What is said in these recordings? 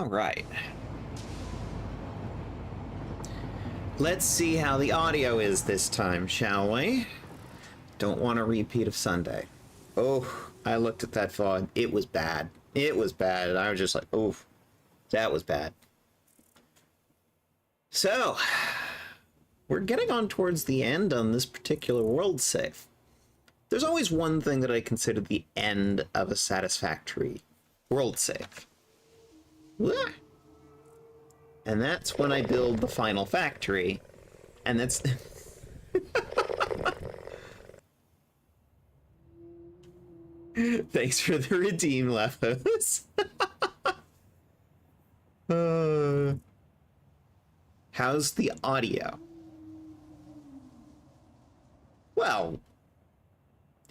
All right. Let's see how the audio is this time, shall we? Don't want a repeat of Sunday. Oh, I looked at that VOD. It was bad. It was bad. And I was just like, oh, that was bad. So, we're getting on towards the end on this particular world save. There's always one thing that I consider the end of a satisfactory world save. And that's when I build the final factory. And that's... Thanks for the redeem, Lefos. How's the audio? Well,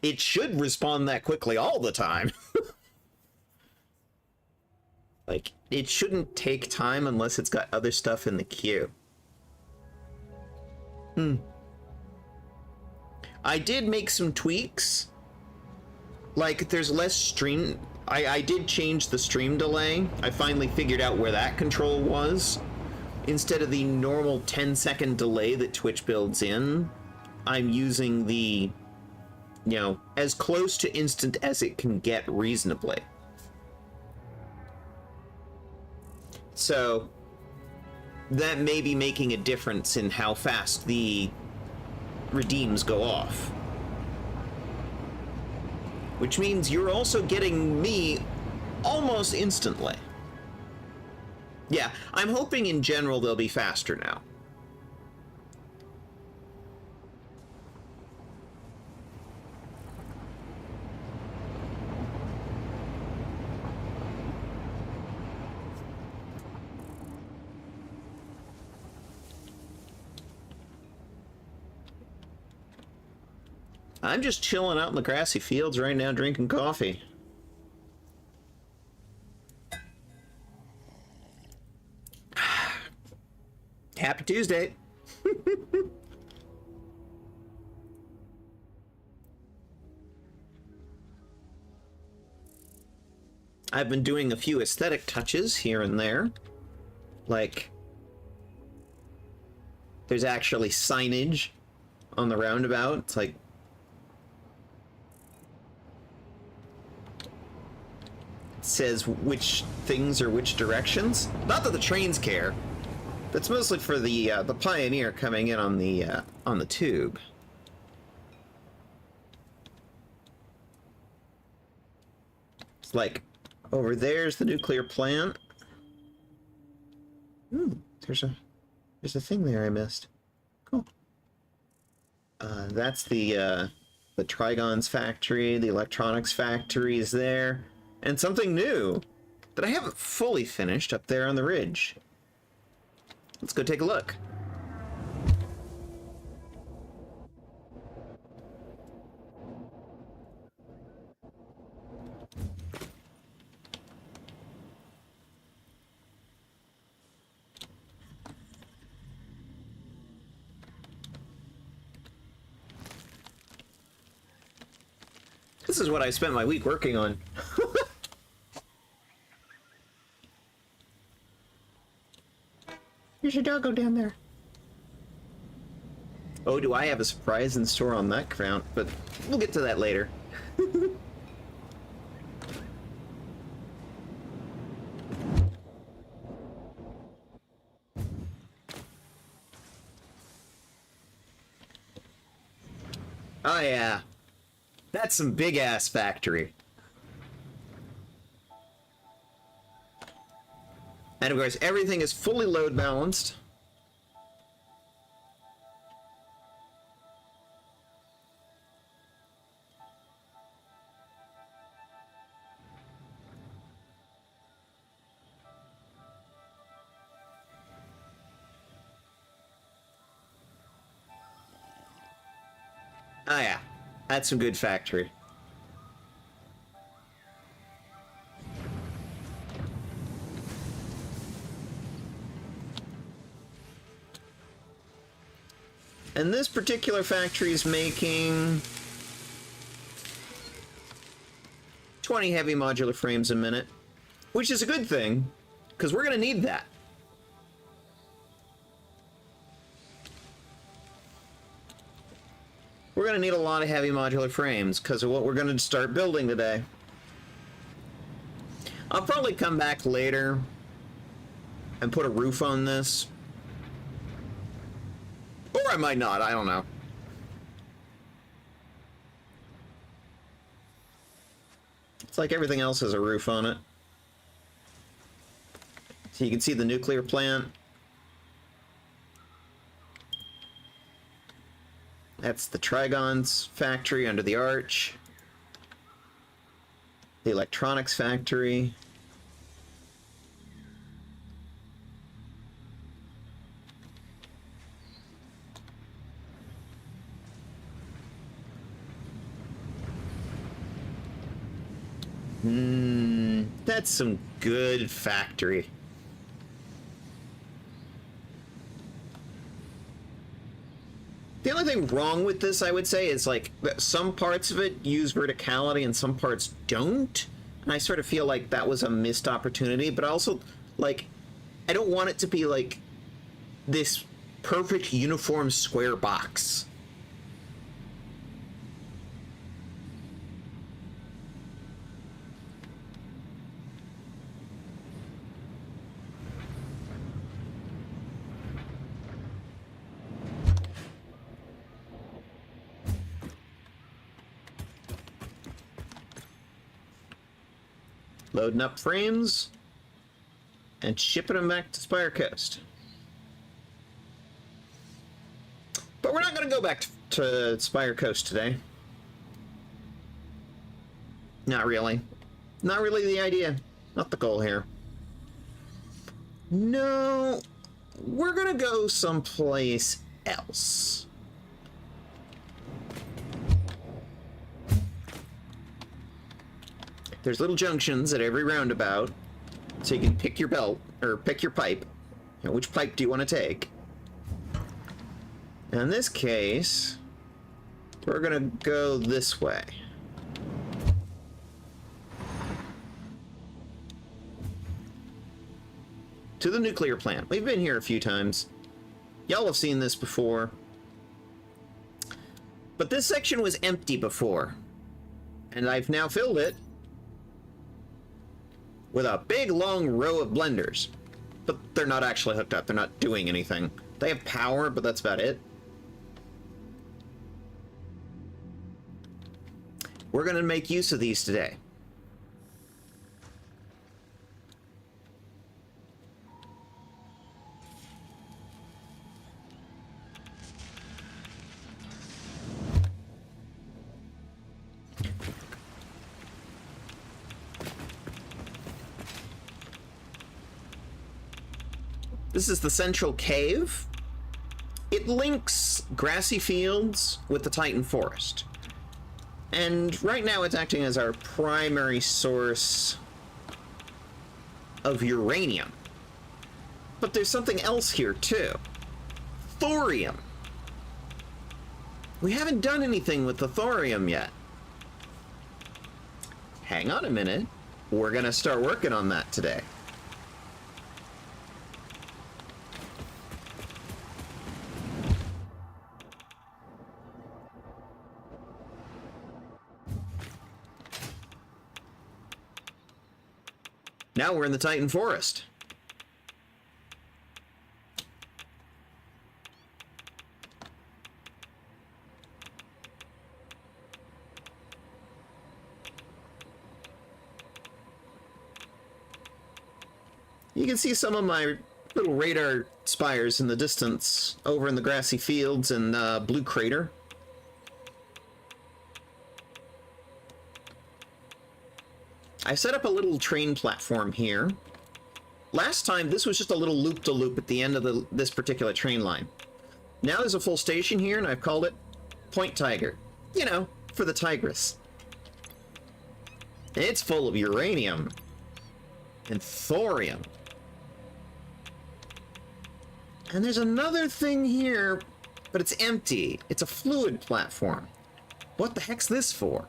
it should respond that quickly all the time. Like, it shouldn't take time unless it's got other stuff in the queue. I did make some tweaks. Like, there's less stream... I did change the stream delay. I finally figured out where that control was. Instead of the normal 10-second delay that Twitch builds in, I'm using the, you know, as close to instant as it can get reasonably. So, that may be making a difference in how fast the redeems go off. Which means you're also getting me almost instantly. Yeah, I'm hoping in general they'll be faster now. I'm just chilling out in the grassy fields right now, drinking coffee. Happy Tuesday. I've been doing a few aesthetic touches here and there. Like, there's actually signage on the roundabout. It's like, says which things are which directions. Not that the trains care. That's mostly for the Pioneer coming in on the tube. It's like, over there's the nuclear plant. There's a thing there I missed. Cool. That's the Trigon's factory. The electronics factory is there. And something new that I haven't fully finished up there on the ridge. Let's go take a look. This is what I spent my week working on. Here's your doggo down there. Oh, do I have a surprise in store on that count? But we'll get to that later. Oh yeah. That's some big-ass factory. And of course, everything is fully load balanced. Oh yeah, that's some good factory. And this particular factory is making 20 heavy modular frames a minute, which is a good thing. because we're going to need that. We're going to need a lot of heavy modular frames because of what we're going to start building today. I'll probably come back later and put a roof on this. Or I might not, I don't know. It's like everything else has a roof on it. So you can see the nuclear plant. That's the Trigon's factory under the arch. The electronics factory. That's some good factory. The only thing wrong with this, I would say, is like some parts of it use verticality and some parts don't. And I sort of feel like that was a missed opportunity, but also, like, I don't want it to be like this perfect uniform square box. Loading up frames and shipping them back to Spire Coast. But we're not going to go back to Spire Coast today. Not really. Not really the idea. Not the goal here. No, we're going to go someplace else. There's little junctions at every roundabout, so you can pick your belt, or pick your pipe. You know, which pipe do you want to take? Now in this case, we're gonna go this way. To the nuclear plant. We've been here a few times. Y'all have seen this before. But this section was empty before, and I've now filled it with a big long row of blenders. But they're not actually hooked up, they're not doing anything. They have power, but that's about it. We're gonna make use of these today. This is the central cave. It links grassy fields with the Titan Forest. And right now it's acting as our primary source of uranium. But there's something else here too. Thorium. We haven't done anything with the thorium yet. Hang on a minute. We're gonna start working on that today. Now we're in the Titan Forest. You can see some of my little radar spires in the distance over in the grassy fields and Blue Crater. I set up a little train platform here. Last time, this was just a little loop-to-loop at the end of this particular train line. Now there's a full station here, and I've called it Point Tiger. You know, for the tigress. It's full of uranium and thorium. And there's another thing here, but it's empty. It's a fluid platform. What the heck's this for?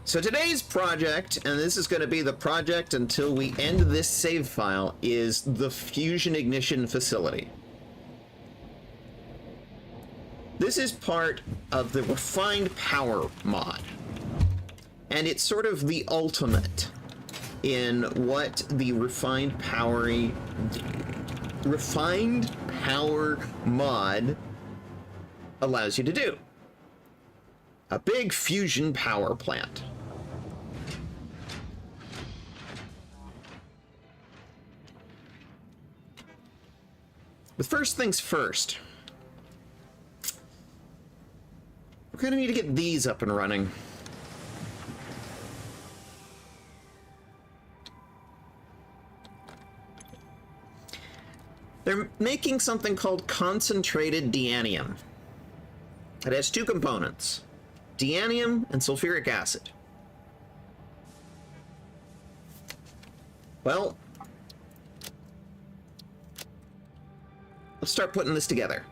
So today's project, and this is going to be the project until we end this save file, is the fusion ignition facility. This is part of the refined power mod, and it's sort of the ultimate in what the refined power mod allows you to do. A big fusion power plant. But first things first, we're going to need to get these up and running. They're making something called concentrated deanium. It has two components, deanium and sulfuric acid. Well, let's start putting this together.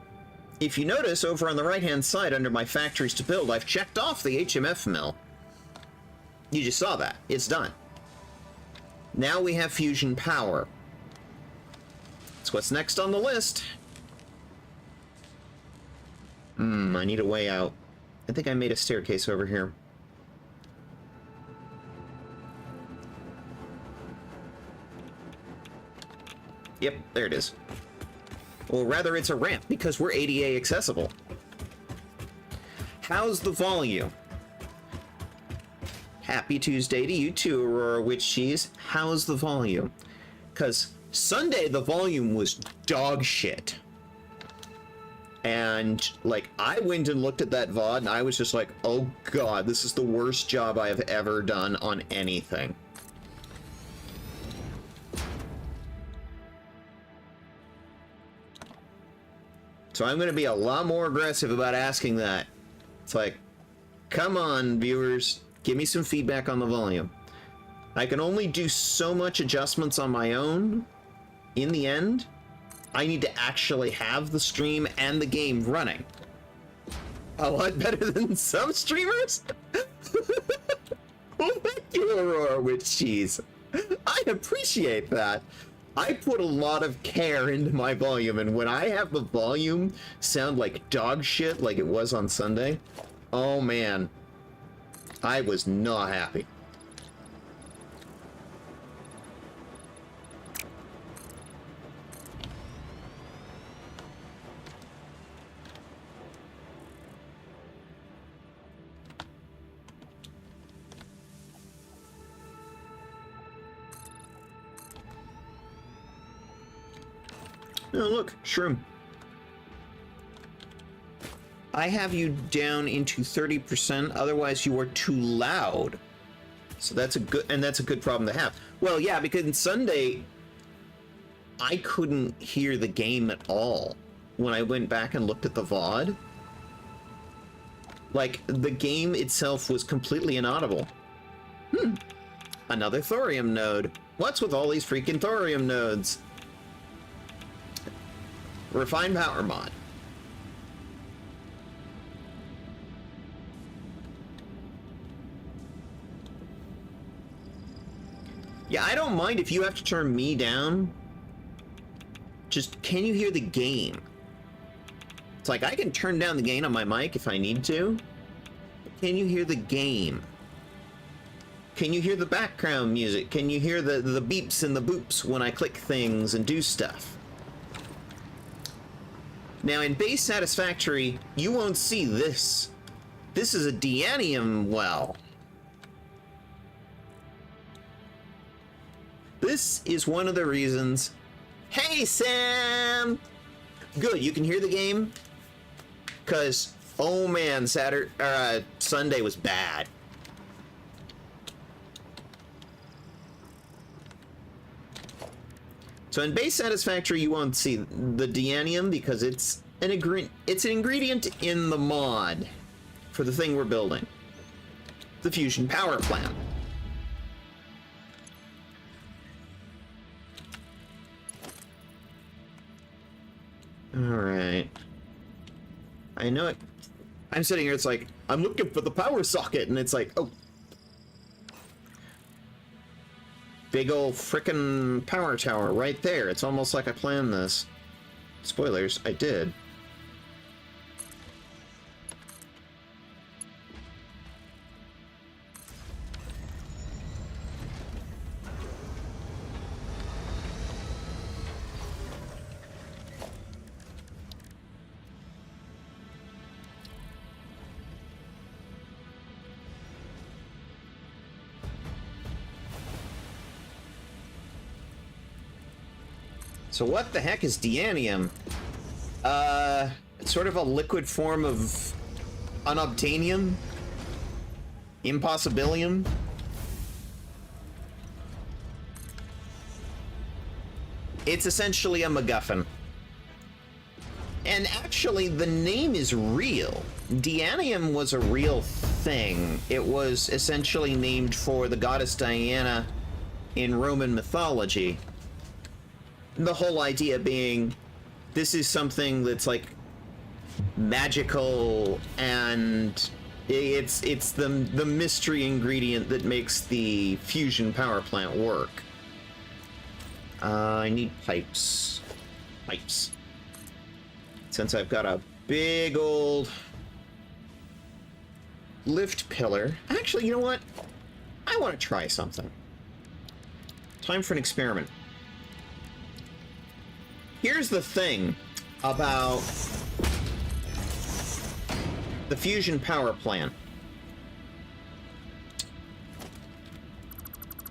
If you notice over on the right-hand side under my factories to build, I've checked off the HMF mill. You just saw that. It's done. Now we have fusion power. That's what's next on the list. I need a way out. I think I made a staircase over here. Yep, there it is. Or rather, it's a ramp, because we're ADA accessible. How's the volume? Happy Tuesday to you too, Aurora Witch Cheese. How's the volume? Because Sunday, the volume was dog shit. And, like, I went and looked at that VOD, and I was just like, oh god, this is the worst job I have ever done on anything. So I'm going to be a lot more aggressive about asking that. It's like, come on, viewers, give me some feedback on the volume. I can only do so much adjustments on my own. In the end, I need to actually have the stream and the game running. A lot better than some streamers? Well, thank you, Aurora Witch Cheese. I appreciate that. I put a lot of care into my volume, and when I have the volume sound like dog shit like it was on Sunday, oh man, I was not happy. Oh, look, shroom. I have you down into 30%, otherwise you are too loud. So that's a good problem to have. Well, yeah, because on Sunday, I couldn't hear the game at all when I went back and looked at the VOD. Like, the game itself was completely inaudible. Another thorium node. What's with all these freaking thorium nodes? Refined power mod. Yeah, I don't mind if you have to turn me down. Just, can you hear the game? It's like, I can turn down the gain on my mic if I need to. Can you hear the game? Can you hear the background music? Can you hear the beeps and the boops when I click things and do stuff? Now, in base Satisfactory, you won't see this. This is a deanium well. This is one of the reasons... Hey, Sam! Good, you can hear the game? Because, oh man, Sunday was bad. So in base Satisfactory, you won't see the deanium because it's an ingredient in the mod for the thing we're building. The fusion power plant. Alright. I know it. I'm sitting here, it's like, I'm looking for the power socket, and it's like, oh, big old frickin' power tower right there. It's almost like I planned this. Spoilers, I did. So what the heck is deanium? It's sort of a liquid form of unobtainium? Impossibilium? It's essentially a MacGuffin. And actually, the name is real. Deanium was a real thing. It was essentially named for the goddess Diana in Roman mythology. The whole idea being, this is something that's like magical, and it's the mystery ingredient that makes the fusion power plant work. I need pipes. Pipes. Since I've got a big old lift pillar. Actually, you know what? I want to try something. Time for an experiment. Here's the thing about the fusion power plant.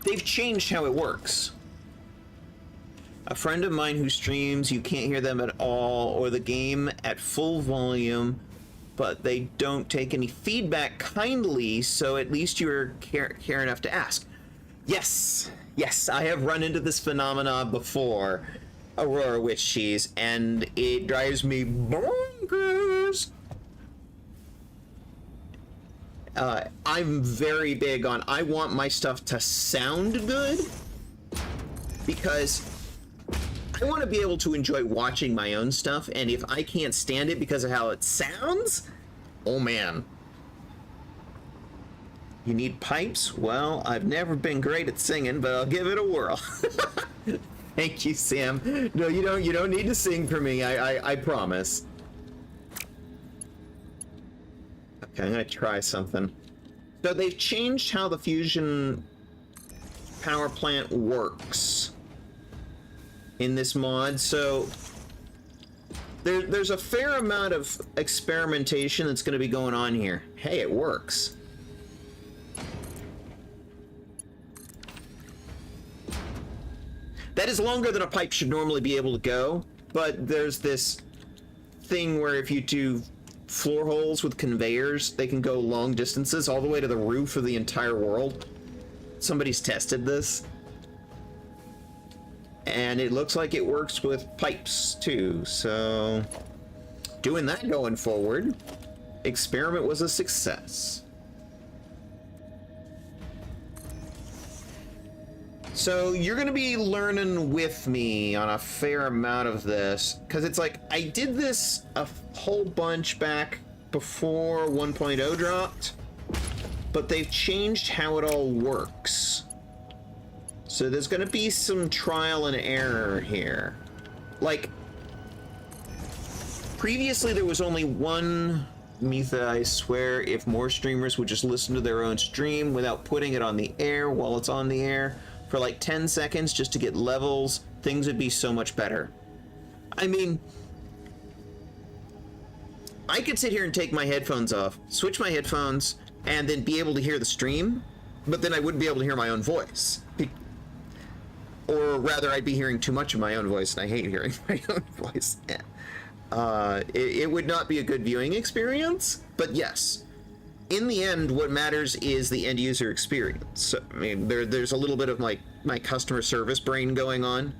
They've changed how it works. A friend of mine who streams, you can't hear them at all, or the game at full volume, but they don't take any feedback kindly, so at least you're care enough to ask. Yes, I have run into this phenomena before. Aurora Witch Cheese, and it drives me bonkers. I'm very big on, I want my stuff to sound good, because I want to be able to enjoy watching my own stuff, and if I can't stand it because of how it sounds, oh man. You need pipes? Well, I've never been great at singing, but I'll give it a whirl. Thank you, Sam. No, you don't need to sing for me. I promise. Okay, I'm gonna try something. So they've changed how the fusion power plant works in this mod. So there's a fair amount of experimentation that's gonna be going on here. Hey, it works. That is longer than a pipe should normally be able to go, but there's this thing where if you do floor holes with conveyors, they can go long distances, all the way to the roof of the entire world. Somebody's tested this. And it looks like it works with pipes, too, so doing that going forward. Experiment was a success. So you're going to be learning with me on a fair amount of this, because it's like, I did this a whole bunch back before 1.0 dropped, but they've changed how it all works. So there's going to be some trial and error here. Like, previously there was only one Mitha, I swear, if more streamers would just listen to their own stream without putting it on the air while it's on the air, for like 10 seconds just to get levels, things would be so much better. I mean, I could sit here and take my headphones off, switch my headphones, and then be able to hear the stream, but then I wouldn't be able to hear my own voice. Or rather, I'd be hearing too much of my own voice, and I hate hearing my own voice. It would not be a good viewing experience, but yes. In the end, what matters is the end user experience. So, I mean, there's a little bit of my customer service brain going on.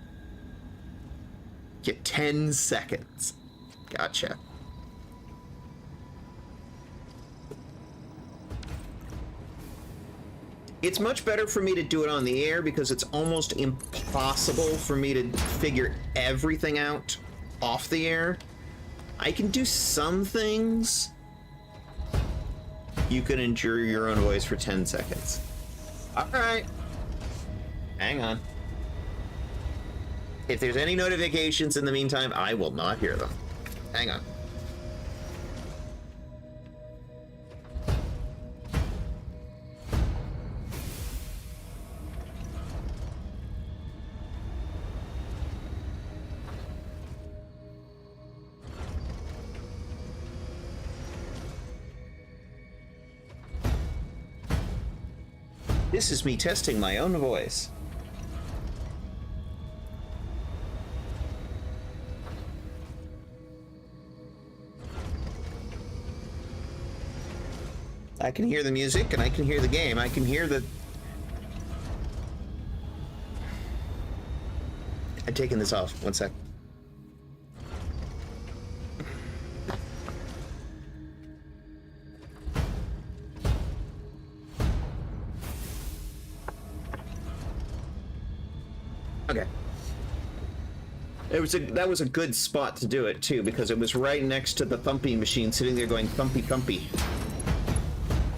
Get 10 seconds. Gotcha. It's much better for me to do it on the air because it's almost impossible for me to figure everything out off the air. I can do some things. You can endure your own voice for 10 seconds. All right. Hang on. If there's any notifications in the meantime, I will not hear them. Hang on. This is me testing my own voice. I can hear the music and I can hear the game. I can hear the... I'm taking this off. One sec. Okay. That was a good spot to do it too, because it was right next to the thumping machine, sitting there going thumpy thumpy.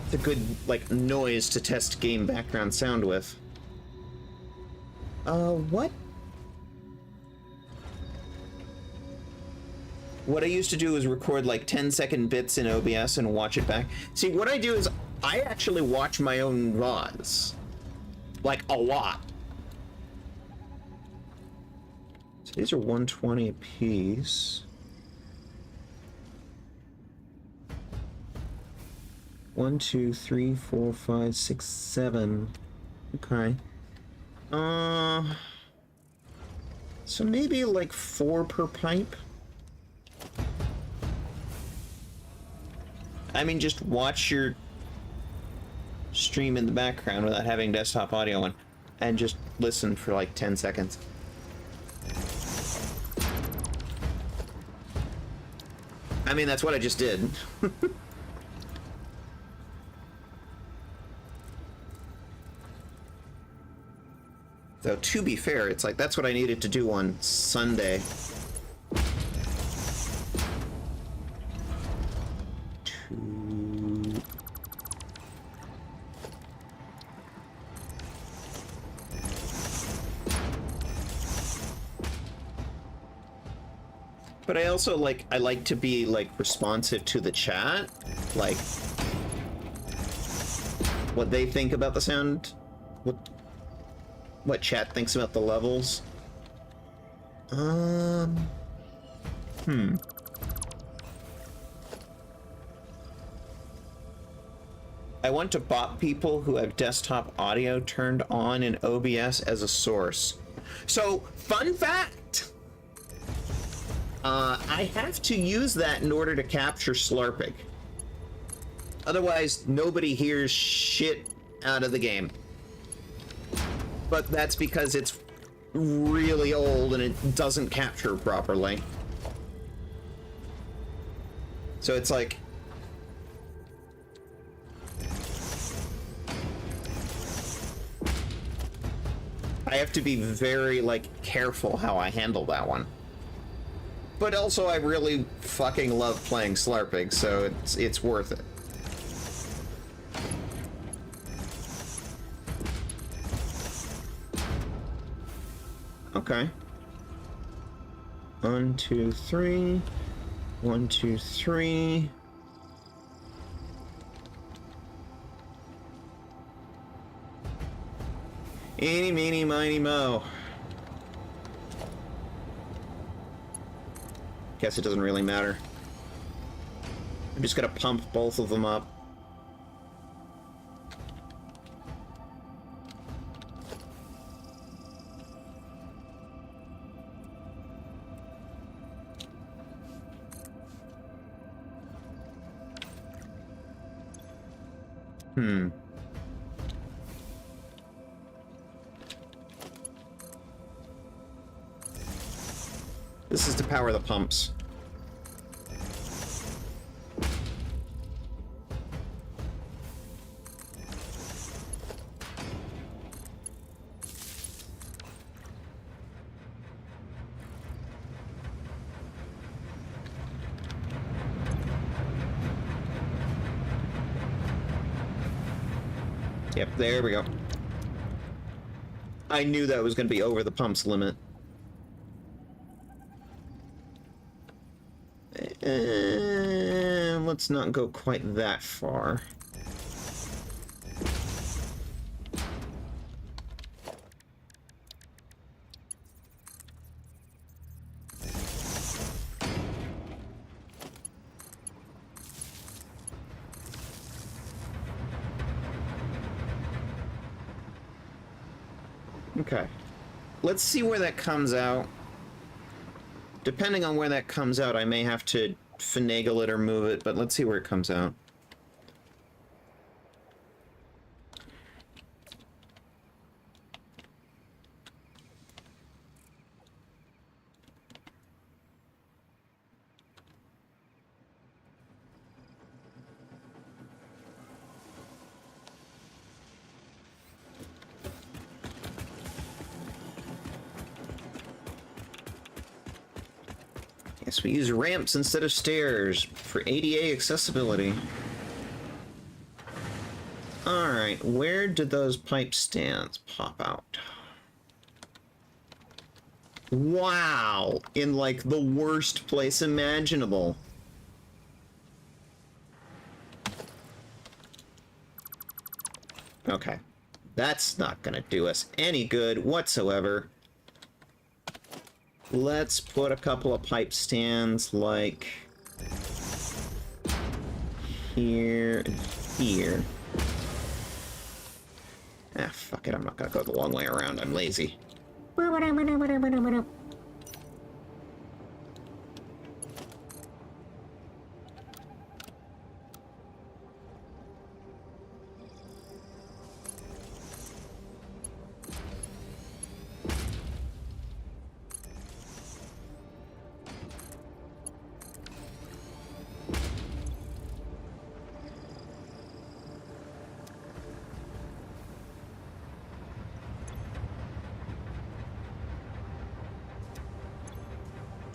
It's a good like noise to test game background sound with. What? What I used to do is record like 10-second bits in OBS and watch it back. See, what I do is I actually watch my own VODs. Like a lot. These are 120 apiece. 1, 2, 3, 4, 5, 6, 7. Okay. So maybe like 4 per pipe. I mean, just watch your stream in the background without having desktop audio on, and just listen for like 10 seconds. I mean, that's what I just did. Though, to be fair, it's like, that's what I needed to do on Sunday. But I also I like to be like responsive to the chat, like what they think about the sound, what chat thinks about the levels. I want to bot people who have desktop audio turned on in OBS as a source. So, fun fact! I have to use that in order to capture slurping. Otherwise, nobody hears shit out of the game. But that's because it's really old and it doesn't capture properly. So it's like... I have to be very, careful how I handle that one. But also, I really fucking love playing Slurping, so it's worth it. Okay. 1, 2, 3. 1, 2, 3. Eeny, meeny, miny, mo. Guess it doesn't really matter. I'm just gonna pump both of them up. This is to power the pumps. Yep, there we go. I knew that was going to be over the pump's limit. Let's not go quite that far. Okay. Let's see where that comes out. Depending on where that comes out, I may have to finagle it or move it, but let's see where it comes out. Yes, we use ramps instead of stairs for ADA accessibility. Alright, where did those pipe stands pop out? Wow! In, like, the worst place imaginable. Okay. That's not gonna do us any good whatsoever. Let's put a couple of pipe stands, like, here and here. Ah, fuck it, I'm not gonna go the long way around, I'm lazy.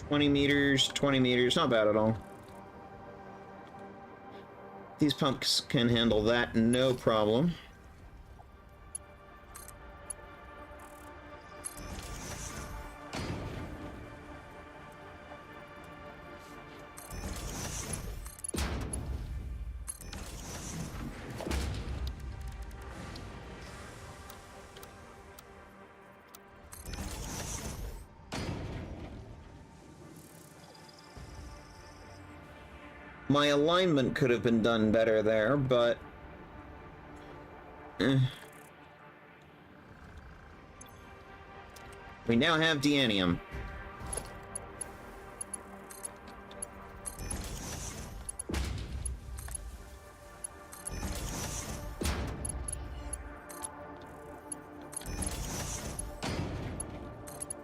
20 meters, not bad at all. These pumps can handle that, no problem. My alignment could have been done better there, but... We now have Deanium.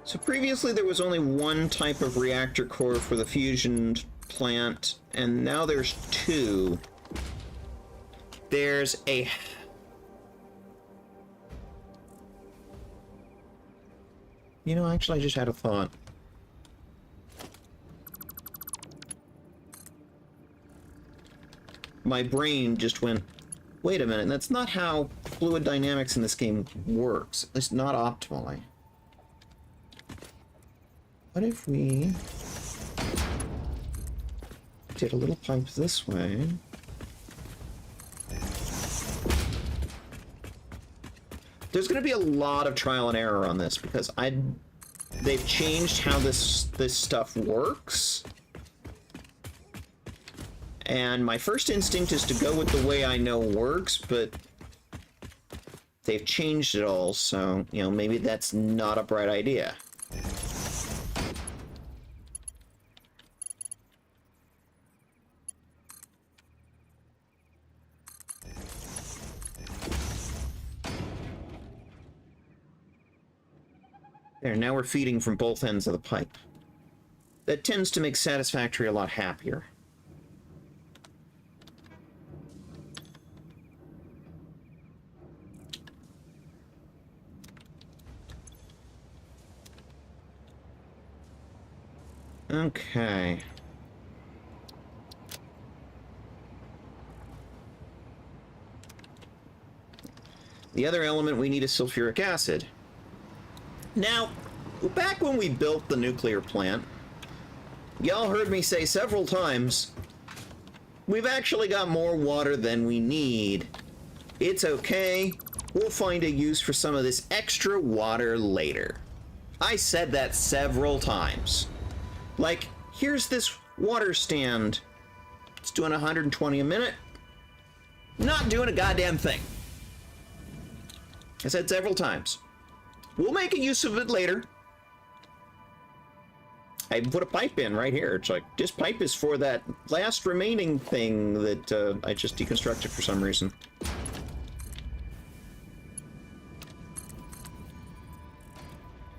So previously there was only one type of reactor core for the fusion plant, and now there's two. There's a... You know, actually, I just had a thought. My brain just went, wait a minute, that's not how fluid dynamics in this game works, at least not optimally. What if we did a little pipe this way? There's going to be a lot of trial and error on this because they've changed how this stuff works. And my first instinct is to go with the way I know works, but they've changed it all, so, you know, maybe that's not a bright idea. There, now we're feeding from both ends of the pipe. That tends to make Satisfactory a lot happier. Okay. The other element we need is sulfuric acid. Now, back when we built the nuclear plant, y'all heard me say several times, we've actually got more water than we need. It's okay. We'll find a use for some of this extra water later. I said that several times. Like, here's this water stand. It's doing 120 a minute. Not doing a goddamn thing. I said several times. We'll make a use of it later. I put a pipe in right here. It's like, this pipe is for that last remaining thing that I just deconstructed for some reason.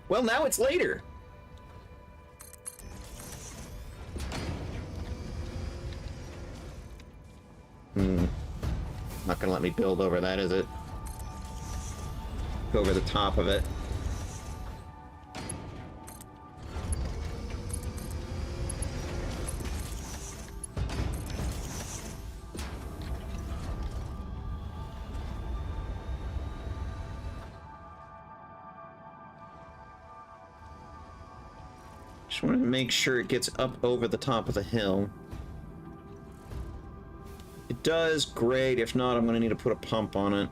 Well, now it's later. Not gonna let me build over that, is it? Go over the top of it. Just want to make sure it gets up over the top of the hill. It does, great. If not, I'm going to need to put a pump on it.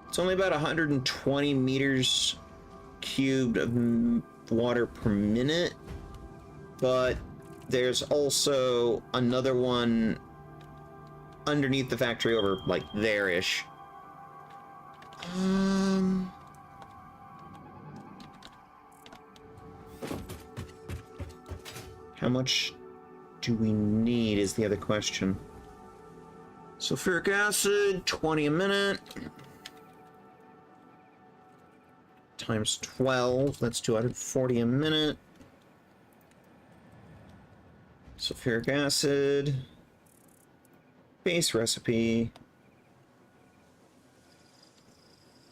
It's only about 120 meters cubed of water per minute, but there's also another one underneath the factory over, like, there-ish. How much do we need is the other question. Sulfuric acid, 20 a minute. Times 12, that's 240 a minute. Sulfuric acid. Base recipe.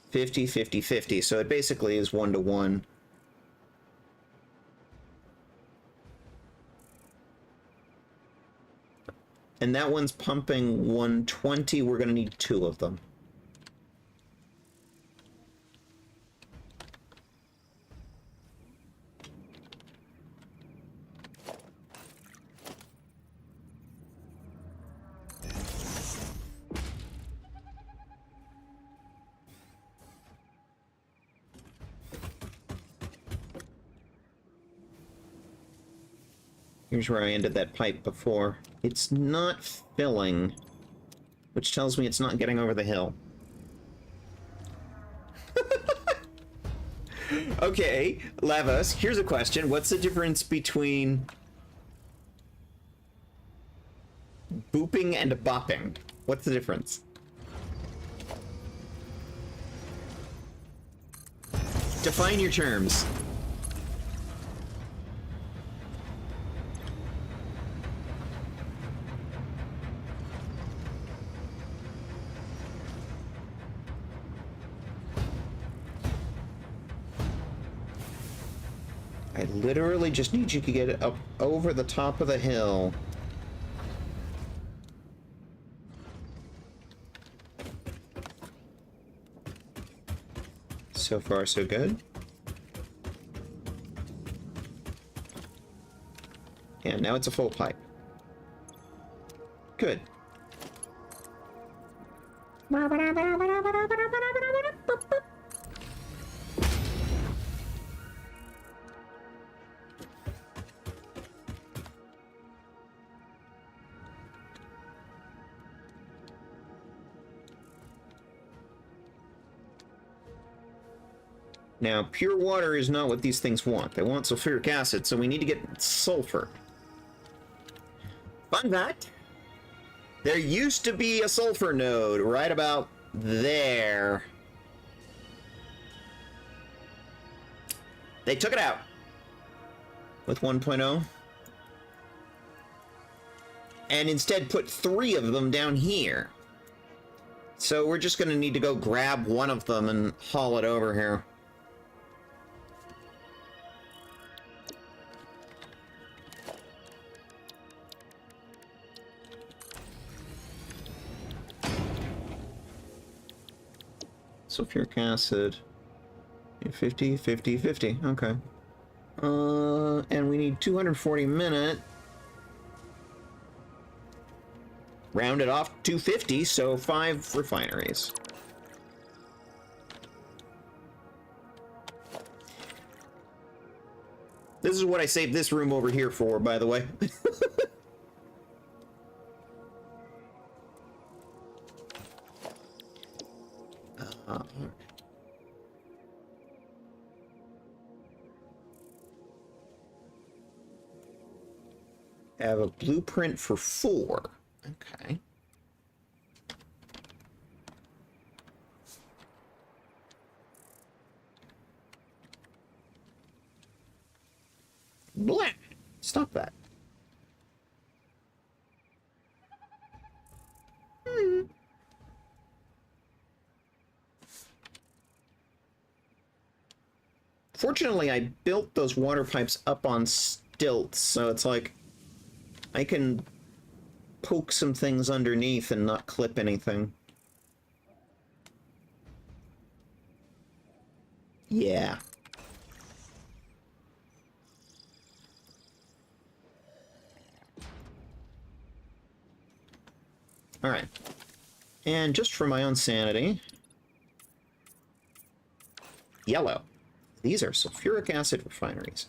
50, 50, 50. So it basically is 1-to-1. And that one's pumping 120. We're going to need 2 of them. Here's where I ended that pipe before. It's not filling, which tells me it's not getting over the hill. Okay, Lavos, here's a question. What's the difference between booping and bopping? What's the difference? Define your terms. I literally just need you to get it up over the top of the hill. So far, so good. And now it's a full pipe. Good. Now, pure water is not what these things want. They want sulfuric acid, so we need to get sulfur. Fun fact, there used to be a sulfur node right about there. They took it out with 1.0 and instead put 3 of them down here. So we're just going to need to go grab one of them and haul it over here. Sulfuric acid. 50, 50, 50. Okay. And we need 240 minute. Rounded off 250, so 5 refineries. This is what I saved this room over here for, by the way. I have a blueprint for 4. Okay. Blah! Stop that. Fortunately, I built those water pipes up on stilts, so it's like I can poke some things underneath and not clip anything. Yeah. All right. And just for my own sanity, yellow. These are sulfuric acid refineries.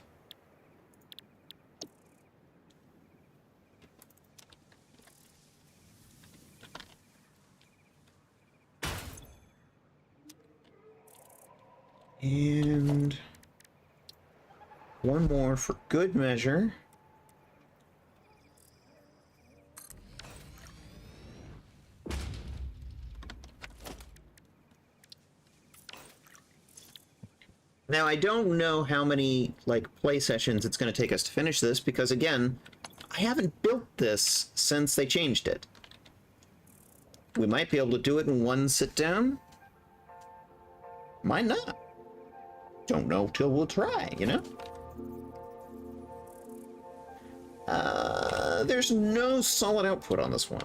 And one more for good measure. Now, I don't know how many, like, play sessions it's going to take us to finish this, because, again, I haven't built this since they changed it. We might be able to do it in one sit-down. Might not. Don't know till we'll try, you know? There's no solid output on this one.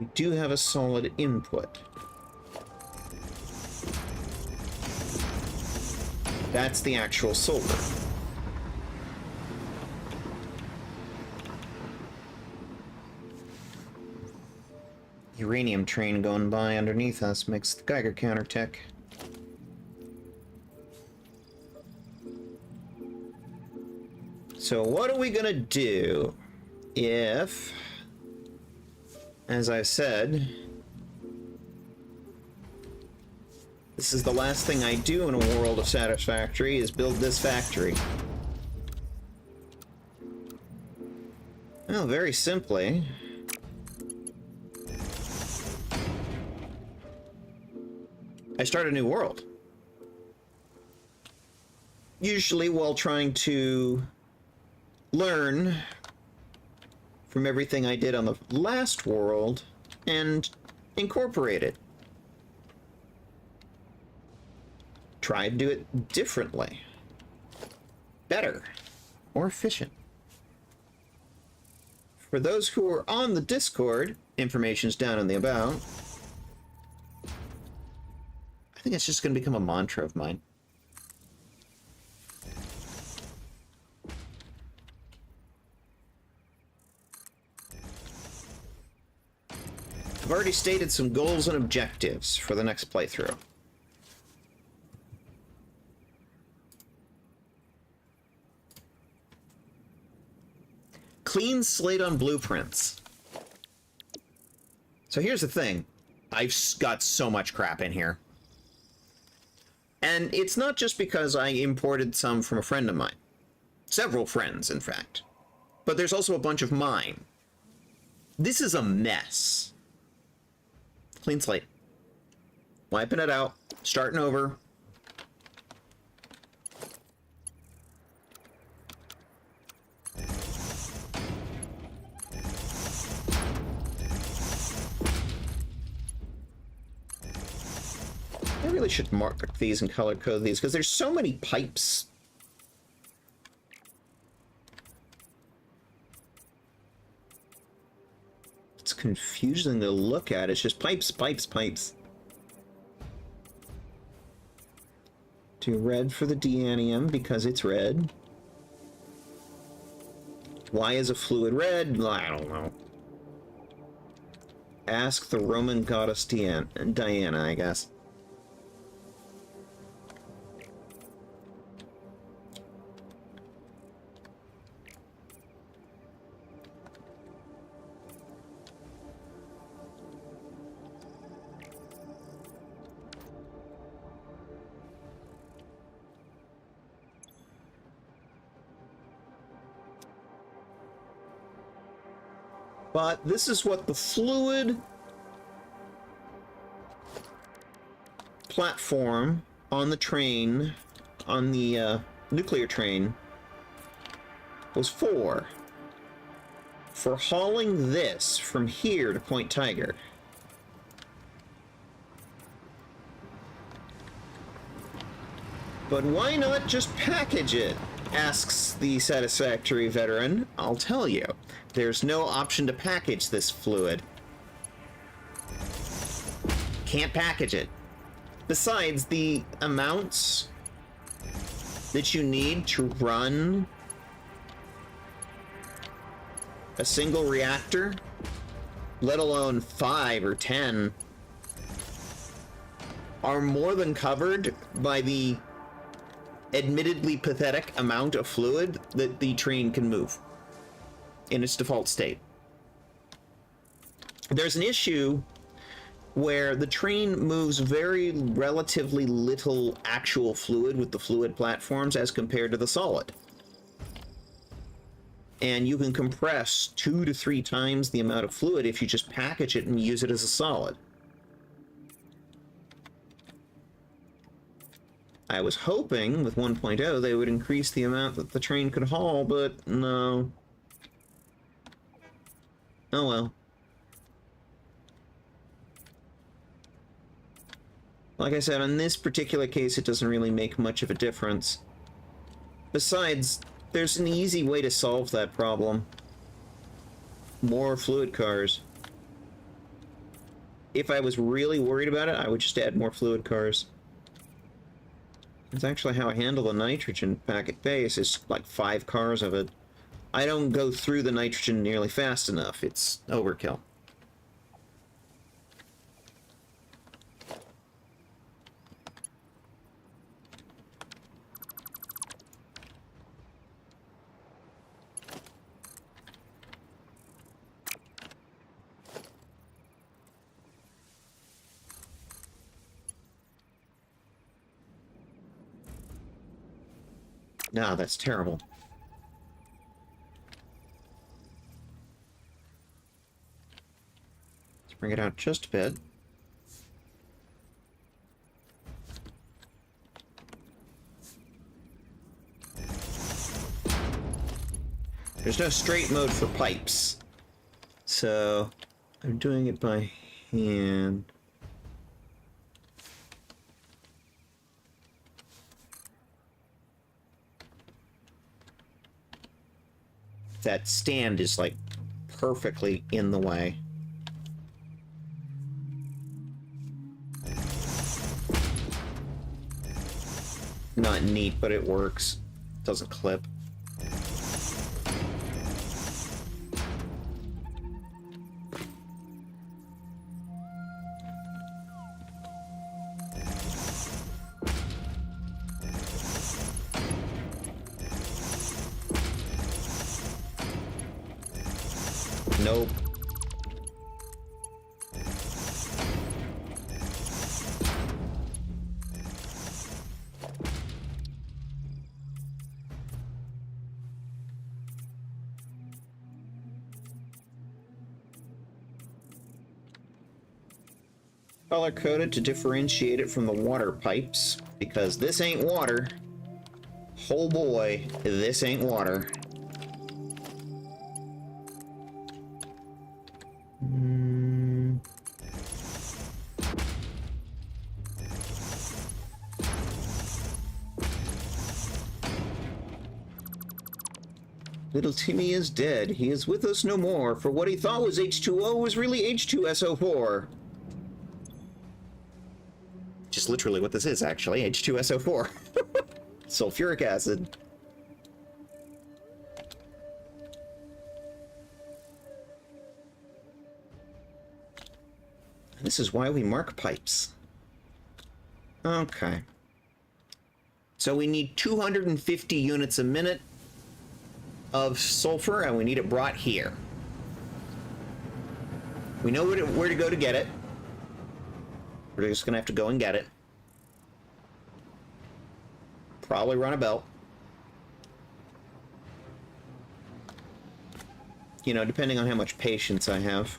We do have a solid input. That's the actual solar. Uranium train going by underneath us makes the Geiger counter tick. So what are we gonna do if, as I've said, this is the last thing I do in a world of Satisfactory, is build this factory? Well, very simply, I start a new world. Usually while trying to learn from everything I did on the last world and incorporate it. Try to do it differently, better, more efficient. For those who are on the Discord, information's down in the about. I think it's just going to become a mantra of mine. I've already stated some goals and objectives for the next playthrough. Clean slate on blueprints. So here's the thing. I've got so much crap in here. And it's not just because I imported some from a friend of mine. Several friends, in fact. but there's also a bunch of mine. This is a mess. Clean slate. Wiping it out. Starting over. I really should mark these and color code these, because there's so many pipes. It's confusing to look at. It's just pipes, pipes, pipes. Do red for the deanium, because it's red. Why is a fluid red? I don't know. Ask the Roman goddess Diana, I guess. But this is what the fluid platform on the train, on the nuclear train, was for. For hauling this from here to Point Tiger. But why not just package it? Asks the Satisfactory veteran. I'll tell you. There's no option to package this fluid. Can't package it. Besides, the amounts that you need to run a single reactor, let alone 5 or 10, are more than covered by the admittedly pathetic amount of fluid that the train can move in its default state. There's an issue where the train moves very relatively little actual fluid with the fluid platforms as compared to the solid. And you can compress 2 to 3 times the amount of fluid if you just package it and use it as a solid. I was hoping with 1.0 they would increase the amount that the train could haul, but no. Oh well. Like I said, in this particular case, it doesn't really make much of a difference. Besides, there's an easy way to solve that problem. More fluid cars. If I was really worried about it, I would just add more fluid cars. It's actually how I handle the nitrogen packet base, is like 5 cars of it. I don't go through the nitrogen nearly fast enough. It's overkill. No, that's terrible. Let's bring it out just a bit. There's no straight mode for pipes, so I'm doing it by hand. That stand is like perfectly in the way. Not neat, but it works. Doesn't clip. Nope. color-coded to differentiate it from the water pipes, because this ain't water. Oh boy, this ain't water. Little Timmy is dead. He is with us no more, for what he thought was H2O was really H2SO4. Just literally what this is, actually. H2SO4. Sulfuric acid. This is why we mark pipes. Okay. So we need 250 units a minute of sulfur, and we need it brought here. We know where to go to get it. We're just gonna have to go and get it. Probably run a belt. You know, depending on how much patience I have.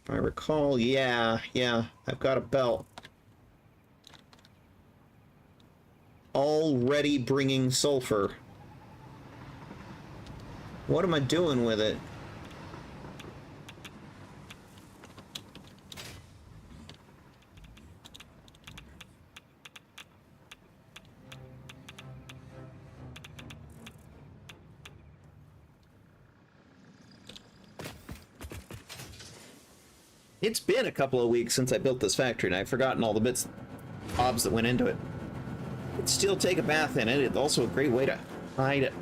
If I recall, yeah, I've got a belt. Already bringing sulfur. What am I doing with it? It's been a couple of weeks since I built this factory, and I've forgotten all the bits, bobs that went into it. Could still take a bath in it. It's also a great way to hide it.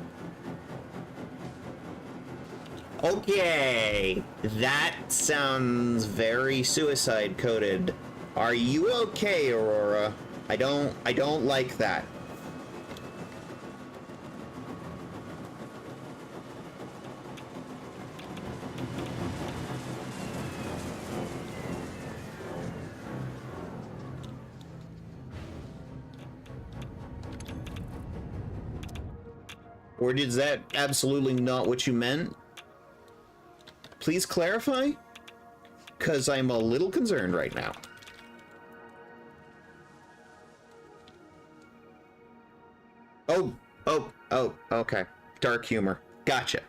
Okay, that sounds very suicide-coded. Are you okay, Aurora? I don't like that. Or is that absolutely not what you meant? Please clarify? Because I'm a little concerned right now. Oh, okay. Dark humor. Gotcha.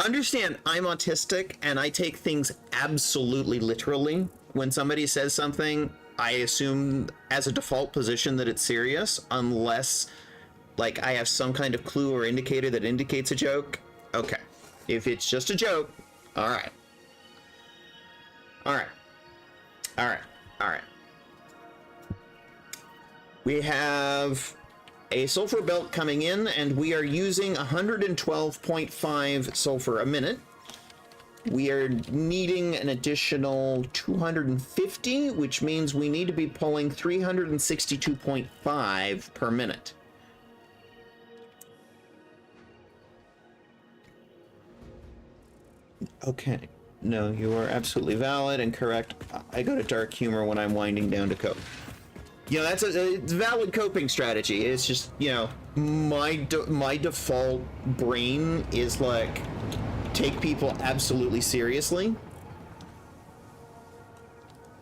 Understand, I'm autistic, and I take things absolutely literally. When somebody says something, I assume as a default position that it's serious, unless, like, I have some kind of clue or indicator that indicates a joke. Okay. If it's just a joke, alright. Alright. Alright. We have a sulfur belt coming in, and we are using 112.5 sulfur a minute. We are needing an additional 250, which means we need to be pulling 362.5 per minute. Okay. No, you are absolutely valid and correct. I go to dark humor when I'm winding down to cope. You know, that's a valid coping strategy. It's just, you know, my default brain is like, take people absolutely seriously.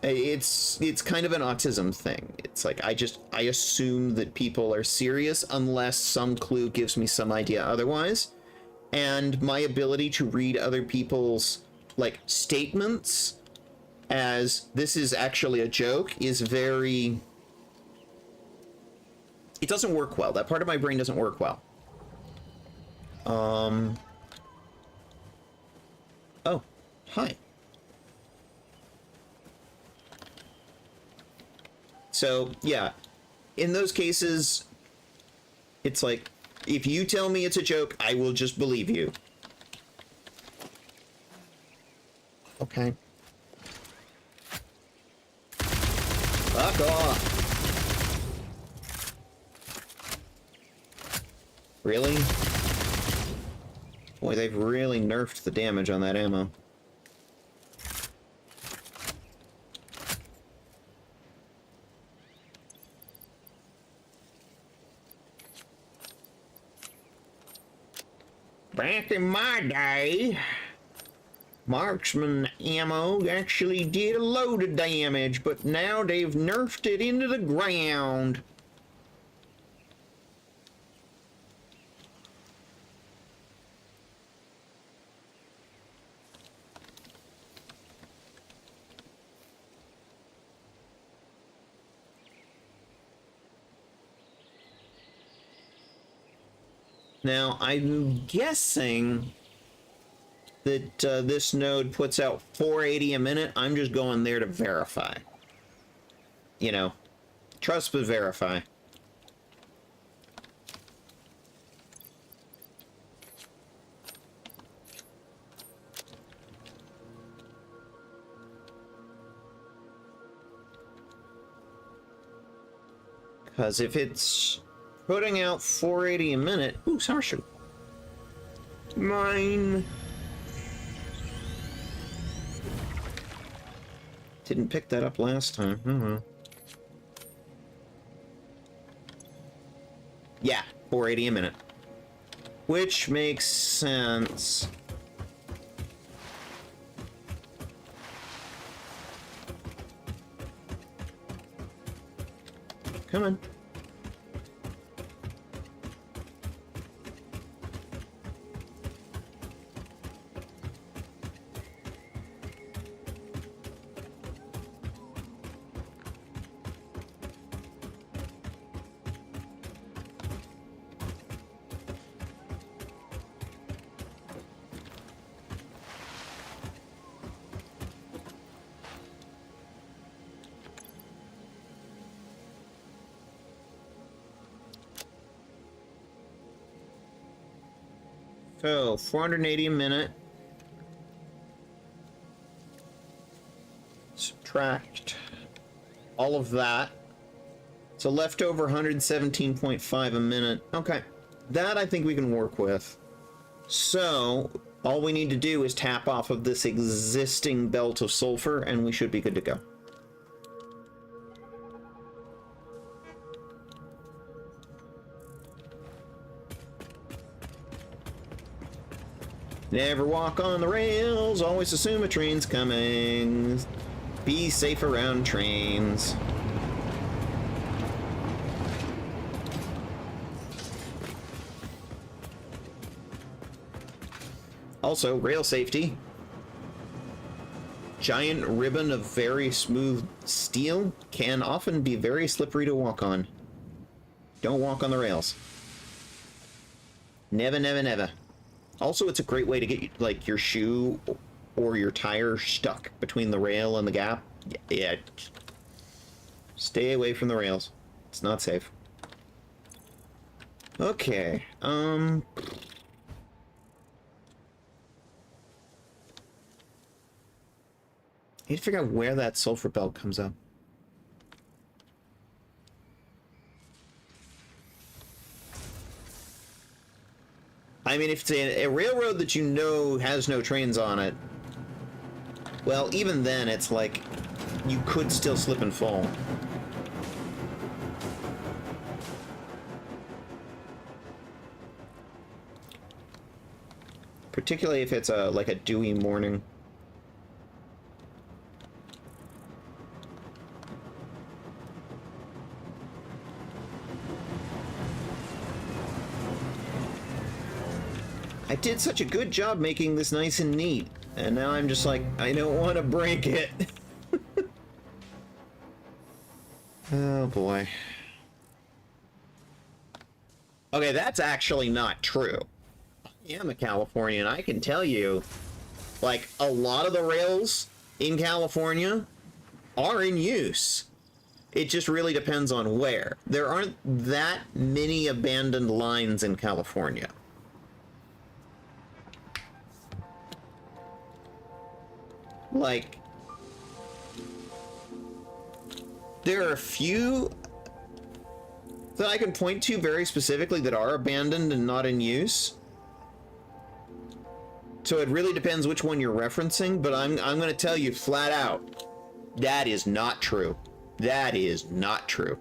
It's kind of an autism thing. It's like, I assume that people are serious unless some clue gives me some idea otherwise. And my ability to read other people's, like, statements as this is actually a joke is very... It doesn't work well. That part of my brain doesn't work well. Oh, hi. So, yeah. In those cases, it's like, if you tell me it's a joke, I will just believe you. Okay. Fuck off. Really? Boy, they've really nerfed the damage on that ammo. Back in my day, marksman ammo actually did a load of damage, but now they've nerfed it into the ground. Now, I'm guessing that this node puts out 480 a minute. I'm just going there to verify. You know, trust but verify. Because if it's putting out 480 a minute... Ooh, summer shoot. Mine. Didn't pick that up last time. Uh-huh. Yeah, 480 a minute. Which makes sense. Come on. So, 480 a minute. Subtract all of that. So leftover 117.5 a minute. Okay. That I think we can work with. So, all we need to do is tap off of this existing belt of sulfur and we should be good to go. Never walk on the rails, always assume a train's coming. Be safe around trains. Also, rail safety. Giant ribbon of very smooth steel can often be very slippery to walk on. Don't walk on the rails. Never, never, never. Also, it's a great way to get, like, your shoe or your tire stuck between the rail and the gap. Yeah. Stay away from the rails. It's not safe. Okay. Need to figure out where that sulfur belt comes up. I mean, if it's a railroad that you know has no trains on it, well, even then, it's like, you could still slip and fall. Particularly if it's like a dewy morning. I did such a good job making this nice and neat, and now I'm just like, I don't want to break it. Oh boy. Okay, that's actually not true. I am a Californian. I can tell you, like, a lot of the rails in California are in use. It just really depends on where. There aren't that many abandoned lines in California. Like, there are a few that I can point to very specifically that are abandoned and not in use. So it really depends which one you're referencing, but I'm going to tell you flat out, that is not true. That is not true.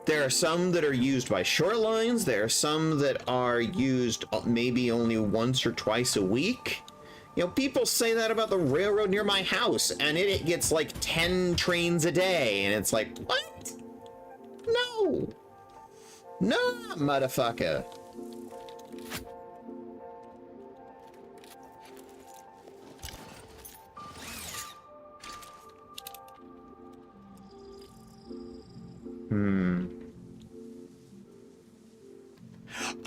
There are some that are used by shorelines. There are some that are used maybe only once or twice a week. You know, people say that about the railroad near my house, and it gets like 10 trains a day, and it's like, what? No. No, motherfucker.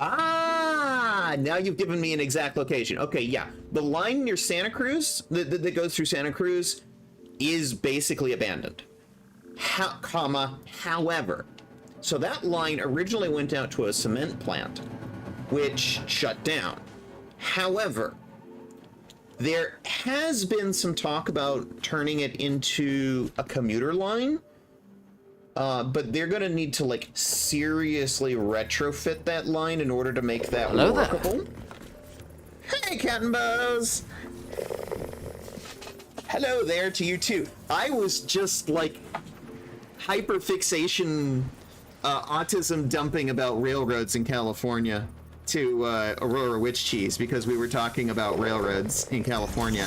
Ah, now you've given me an exact location. Okay, yeah. The line near Santa Cruz, that goes through Santa Cruz, is basically abandoned. However, so that line originally went out to a cement plant, which shut down. However, there has been some talk about turning it into a commuter line. But they're gonna need to like seriously retrofit that line in order to make that workable. Hey, Cat and Buzz! Hello there to you too. I was just like hyperfixation, autism dumping about railroads in California to Aurora Witch Cheese because we were talking about railroads in California.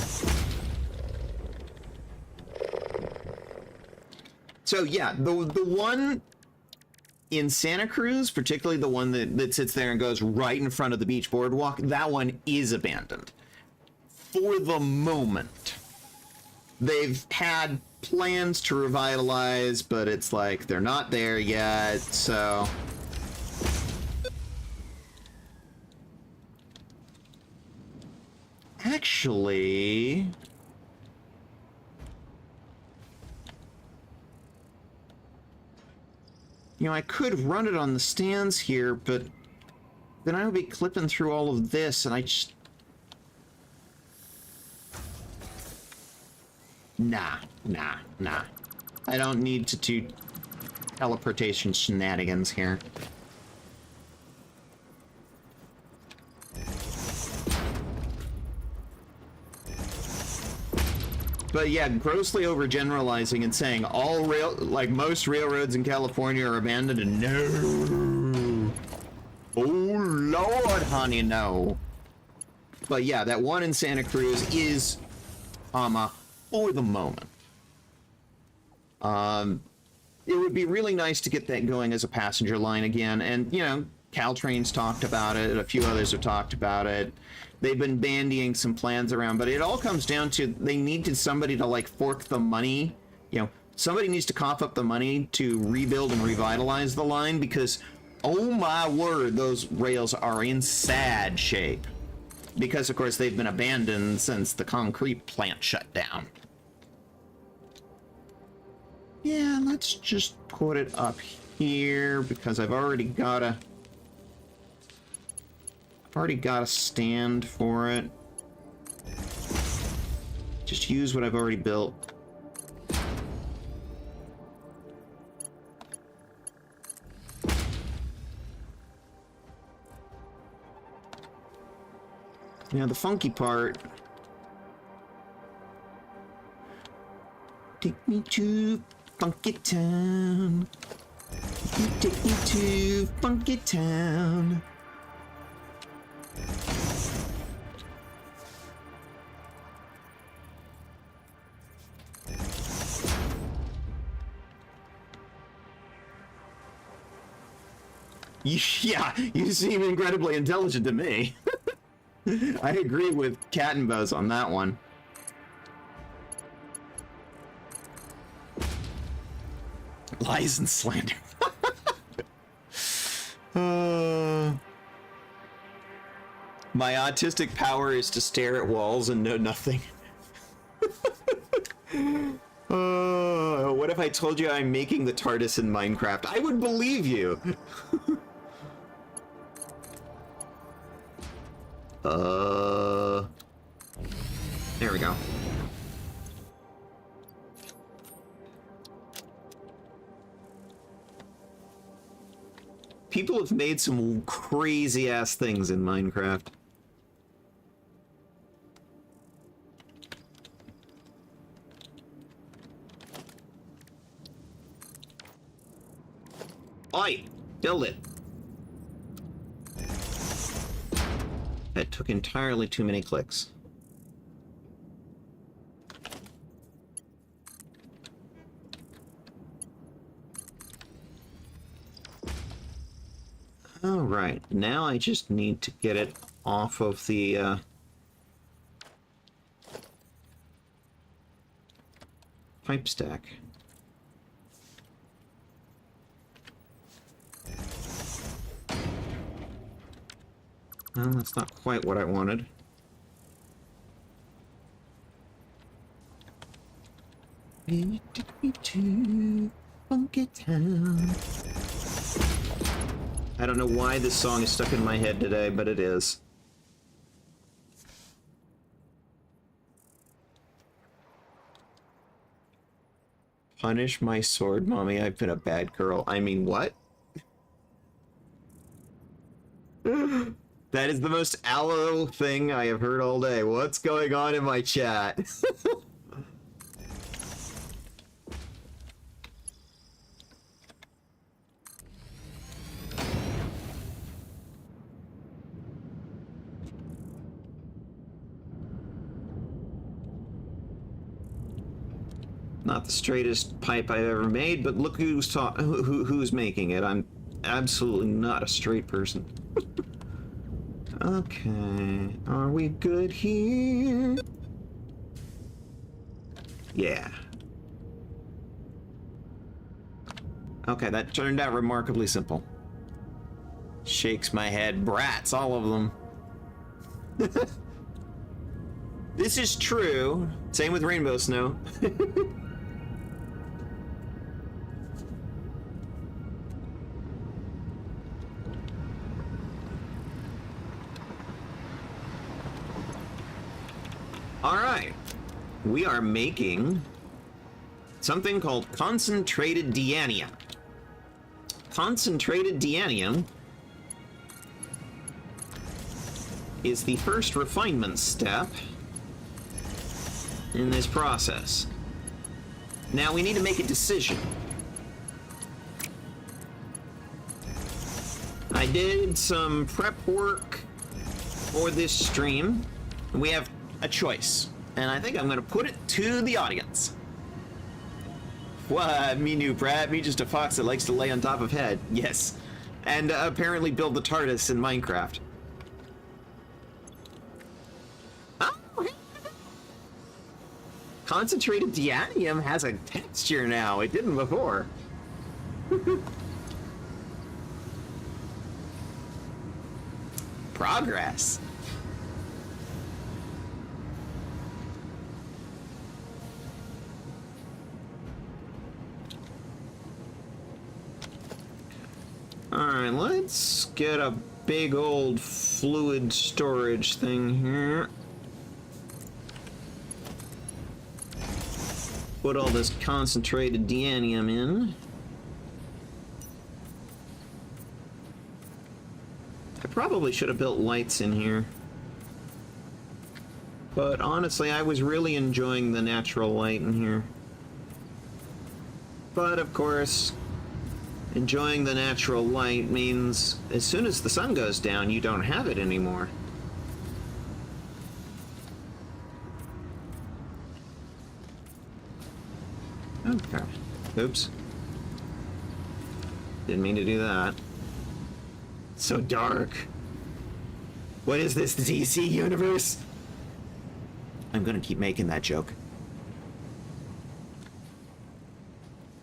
So yeah, the one in Santa Cruz, particularly the one that sits there and goes right in front of the beach boardwalk, that one is abandoned. For the moment. They've had plans to revitalize, but it's like they're not there yet, so... Actually... You know, I could run it on the stands here, but then I would be clipping through all of this, and I just... Nah. I don't need to do teleportation shenanigans here. But yeah, grossly overgeneralizing and saying most railroads in California are abandoned, and no. Oh Lord, honey, no. But yeah, that one in Santa Cruz is, for the moment. It would be really nice to get that going as a passenger line again, and you know, Caltrain's talked about it, a few others have talked about it. They've been bandying some plans around, but it all comes down to they needed somebody to like fork the money. You know, somebody needs to cough up the money to rebuild and revitalize the line because, oh my word, those rails are in sad shape. Because of course they've been abandoned since the concrete plant shut down. Yeah, let's just put it up here because I've already got a stand for it. Just use what I've already built. Now the funky part. Take me to Funky Town. Take me to Funky Town. Yeah, you seem incredibly intelligent to me. I agree with Cat and Buzz on that one. Lies and slander. My autistic power is to stare at walls and know nothing. What if I told you I'm making the TARDIS in Minecraft? I would believe you. There we go. People have made some crazy ass things in Minecraft. Oi! Build it! That took entirely too many clicks. Alright, now I just need to get it off of the, pipe stack. Well, that's not quite what I wanted. It took me to Funky Town. I don't know why this song is stuck in my head today, but it is. Punish my sword, mommy. I've been a bad girl. I mean, what? That is the most aloe thing I have heard all day. What's going on in my chat? Not the straightest pipe I've ever made, but look who's making it. I'm absolutely not a straight person. Okay, are we good here? Yeah. Okay, that turned out remarkably simple. Shakes my head. Brats, all of them. This is true. Same with Rainbow Snow. Alright, we are making something called concentrated deanium. Concentrated deanium is the first refinement step in this process. Now we need to make a decision. I did some prep work for this stream, and we have a choice, and I think I'm gonna put it to the audience. What? Me new brat? Me just a fox that likes to lay on top of head. Yes. And apparently build the TARDIS in Minecraft. Oh. Concentrated deanium has a texture now. It didn't before. Progress. Alright, let's get a big old fluid storage thing here. Put all this concentrated deanium in. I probably should have built lights in here. But honestly, I was really enjoying the natural light in here. But of course, enjoying the natural light means as soon as the sun goes down, you don't have it anymore. Okay. Oops. Didn't mean to do that. So dark. What is this, the DC universe? I'm gonna keep making that joke.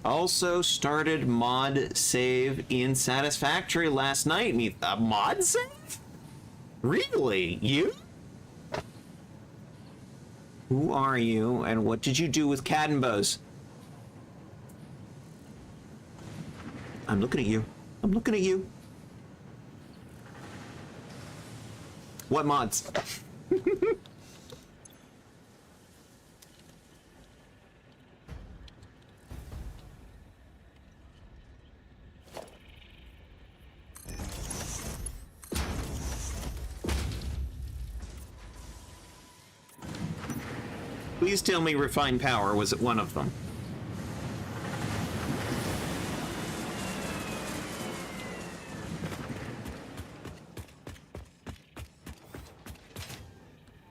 Also started mod save in Satisfactory last night. A mod save? Really? You? Who are you, and what did you do with Cat and Bows? I'm looking at you. I'm looking at you. What mods? Please tell me Refined Power was one of them.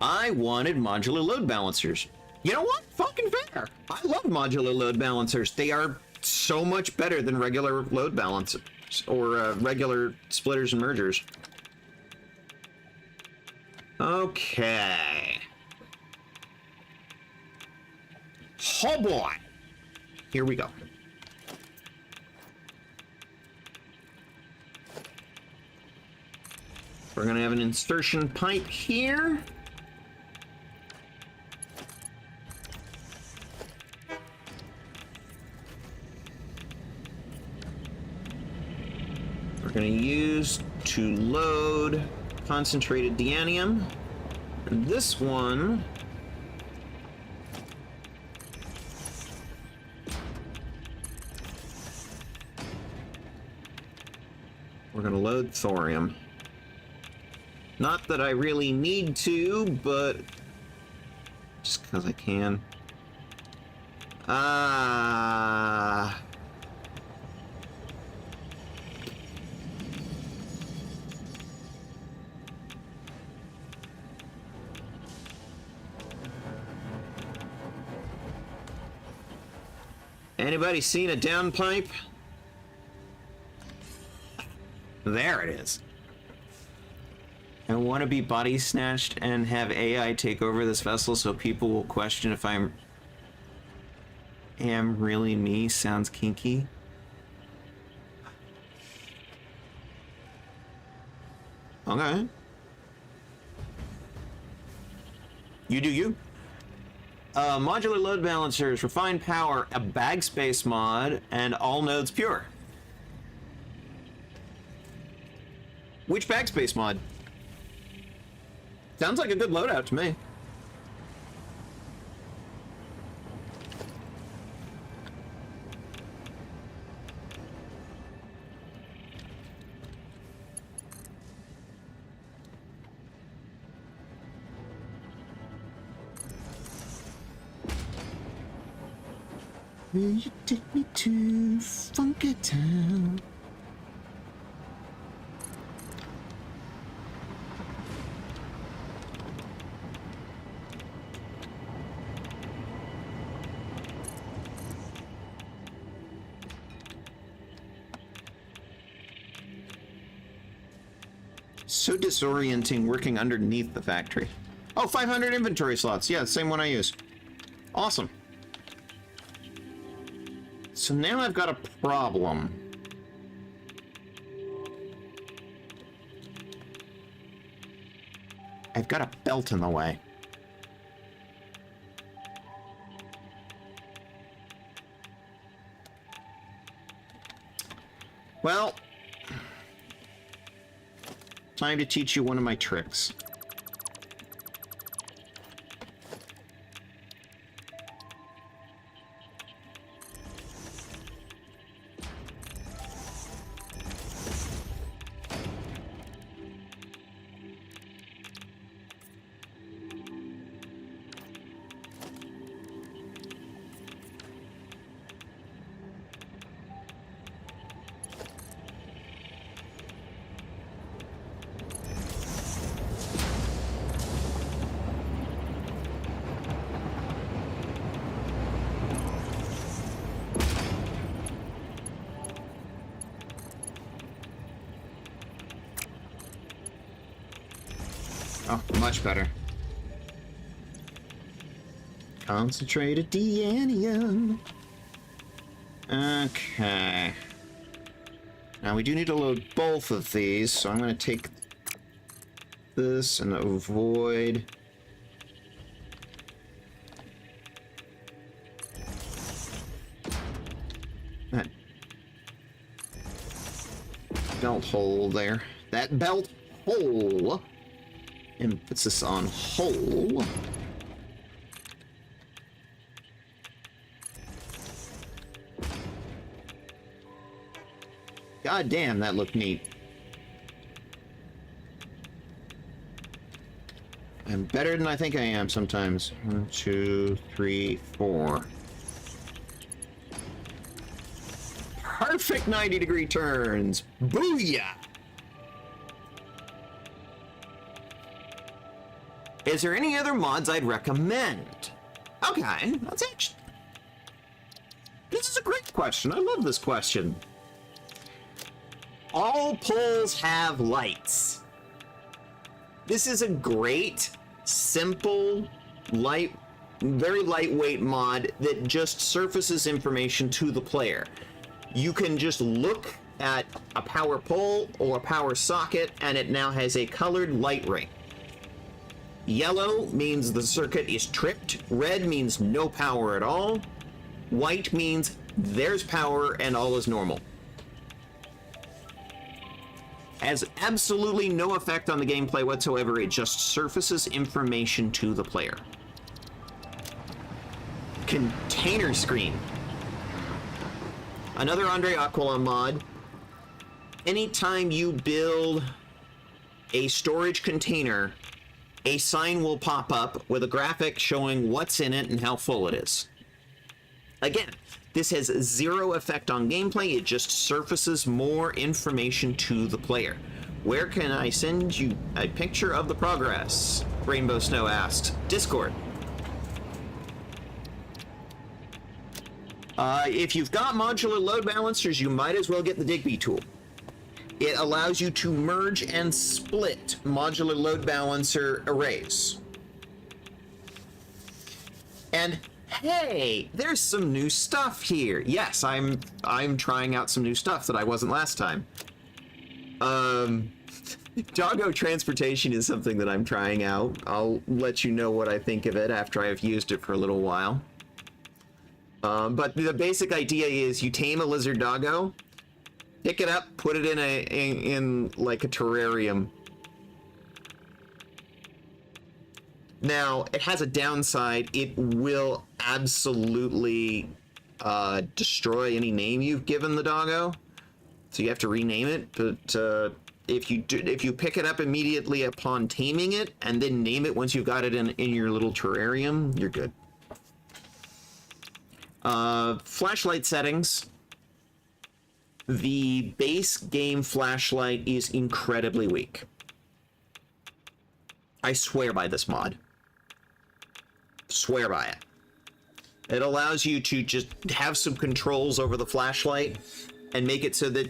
I wanted modular load balancers. You know what? Fucking fair. I love modular load balancers. They are so much better than regular load balancers or regular splitters and mergers. Okay. Oh boy. Here we go. We're gonna have an insertion pipe here. We're gonna use to load concentrated deanium. And this one we're gonna load thorium. Not that I really need to, but just because I can. Anybody seen a downpipe? There it is. I want to be body snatched and have AI take over this vessel so people will question if I am really me. Sounds kinky. Okay. You do you. Modular load balancers, refined power, a bag space mod, and all nodes pure. Which bag space mod? Sounds like a good loadout to me. Will you take me to Funky Town? So disorienting working underneath the factory. Oh, 500 inventory slots. Yeah, the same one I use. Awesome. So now I've got a problem. I've got a belt in the way. Well, time to teach you one of my tricks. Oh, much better. Concentrated deanium. Okay. Now we do need to load both of these, so I'm going to take this and avoid... that belt hole there. That belt hole! Emphasis on hole. God damn, that looked neat. I'm better than I think I am sometimes. 1, 2, 3, 4. Perfect 90-degree turns. Booyah! Is there any other mods I'd recommend? Okay, that's actually... This is a great question. I love this question. All poles have lights. This is a great, simple, very lightweight mod that just surfaces information to the player. You can just look at a power pole or a power socket, and it now has a colored light ring. Yellow means the circuit is tripped. Red means no power at all. White means there's power and all is normal. Has absolutely no effect on the gameplay whatsoever. It just surfaces information to the player. Container screen. Another Andre Aquila mod. Anytime you build a storage container, a sign will pop up with a graphic showing what's in it and how full it is. Again, this has zero effect on gameplay. It just surfaces more information to the player. Where can I send you a picture of the progress? Rainbow Snow asks. Discord. If you've got modular load balancers, you might as well get the Digby tool. It allows you to merge and split modular load balancer arrays. And hey, there's some new stuff here. Yes, I'm trying out some new stuff that I wasn't last time. Doggo transportation is something that I'm trying out. I'll let you know what I think of it after I've used it for a little while. But the basic idea is you tame a lizard doggo, pick it up, put it in like a terrarium. Now, it has a downside. It will absolutely destroy any name you've given the doggo, so you have to rename it. But if you pick it up immediately upon taming it and then name it once you've got it in your little terrarium, you're good. Flashlight settings. The base game flashlight is incredibly weak. I swear by this mod. Swear by it. It allows you to just have some controls over the flashlight and make it so that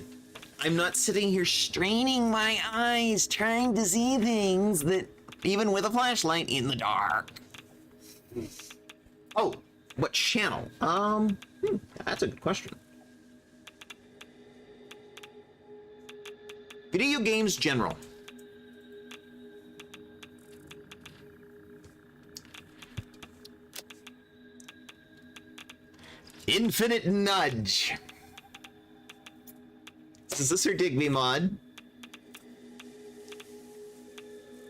I'm not sitting here straining my eyes trying to see things that even with a flashlight in the dark. Oh, what channel? That's a good question. Video games general. Infinite Nudge. Is this her Digby mod?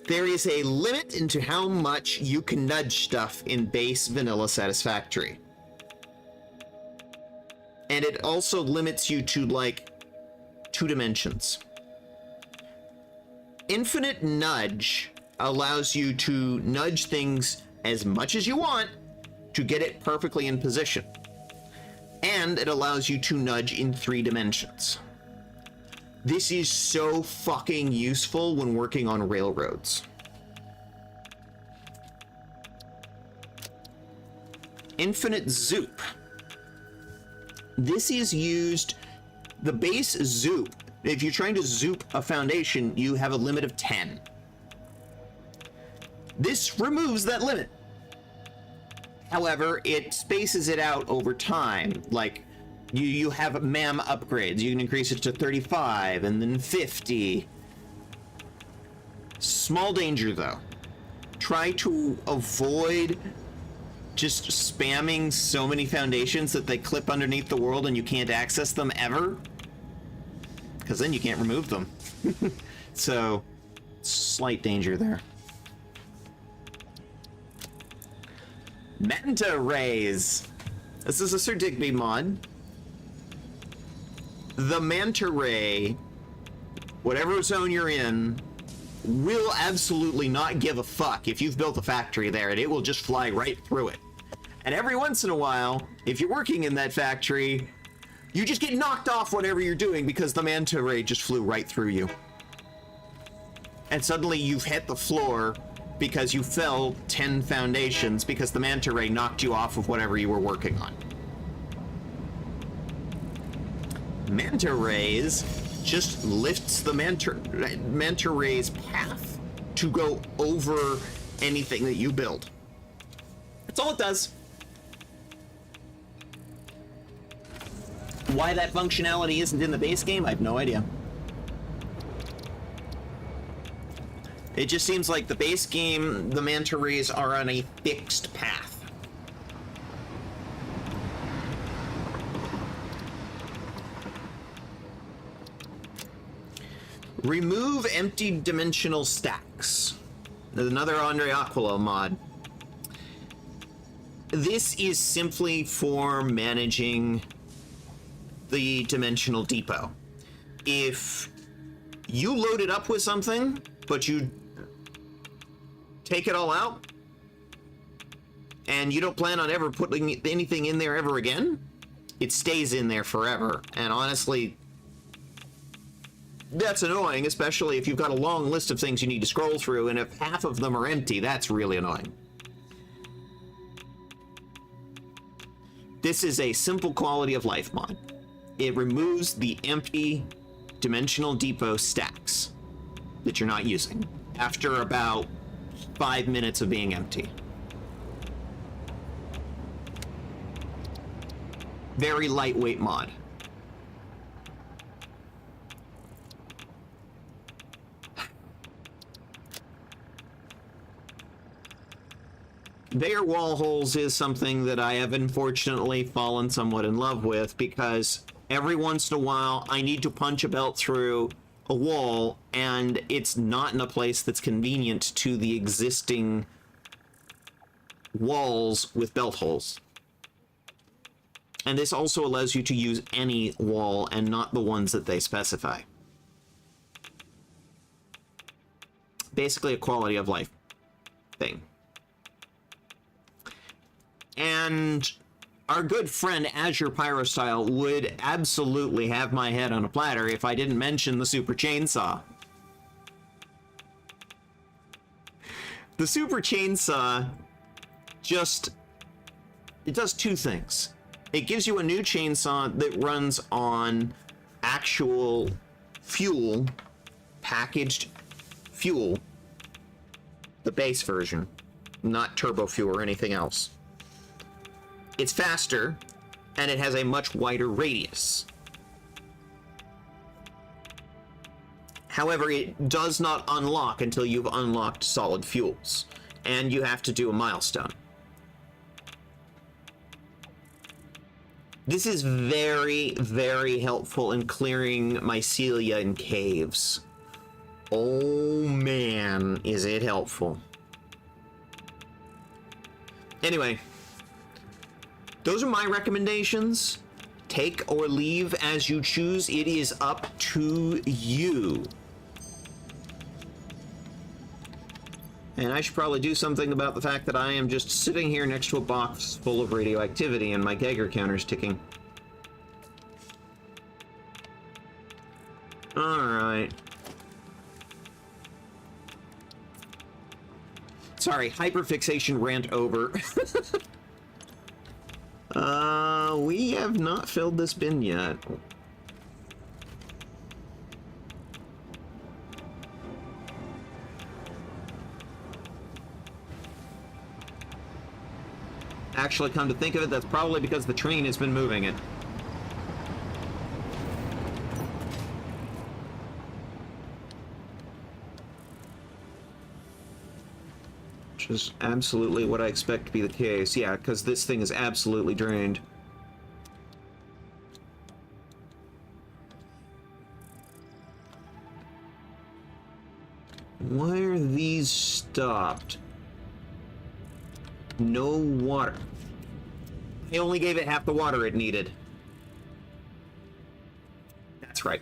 There is a limit into how much you can nudge stuff in base vanilla Satisfactory. And it also limits you to like 2 dimensions. Infinite Nudge allows you to nudge things as much as you want to get it perfectly in position. And it allows you to nudge in 3 dimensions. This is so fucking useful when working on railroads. Infinite Zoop. This is used, the base Zoop, if you're trying to zoop a foundation, you have a limit of 10. This removes that limit. However, it spaces it out over time. Like, you have MAM upgrades. You can increase it to 35 and then 50. Small danger, though. Try to avoid just spamming so many foundations that they clip underneath the world and you can't access them ever. Because then you can't remove them. So, slight danger there. Manta Rays. This is a Sir Digby mod. The Manta Ray, whatever zone you're in, will absolutely not give a fuck if you've built a factory there, and it will just fly right through it. And every once in a while, if you're working in that factory, you just get knocked off whatever you're doing because the Manta Ray just flew right through you. And suddenly you've hit the floor because you fell 10 foundations because the manta ray knocked you off of whatever you were working on. Manta rays just lifts the manta ray's path to go over anything that you build. That's all it does. Why that functionality isn't in the base game, I have no idea. It just seems like the base game, the manta rays are on a fixed path. Remove empty dimensional stacks. There's another Andre Aquila mod. This is simply for managing the dimensional depot. If you load it up with something, but you take it all out, and you don't plan on ever putting anything in there ever again, it stays in there forever. And honestly, that's annoying, especially if you've got a long list of things you need to scroll through, and if half of them are empty, that's really annoying. This is a simple quality of life mod. It removes the empty dimensional depot stacks that you're not using after about 5 minutes of being empty. Very lightweight mod. Bare wall holes is something that I have unfortunately fallen somewhat in love with, because every once in a while I need to punch a belt through a wall and it's not in a place that's convenient to the existing walls with belt holes. And this also allows you to use any wall and not the ones that they specify. Basically a quality of life thing. And our good friend Azure Pyrostyle would absolutely have my head on a platter if I didn't mention the Super Chainsaw. The Super Chainsaw it does two things. It gives you a new chainsaw that runs on actual fuel, packaged fuel, the base version, not turbo fuel or anything else. It's faster, and it has a much wider radius. However, it does not unlock until you've unlocked solid fuels, and you have to do a milestone. This is very, very helpful in clearing mycelia in caves. Oh man, is it helpful. Anyway, those are my recommendations. Take or leave as you choose. It is up to you. And I should probably do something about the fact that I am just sitting here next to a box full of radioactivity and my Geiger counter's ticking. Alright. Sorry, hyperfixation rant over. We have not filled this bin yet. Actually, come to think of it, that's probably because the train has been moving it. Which is absolutely what I expect to be the case. Yeah, because this thing is absolutely drained. Why are these stopped? No water. I only gave it half the water it needed. That's right.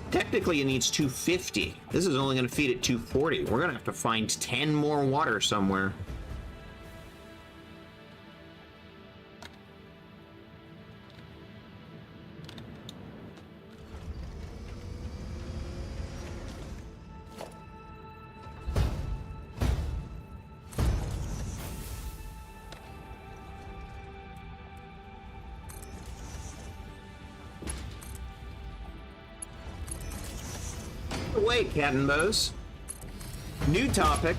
Technically it needs 250. This is only going to feed it 240. We're going to have to find 10 more water somewhere. away, cat and bows. New topic.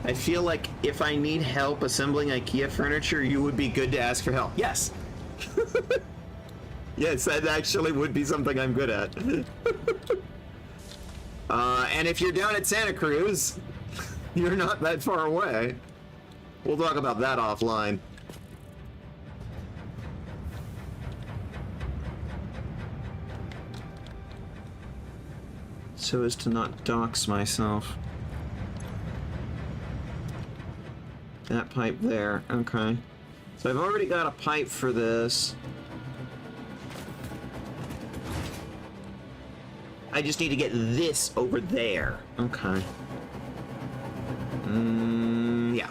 I feel like if I need help assembling IKEA furniture, you would be good to ask for help. Yes. Yes, that actually would be something I'm good at. And if you're down at Santa Cruz, you're not that far away. We'll talk about that offline. So as to not dox myself. That pipe there, okay. So I've already got a pipe for this. I just need to get this over there. Okay. Yeah.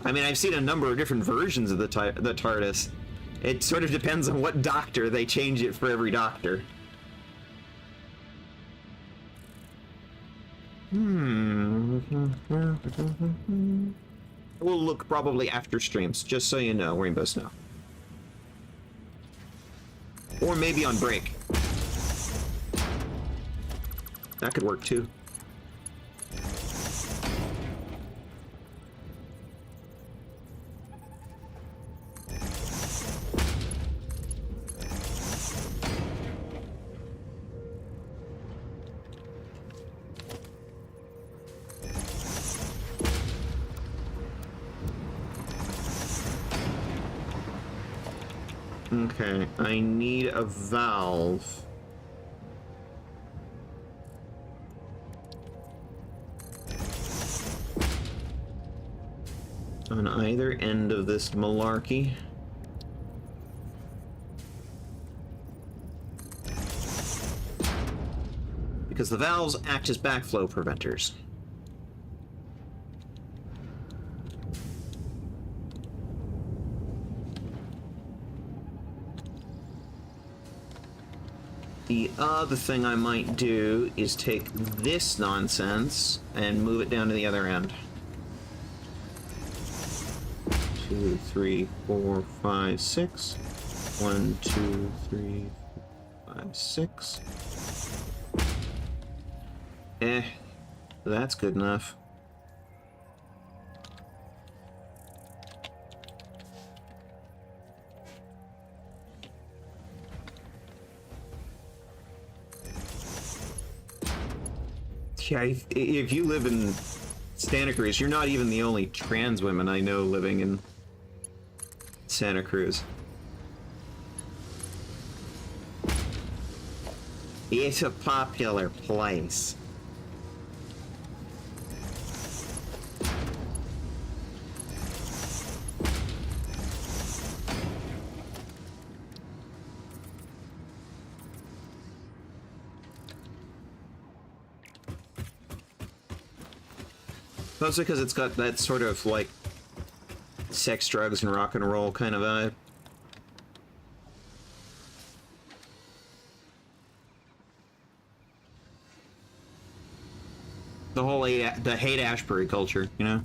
I mean, I've seen a number of different versions of the TARDIS. It sort of depends on what doctor. They change it for every doctor. We'll look probably after streams, just so you know, Rainbow Snow. Or maybe on break. That could work too. Okay, I need a valve. On either end of this malarkey. Because the valves act as backflow preventers. The other thing I might do is take this nonsense and move it down to the other end. 2, 3, 4, 5, 6. 1, 2, 3, 4, 5, 6. That's good enough. Yeah, if you live in Santa Cruz, you're not even the only trans women I know living in Santa Cruz. It's a popular place. Mostly because it's got that sort of, like, sex, drugs, and rock and roll kind of vibe. The whole the Haight-Ashbury culture, you know?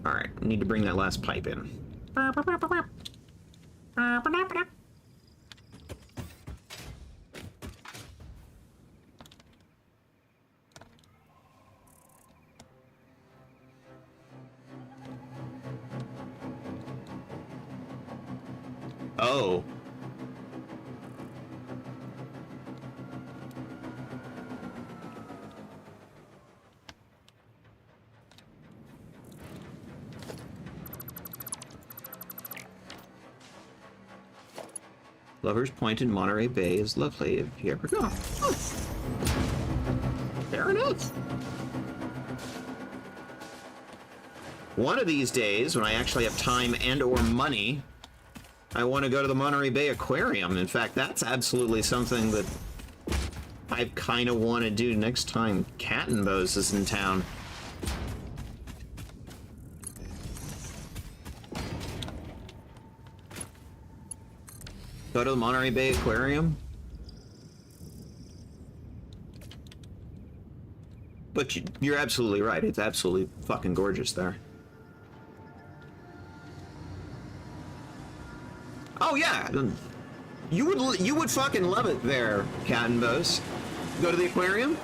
Alright, need to bring that last pipe in. Oh. Lover's Point in Monterey Bay is lovely if you ever go. Oh. Fair enough. One of these days, when I actually have time and or money, I want to go to the Monterey Bay Aquarium. In fact, that's absolutely something that I kind of want to do next time Cat and Bows is in town. Go to the Monterey Bay Aquarium? But you're absolutely right. It's absolutely fucking gorgeous there. Oh yeah, you would fucking love it there, Cat and Bose. Go to the aquarium.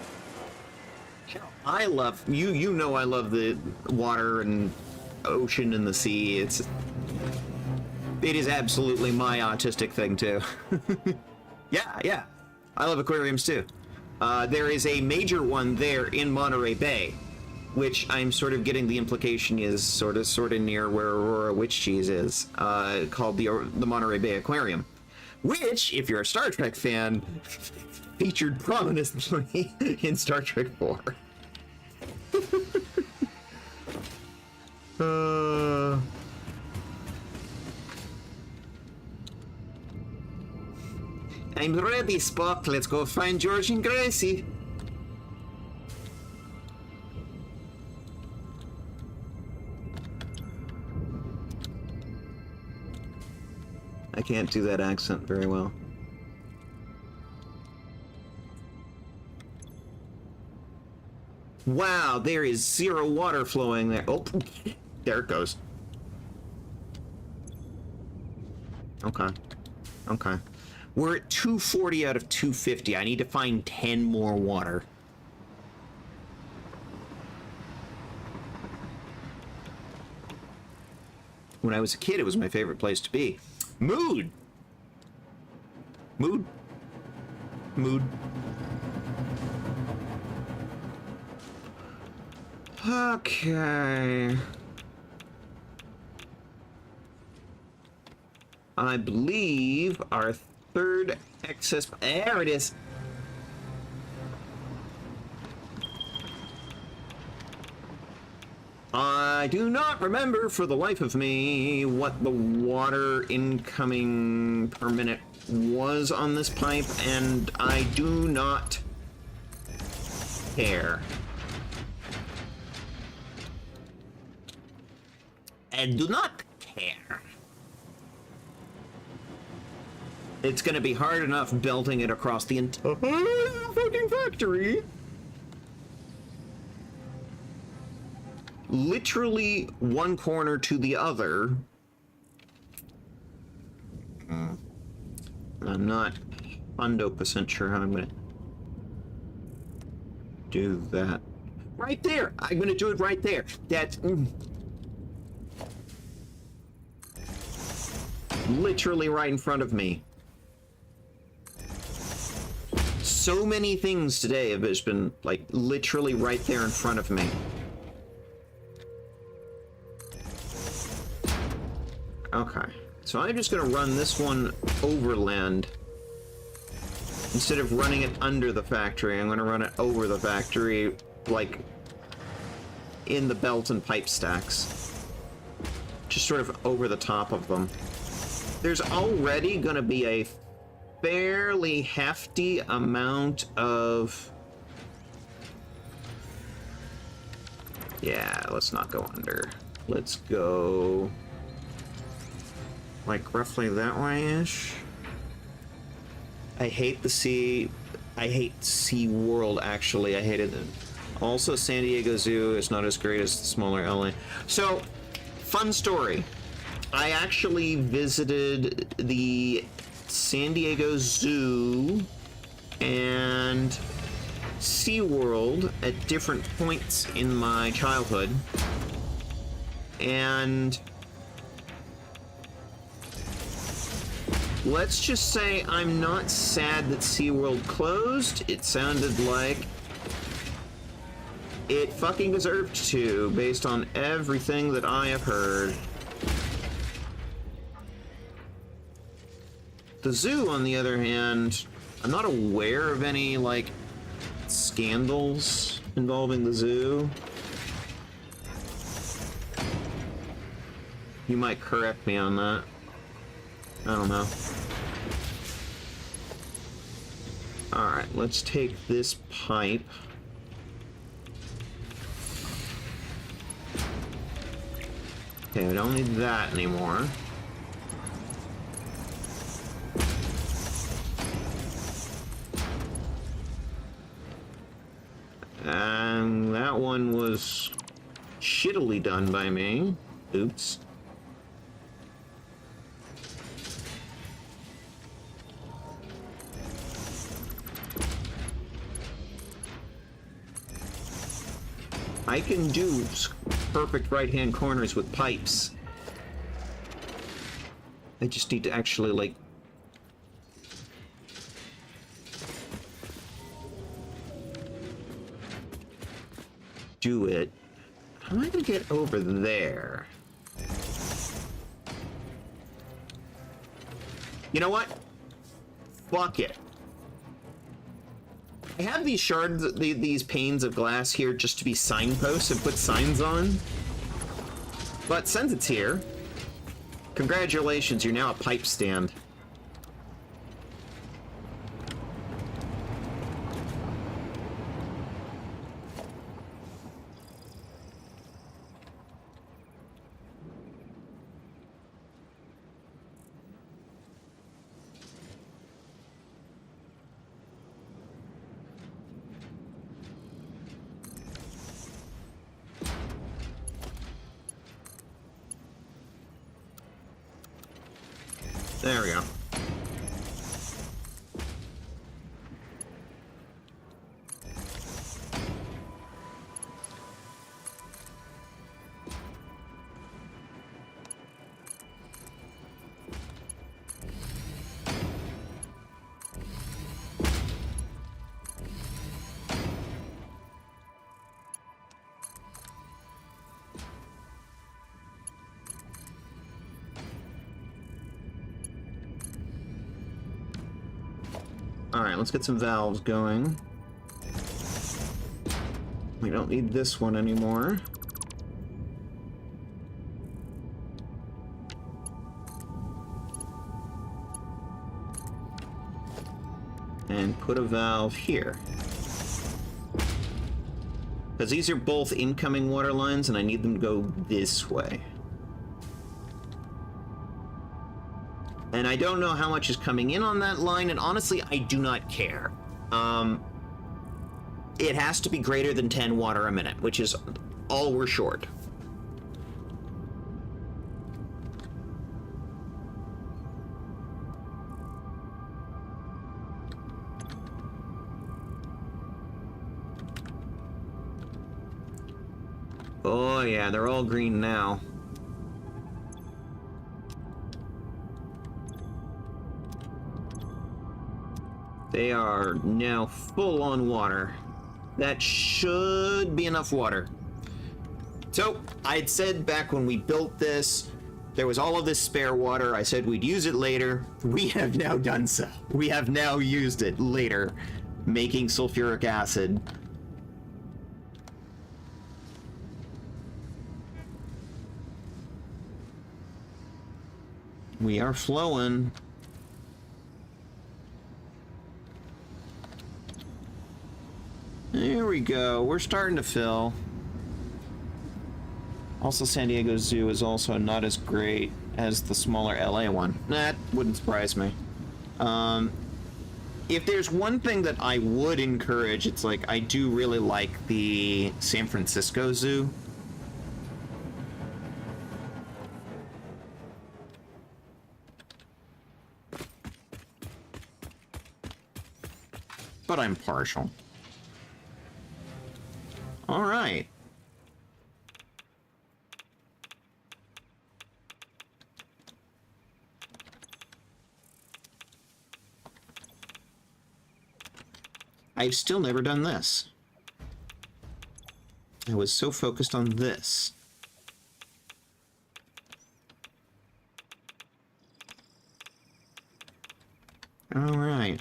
I love you. You know I love the water and ocean and the sea. It is absolutely my autistic thing too. Yeah. I love aquariums too. There is a major one there in Monterey Bay, which I'm sort of getting the implication is sort of near where Aurora Witch Cheese is, called the Monterey Bay Aquarium, which, if you're a Star Trek fan, featured prominently in Star Trek 4. I'm ready, Spock. Let's go find George and Gracie. I can't do that accent very well. Wow, there is zero water flowing there. Oh, there it goes. Okay. We're at 240 out of 250. I need to find 10 more water. When I was a kid, it was my favorite place to be. Mood. Okay. I believe our third excess... There it is. I do not remember for the life of me what the water incoming per minute was on this pipe, and I do not care. I do not care. It's gonna be hard enough belting it across the entire fucking factory. Literally one corner to the other. I'm not 100% sure how I'm gonna do that. Right there! I'm gonna do it right there. That's... literally right in front of me. So many things today have just been, like, literally right there in front of me. Okay, so I'm just gonna run this one overland. Instead of running it under the factory, I'm gonna run it over the factory, like, in the belt and pipe stacks. Just sort of over the top of them. There's already gonna be a fairly hefty amount of... Yeah, let's not go under. Let's go... like roughly that way-ish. I hate the sea. I hate Sea World, actually. I hated it. Also, San Diego Zoo is not as great as the smaller LA. So, fun story. I actually visited the San Diego Zoo and SeaWorld at different points in my childhood. And let's just say I'm not sad that SeaWorld closed. It sounded like it fucking deserved to, based on everything that I have heard. The zoo, on the other hand, I'm not aware of any, like, scandals involving the zoo. You might correct me on that. I don't know. Alright, let's take this pipe. Okay, we don't need that anymore. And shittily done by me. Oops. I can do perfect right-hand corners with pipes. I just need to actually, like... do it. How am I gonna get over there? You know what? Fuck it. I have these shards, these panes of glass here just to be signposts and put signs on. But since it's here, congratulations, you're now a pipe stand. There we go. Alright, let's get some valves going. We don't need this one anymore. And put a valve here. Because these are both incoming water lines, and I need them to go this way. And I don't know how much is coming in on that line, and honestly, I do not care. It has to be greater than 10 water a minute, which is all we're short. Oh yeah, they're all green now. They are now full on water. That should be enough water. So, I'd said back when we built this, there was all of this spare water. I said we'd use it later. We have now done so. We have now used it later, making sulfuric acid. We are flowing. There we go. We're starting to fill. Also, San Diego Zoo is also not as great as the smaller LA one. That wouldn't surprise me. If there's one thing that I would encourage, it's like I do really like the San Francisco Zoo. But I'm partial. All right. I've still never done this. I was so focused on this. All right.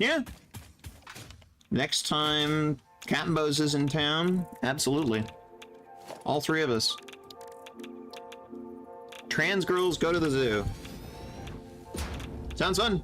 Yeah. Next time Captain Bose is in town, absolutely. All three of us. Trans girls go to the zoo. Sounds fun.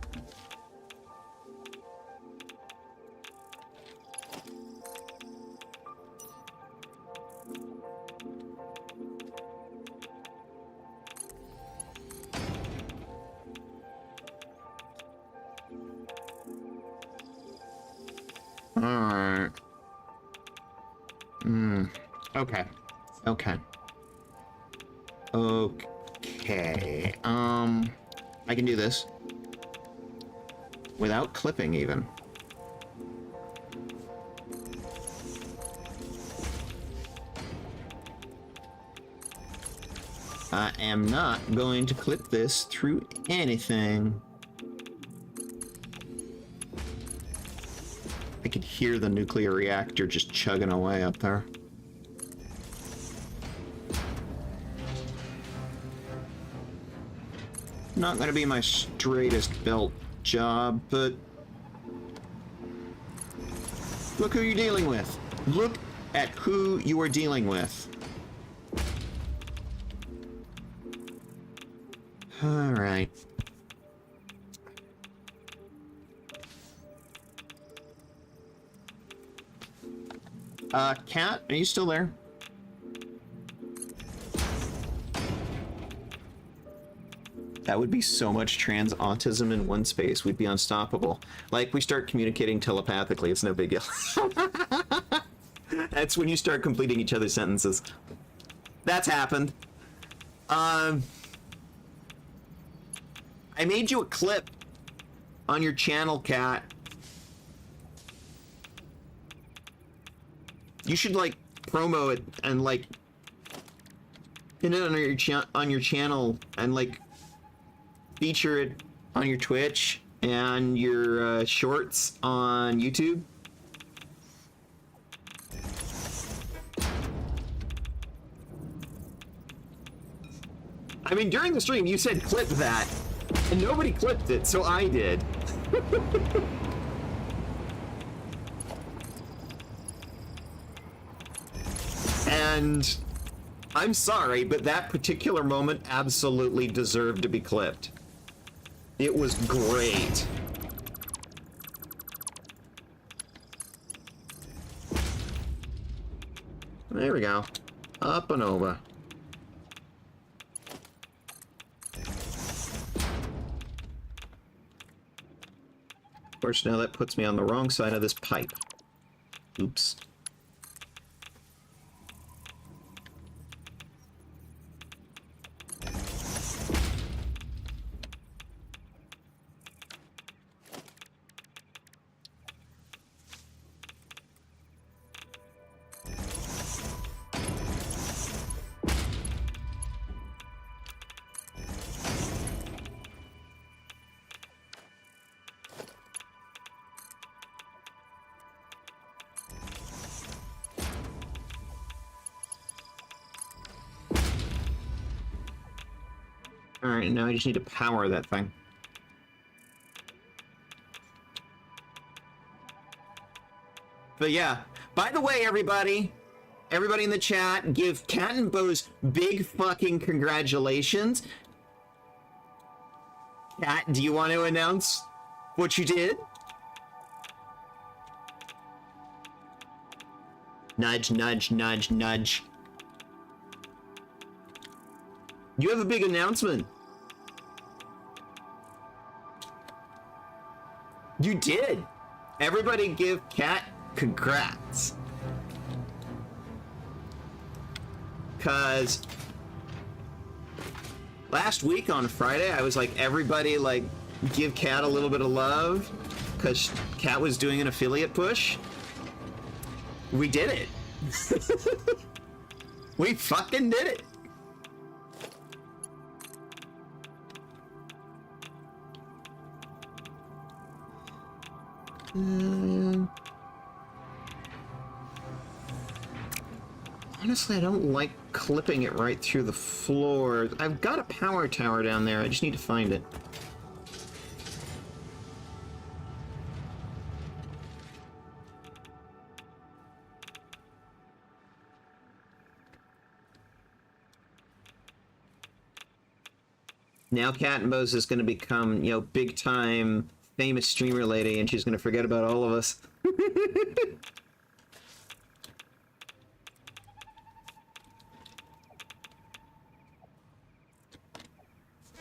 Alright. Okay. Okay. Okay. I can do this. Without clipping, even. I am not going to clip this through anything. I could hear the nuclear reactor just chugging away up there. Not gonna be my straightest belt job, but look who you're dealing with. Look at who you are dealing with. All right. Cat, are you still there? That would be so much trans autism in one space. We'd be unstoppable. Like, we start communicating telepathically. It's no big deal. That's when you start completing each other's sentences. That's happened. I made you a clip on your channel, Cat. You should, like, promo it and, like, pin it on your channel and, like, feature it on your Twitch and your shorts on YouTube. I mean, during the stream, you said clip that, and nobody clipped it, so I did. And I'm sorry, but that particular moment absolutely deserved to be clipped. It was great. There we go. Up and over. Of course, now that puts me on the wrong side of this pipe. Oops. Alright, now I just need to power that thing. But yeah, by the way, everybody in the chat, give Cat and Bose big fucking congratulations. Cat, do you want to announce what you did? Nudge, nudge, nudge, nudge. You have a big announcement. You did. Everybody give Cat congrats. Cause last week on Friday, I was like, everybody like give Cat a little bit of love because Cat was doing an affiliate push. We did it. We fucking did it. Honestly, I don't like clipping it right through the floor. I've got a power tower down there. I just need to find it. Now Cat and Bose is going to become, you know, big time famous streamer lady, and she's going to forget about all of us.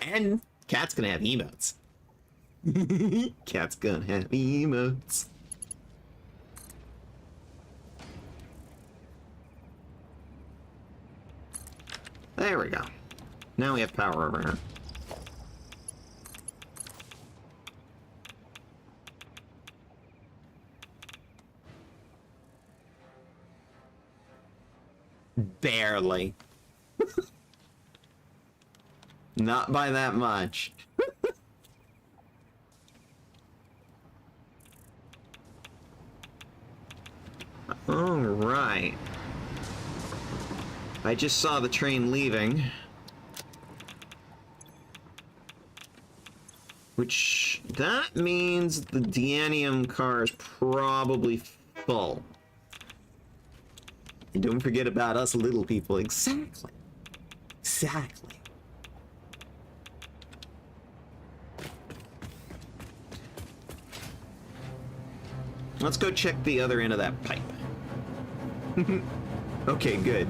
And Cat's going to have emotes. Cat's going to have emotes. There we go. Now we have power over her. Barely. Not by that much. All right. I just saw the train leaving. Which, that means the Deanium car is probably full. And don't forget about us little people. Exactly. Exactly. Let's go check the other end of that pipe. Okay, good.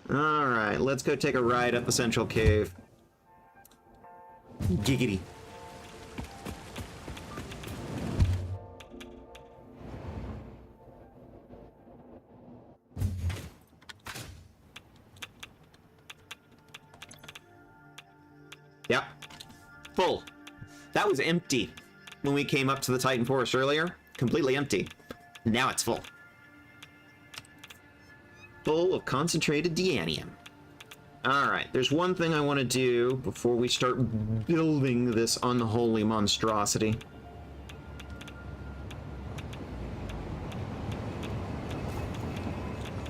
Alright, let's go take a ride up the central cave. Giggity. Yep. Full. That was empty when we came up to the Titan Forest earlier. Completely empty. Now it's full. Full of concentrated Deanium. Alright, there's one thing I want to do before we start building this unholy monstrosity.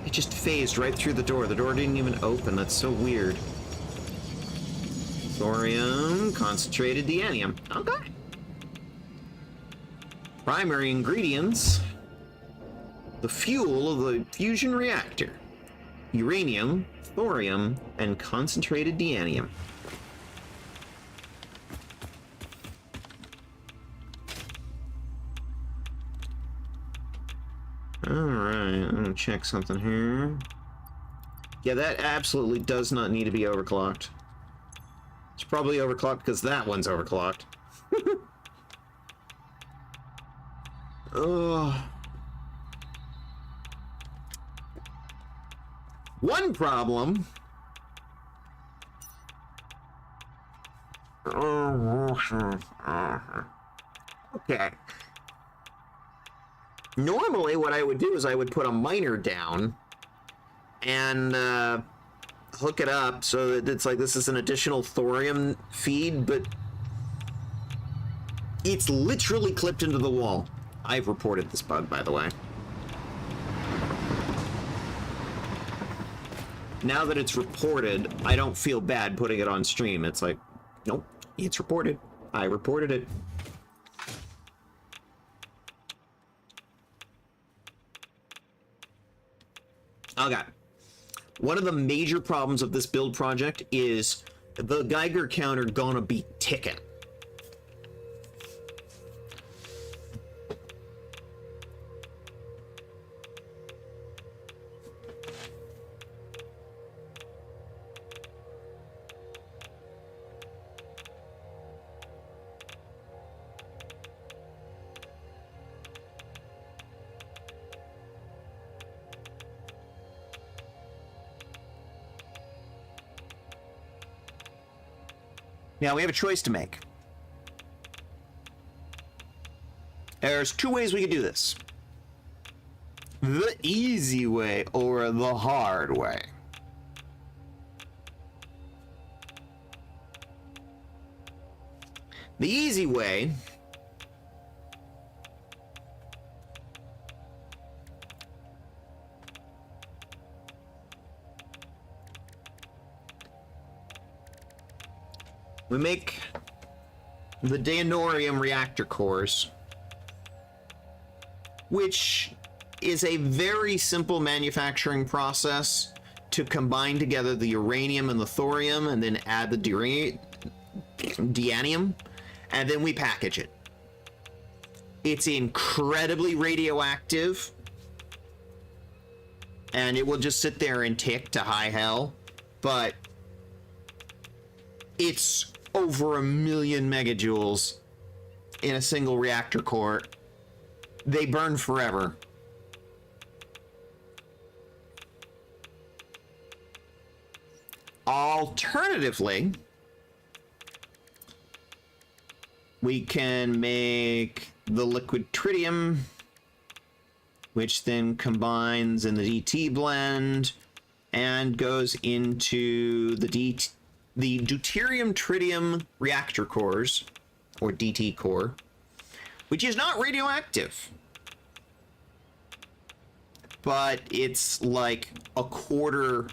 It just phased right through the door. The door didn't even open. That's so weird. Thorium, concentrated Deanium. Okay. Primary ingredients. The fuel of the fusion reactor. Uranium, thorium, and concentrated Deanium. Alright, I'm gonna check something here. Yeah, that absolutely does not need to be overclocked. It's probably overclocked because that one's overclocked. Ugh. One problem. Okay. Normally, what I would do is I would put a miner down and hook it up so that it's like this is an additional thorium feed, but it's literally clipped into the wall. I've reported this bug, by the way. Now that it's reported, I don't feel bad putting it on stream. It's like, nope, it's reported. I reported it. Okay. One of the major problems of this build project is the Geiger counter gonna be ticking. Now, we have a choice to make. There's two ways we could do this. The easy way or the hard way. The easy way we make the Deanorium reactor cores, which is a very simple manufacturing process to combine together the uranium and the thorium and then add the deanium, and then we package it. It's incredibly radioactive, and it will just sit there and tick to high hell, but it's over 1 million megajoules in a single reactor core. They burn forever. Alternatively, we can make the liquid tritium, which then combines in the DT blend and goes into the deuterium tritium reactor cores, or DT core, which is not radioactive, but it's like a quarter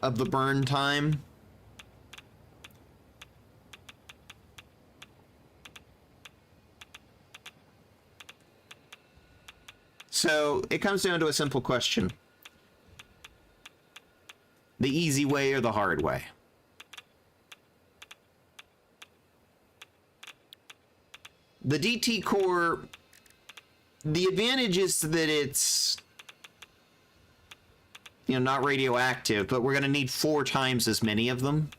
of the burn time. So it comes down to a simple question: the easy way or the hard way? The DT core, the advantage is that it's, you know, not radioactive, but we're going to need 4 times as many of them.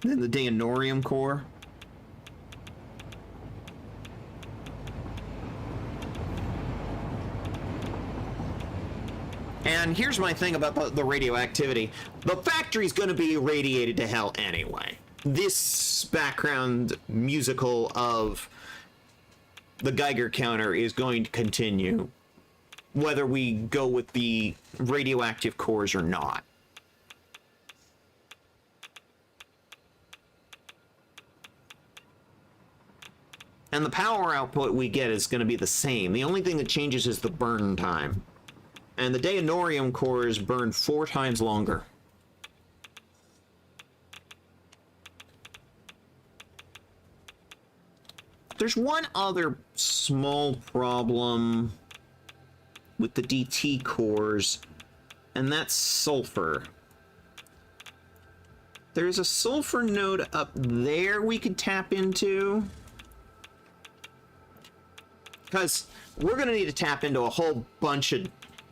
Then the deanorium core. And here's my thing about the radioactivity. The factory's going to be irradiated to hell anyway. This background musical of the Geiger counter is going to continue, whether we go with the radioactive cores or not. And the power output we get is going to be the same. The only thing that changes is the burn time. And the deanorium cores burn 4 times longer. There's one other small problem with the DT cores, and that's sulfur. There's a sulfur node up there we could tap into, because we're going to need to tap into a whole bunch of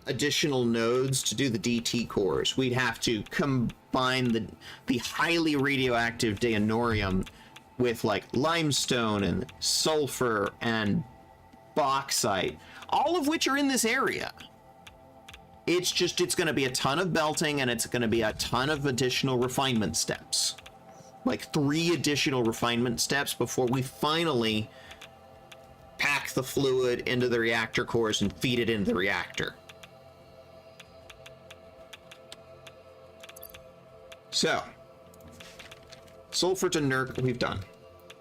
additional nodes to do the DT cores. We'd have to combine the highly radioactive deanorium with like limestone and sulfur and bauxite, all of which are in this area. It's going to be a ton of belting, and it's going to be a ton of additional refinement steps. Like 3 additional refinement steps before we finally pack the fluid into the reactor cores and feed it into the reactor. So, sulfur to NERC, we've done.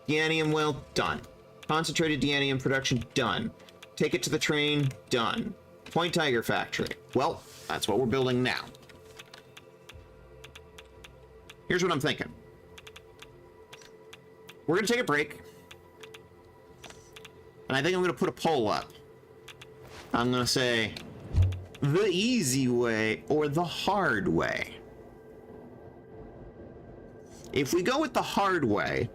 Deanium well, done. Concentrated deanium production, done. Take it to the train, done. Point Tiger factory. Well, that's what we're building now. Here's what I'm thinking. We're going to take a break. And I think I'm going to put a poll up. I'm going to say, the easy way or the hard way. If we go with the hard way,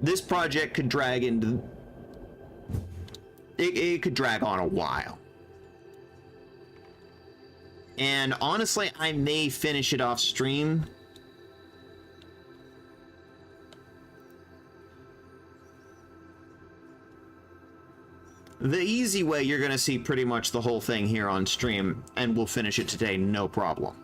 this project could drag into... It could drag on a while. And honestly, I may finish it off stream. The easy way, you're going to see pretty much the whole thing here on stream, and we'll finish it today, no problem.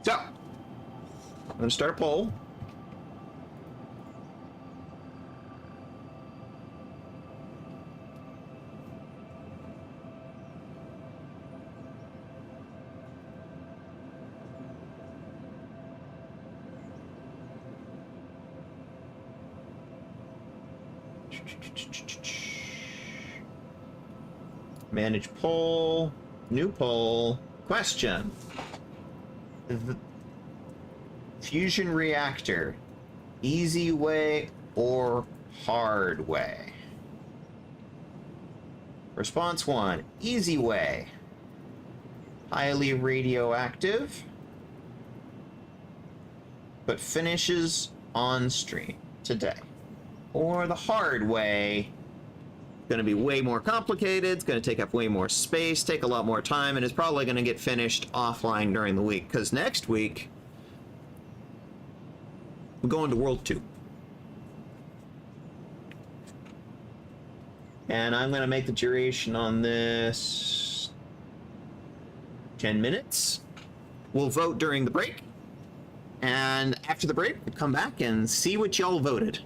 So, I'm going to start a poll. Manage poll. New poll. Question. The fusion reactor. Easy way or hard way? Response 1. Easy way. Highly radioactive, but finishes on stream today. Or the hard way. Going to be way more complicated, it's going to take up way more space, take a lot more time, and it's probably going to get finished offline during the week, because next week we're going to World 2. And I'm going to make the duration on this 10 minutes. We'll vote during the break, and after the break we'll come back and see what y'all voted.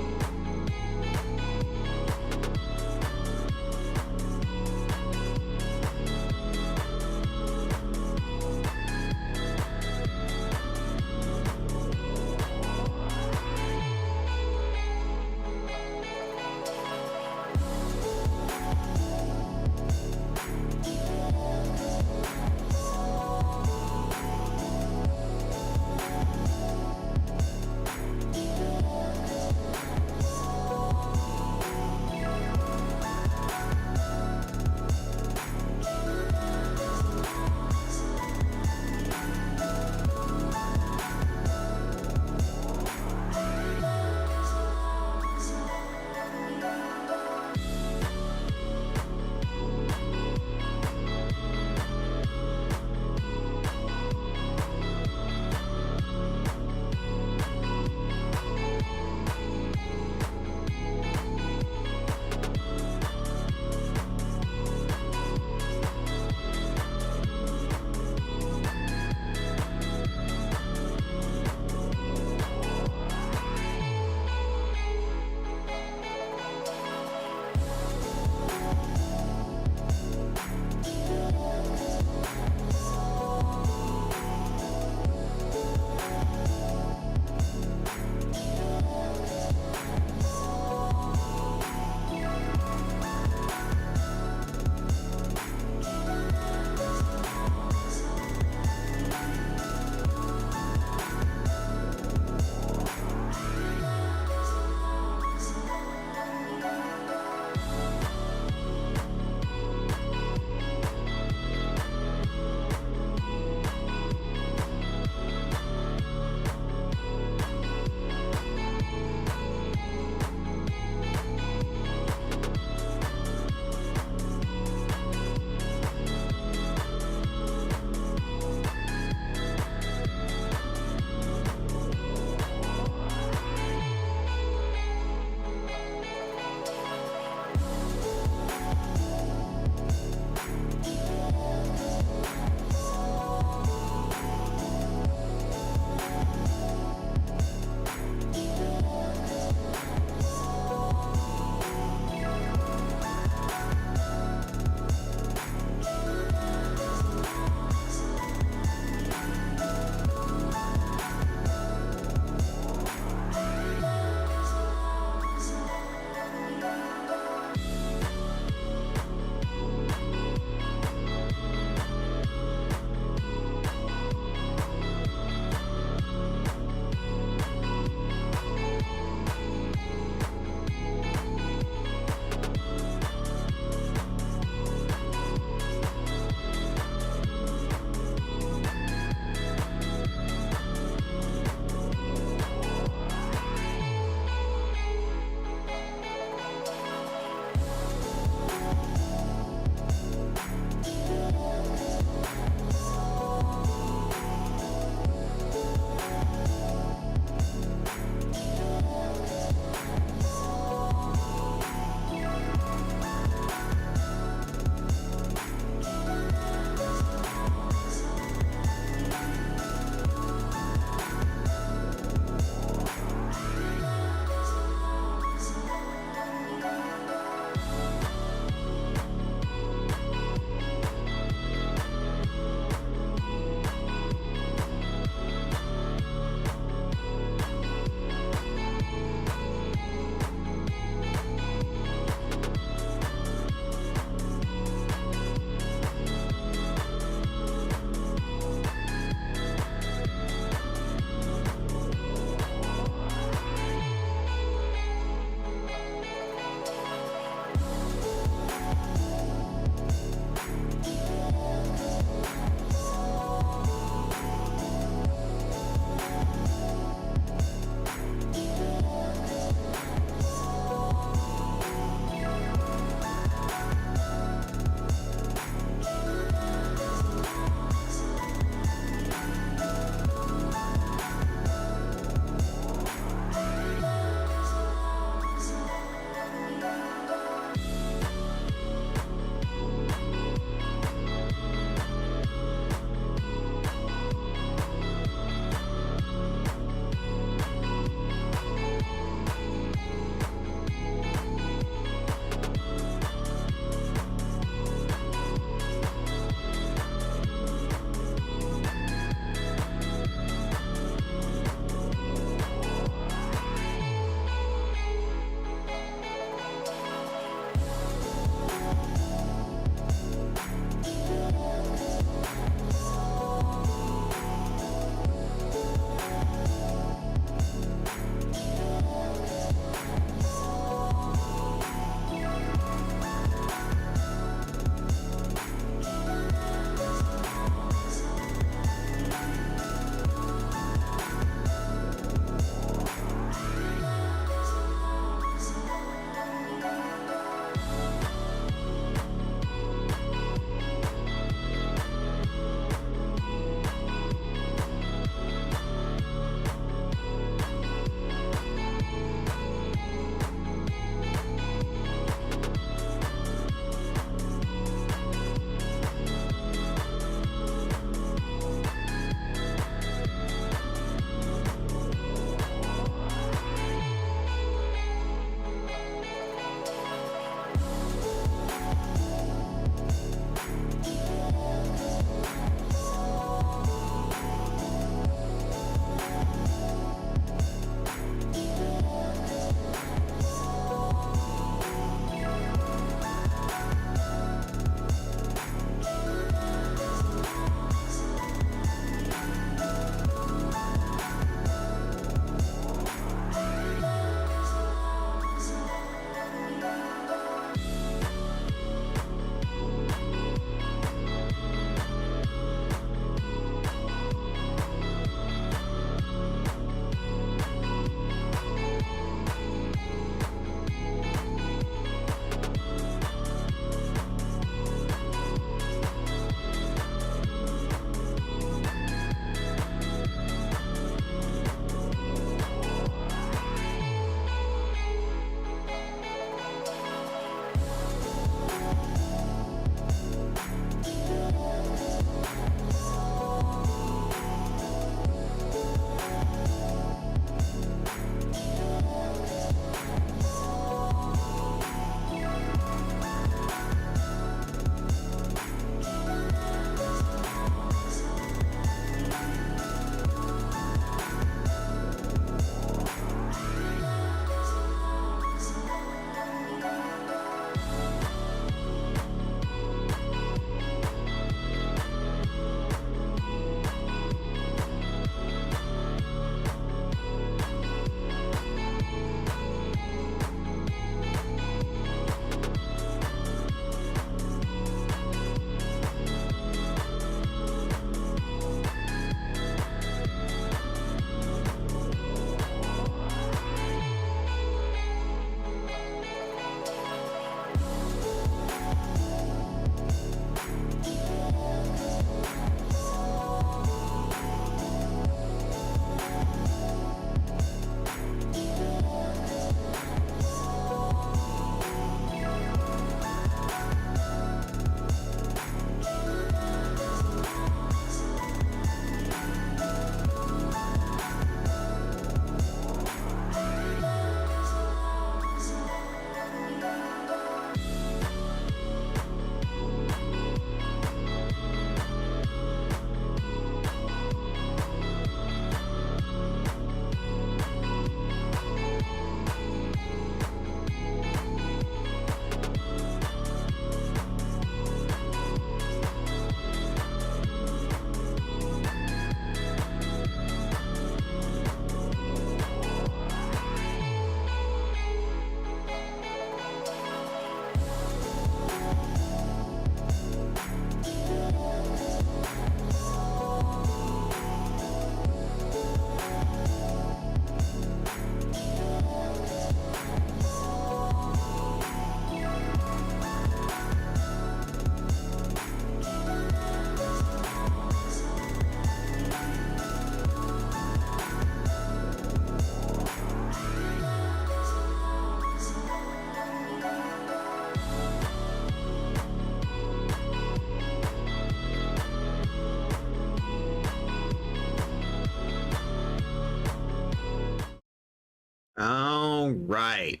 Right.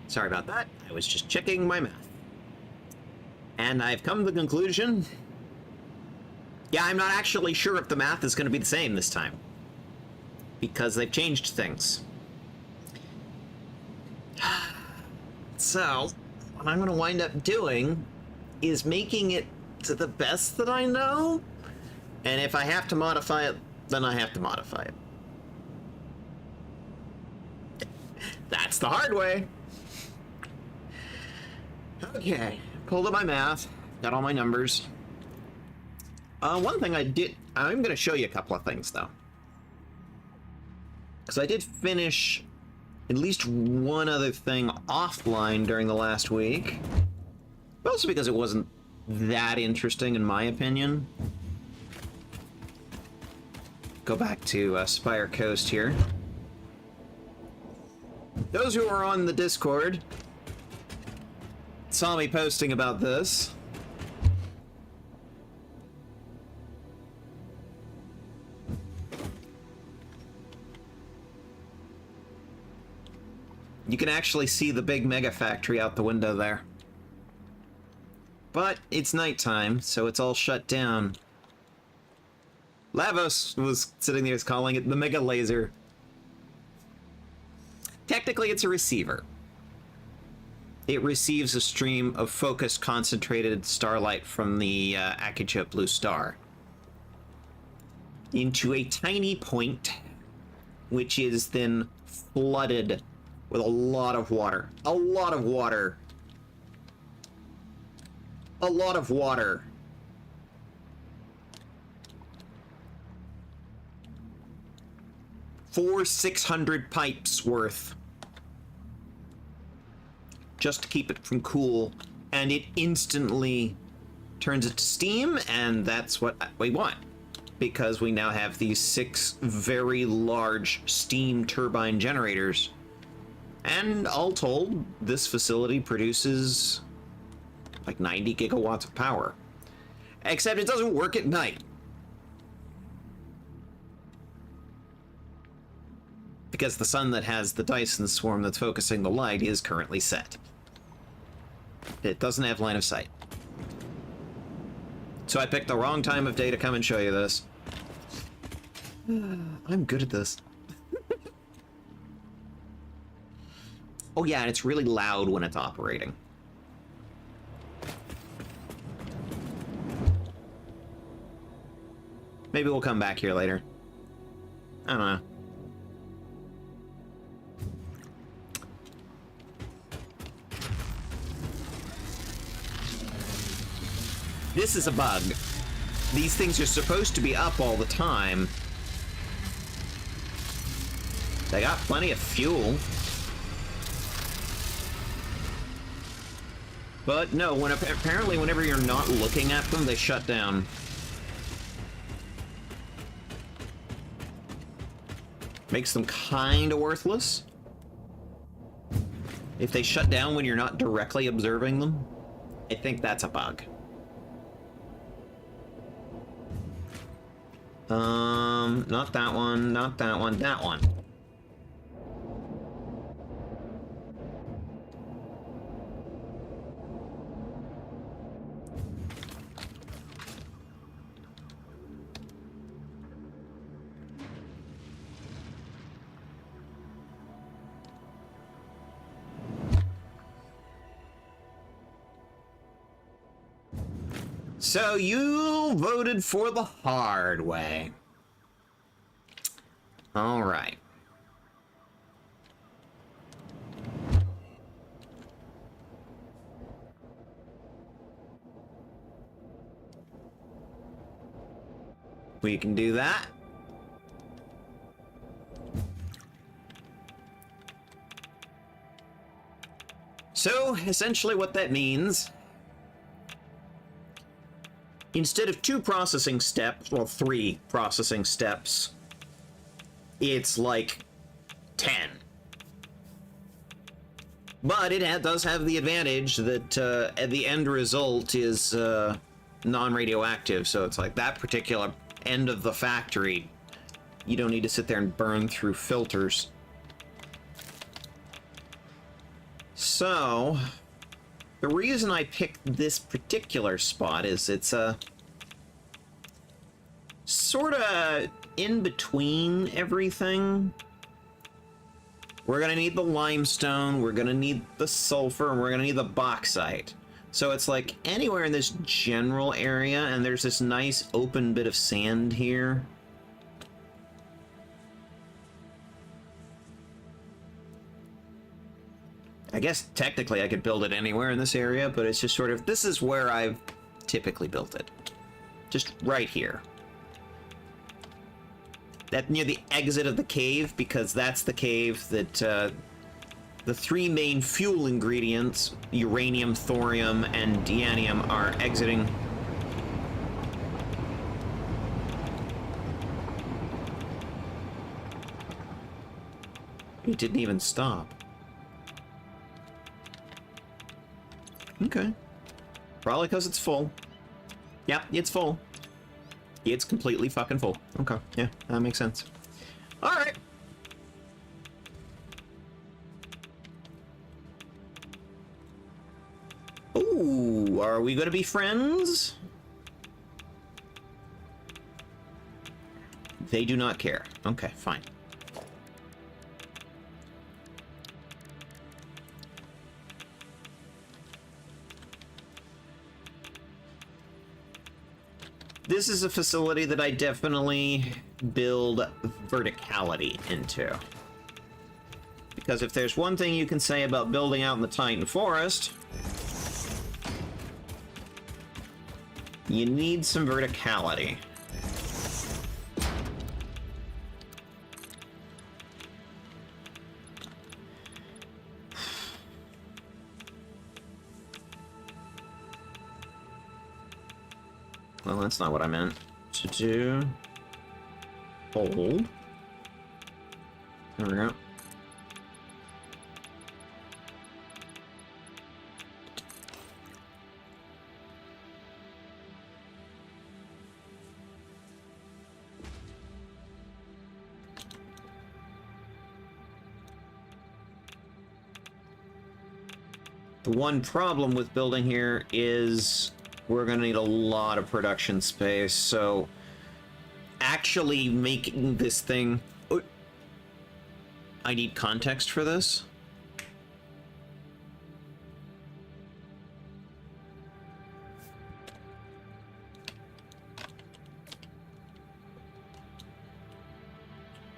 Sorry about that. I was just checking my math. And I've come to the conclusion... Yeah, I'm not actually sure if the math is going to be the same this time. Because they've changed things. So, what I'm going to wind up doing is making it to the best that I know. And if I have to modify it, then I have to modify it. That's the hard way. Okay, pulled up my math, got all my numbers. One thing I'm going to show you a couple of things, though. Because I did finish at least one other thing offline during the last week. Mostly because it wasn't that interesting, in my opinion. Go back to Spire Coast here. Those who are on the Discord saw me posting about this. You can actually see the big mega factory out the window there. But it's nighttime, so it's all shut down. Lavos was sitting there calling it the mega laser. Technically, it's a receiver. It receives a stream of focused, concentrated starlight from the Akijot blue star into a tiny point, which is then flooded with a lot of water. A lot of water. A lot of water. For 600 pipes worth. Just to keep it from cool. And it instantly turns it to steam, and that's what we want. Because we now have these 6 very large steam turbine generators. And all told, this facility produces like 90 gigawatts of power. Except it doesn't work at night. Because the sun that has the Dyson swarm that's focusing the light is currently set. It doesn't have line of sight. So I picked the wrong time of day to come and show you this. I'm good at this. Oh yeah, and it's really loud when it's operating. Maybe we'll come back here later. I don't know. This is a bug. These things are supposed to be up all the time. They got plenty of fuel. But no, apparently whenever you're not looking at them, they shut down. Makes them kinda worthless. If they shut down when you're not directly observing them, I think that's a bug. Not that one, not that one, that one. So you voted for the hard way. All right. We can do that. So essentially what that means, instead of 2 processing steps, well, 3 processing steps, it's like 10. But it does have the advantage that the end result is non-radioactive, so it's like that particular end of the factory, you don't need to sit there and burn through filters. So, the reason I picked this particular spot is it's a sort of in between everything. We're going to need the limestone, we're going to need the sulfur, and we're going to need the bauxite. So it's like anywhere in this general area, and there's this nice open bit of sand here. I guess technically I could build it anywhere in this area, but it's just sort of, this is where I've typically built it. Just right here. That near the exit of the cave, because that's the cave that the three main fuel ingredients, uranium, thorium, and dianium, are exiting. It didn't even stop. Okay. Probably because it's full. Yep, it's full. It's completely fucking full. Okay, yeah, that makes sense. Alright. Ooh, are we gonna be friends? They do not care. Okay, fine. This is a facility that I definitely build verticality into. Because if there's one thing you can say about building out in the Titan Forest, you need some verticality. Well, that's not what I meant to do. Hold. There we go. The one problem with building here is we're going to need a lot of production space, so actually making this thing... Oh, I need context for this.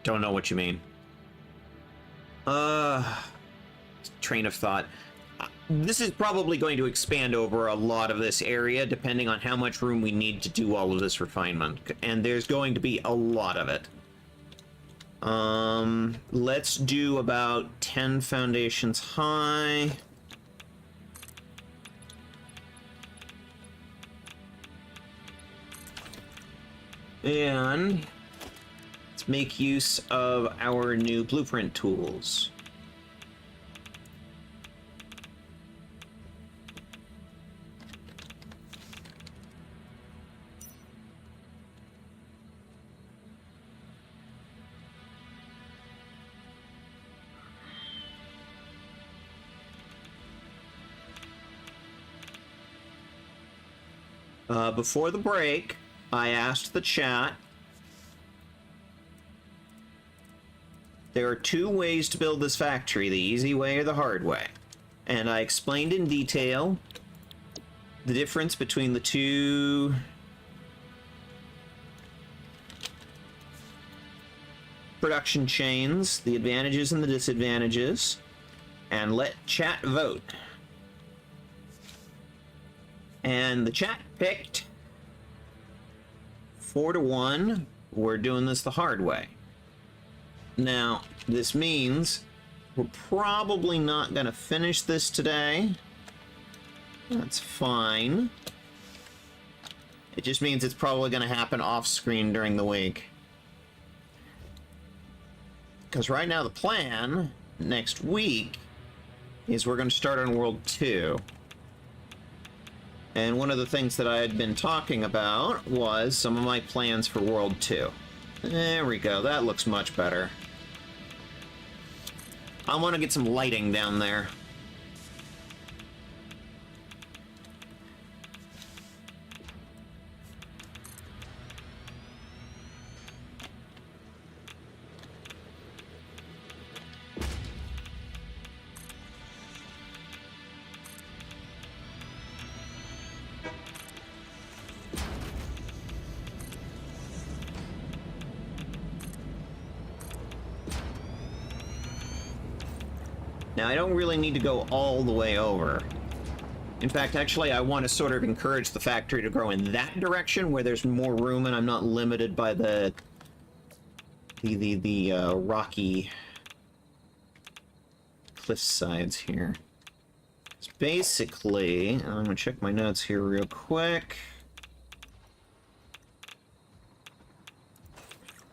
Don't know what you mean. Train of thought. This is probably going to expand over a lot of this area, depending on how much room we need to do all of this refinement. And there's going to be a lot of it. Let's do about 10 foundations high. And let's make use of our new blueprint tools. Before the break, I asked the chat. There are two ways to build this factory, the easy way or the hard way. And I explained in detail the difference between the two production chains, the advantages and the disadvantages, and let chat vote. And the chat picked 4-1. We're doing this the hard way. Now, this means we're probably not going to finish this today. That's fine. It just means it's probably going to happen off screen during the week. Because right now the plan next week is we're going to start on World 2. And one of the things that I had been talking about was some of my plans for World 2. There we go, that looks much better. I want to get some lighting down there. Now, I don't really need to go all the way over. In fact, actually, I want to sort of encourage the factory to grow in that direction where there's more room and I'm not limited by the rocky cliff sides here. So basically, I'm going to check my notes here real quick.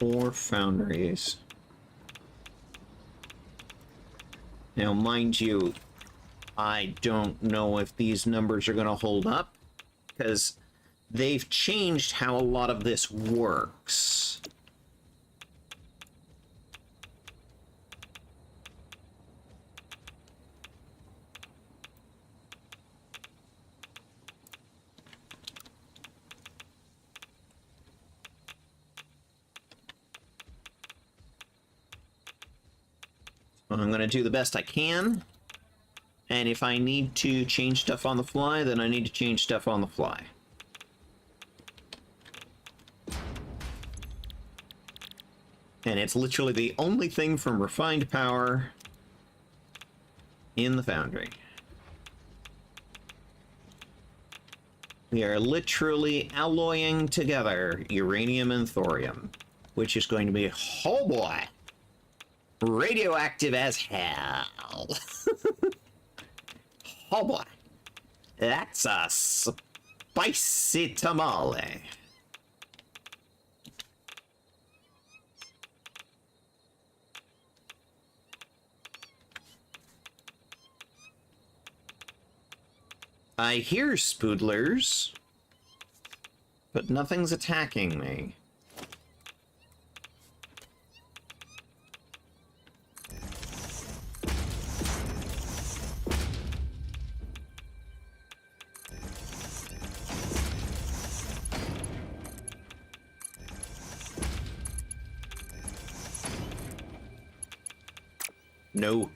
4 foundries. Now, mind you, I don't know if these numbers are going to hold up, because they've changed how a lot of this works. I'm going to do the best I can. And if I need to change stuff on the fly, then I need to change stuff on the fly. And it's literally the only thing from refined power in the foundry. We are literally alloying together uranium and thorium, which is going to be, oh boy, radioactive as hell. Oh boy, that's a spicy tamale. I hear spoodlers, but nothing's attacking me. No.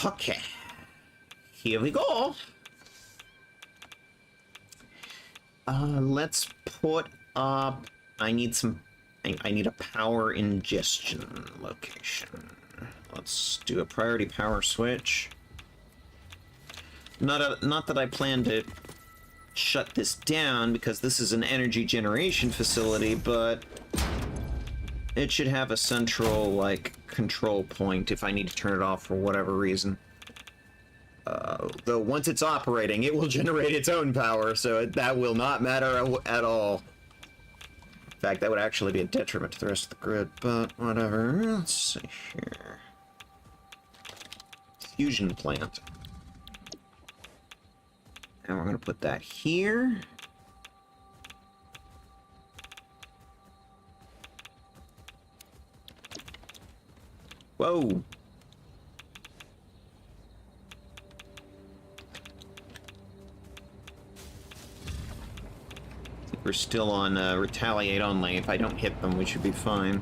Okay. Here we go. Let's put up... I need a power ingestion location. Let's do a priority power switch. Not that I plan to shut this down, because this is an energy generation facility, but it should have a central, like, control point if I need to turn it off for whatever reason. Though once it's operating, it will generate its own power, so that will not matter at all. In fact, that would actually be a detriment to the rest of the grid, but whatever. Let's see here. Fusion plant. And we're going to put that here. Whoa. I think we're still on retaliate only. If I don't hit them, we should be fine.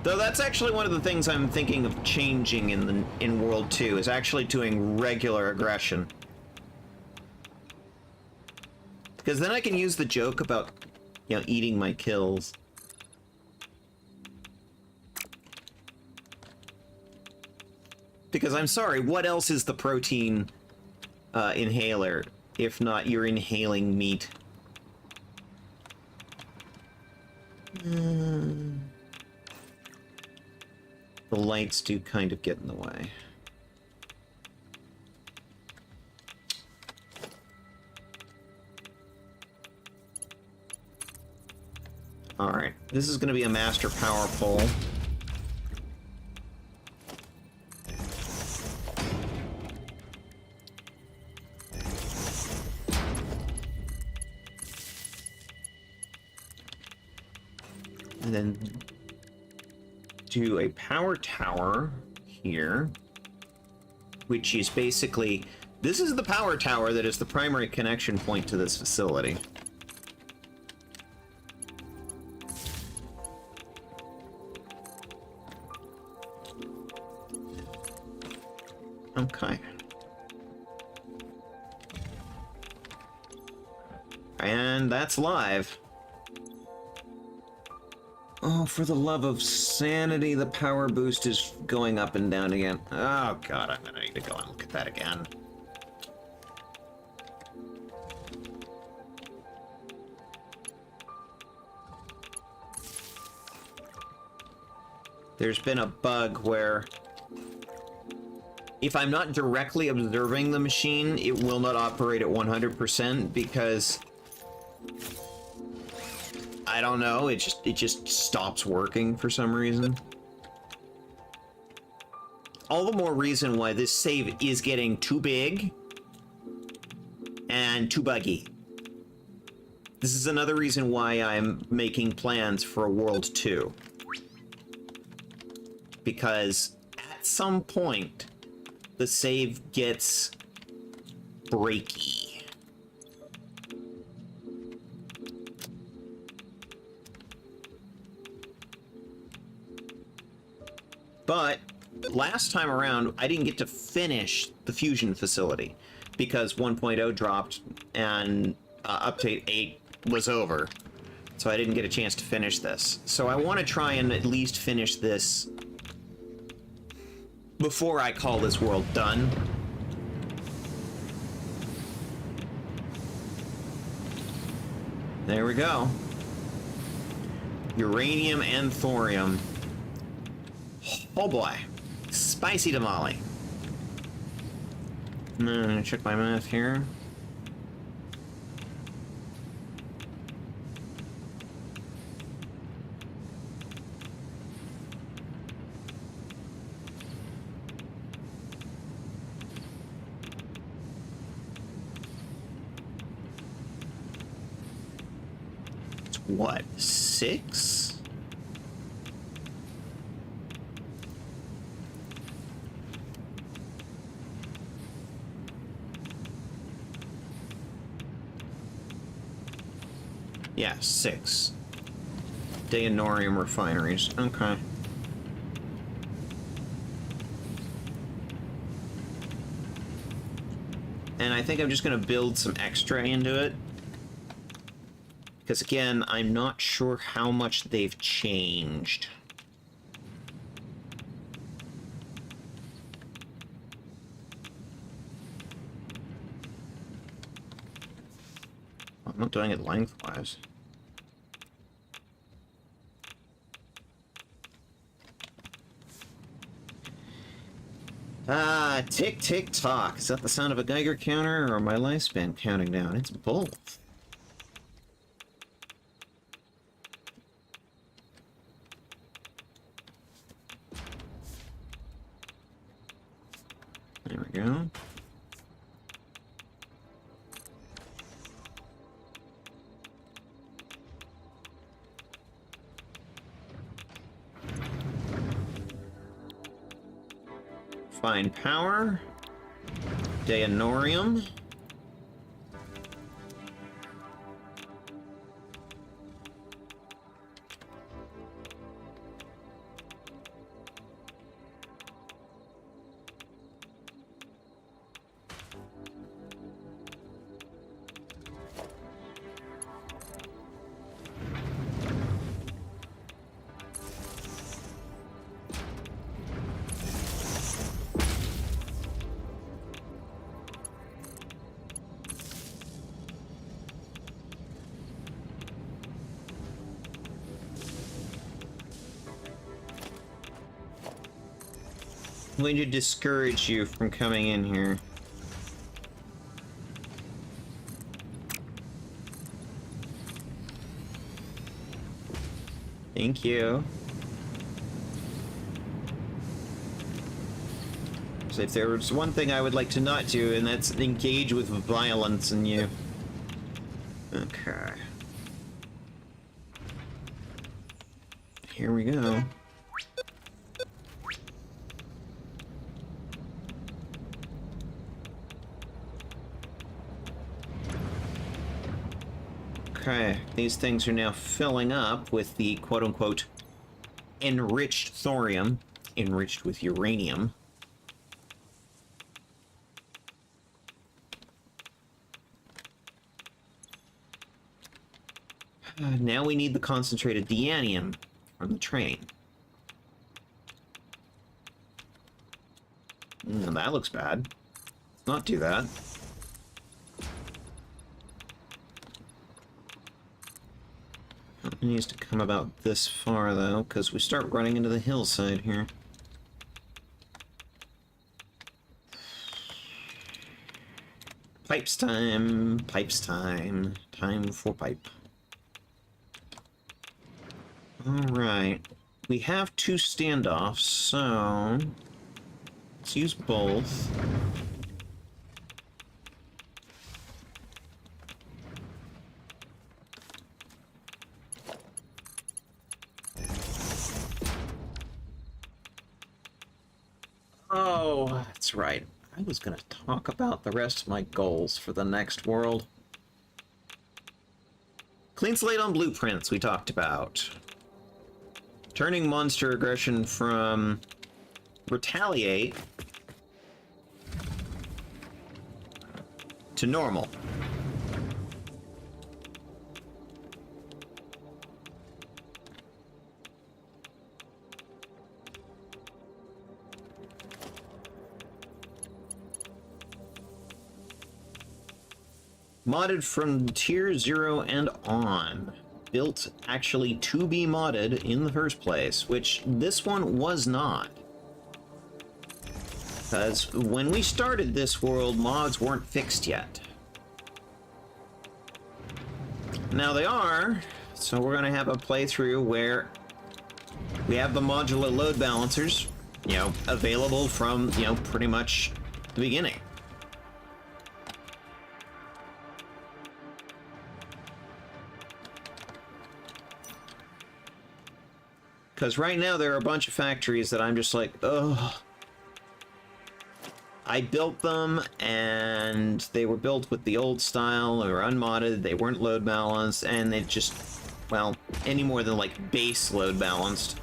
Though that's actually one of the things I'm thinking of changing in World 2, is actually doing regular aggression. Because then I can use the joke about, you know, eating my kills. Because I'm sorry, what else is the protein inhaler, if not you're inhaling meat? The lights do kind of get in the way. Alright, this is going to be a master power pole. And then do a power tower here, which is basically, this is the power tower that is the primary connection point to this facility. Okay. And that's live. Oh, for the love of sanity, the power boost is going up and down again. Oh god, I'm gonna need to go and look at that again. There's been a bug where if I'm not directly observing the machine, it will not operate at 100% because I don't know, it just stops working for some reason. All the more reason why this save is getting too big and too buggy. This is another reason why I'm making plans for a World 2. Because at some point, the save gets breaky. But last time around, I didn't get to finish the fusion facility because 1.0 dropped and update 8 was over. So I didn't get a chance to finish this. So I want to try and at least finish this before I call this world done. There we go. Uranium and thorium. Oh boy. Spicy tamale. I'm gonna check my math here. What, 6? Yeah, 6. Deionorium refineries. Okay. And I think I'm just going to build some extra into it. Because again, I'm not sure how much they've changed. I'm not doing it lengthwise. Ah, tick, tick, tock. Is that the sound of a Geiger counter or my lifespan counting down? It's both. There we go. Fine power. Deionorium. I'm going to discourage you from coming in here. Thank you. So if there was one thing I would like to not do, and that's engage with violence in you. Okay. Here we go. Okay, these things are now filling up with the quote-unquote enriched thorium, enriched with uranium. Now we need the concentrated deanium from the train. That looks bad. Let's not do that. It needs to come about this far, though, because we start running into the hillside here. Pipes time, time for pipe. Alright, we have 2 standoffs, so let's use both. Oh, that's right. I was going to talk about the rest of my goals for the next world. Clean slate on blueprints we talked about. Turning monster aggression from retaliate to normal. Modded from tier 0 and on. Built actually to be modded in the first place, which this one was not. Because when we started this world, mods weren't fixed yet. Now they are, so we're going to have a playthrough where we have the modular load balancers, you know, available from, you know, pretty much the beginning. Because right now there are a bunch of factories that I'm just like, ugh. I built them, and they were built with the old style, they were unmodded, they weren't load balanced, and they just, well, any more than like base load balanced.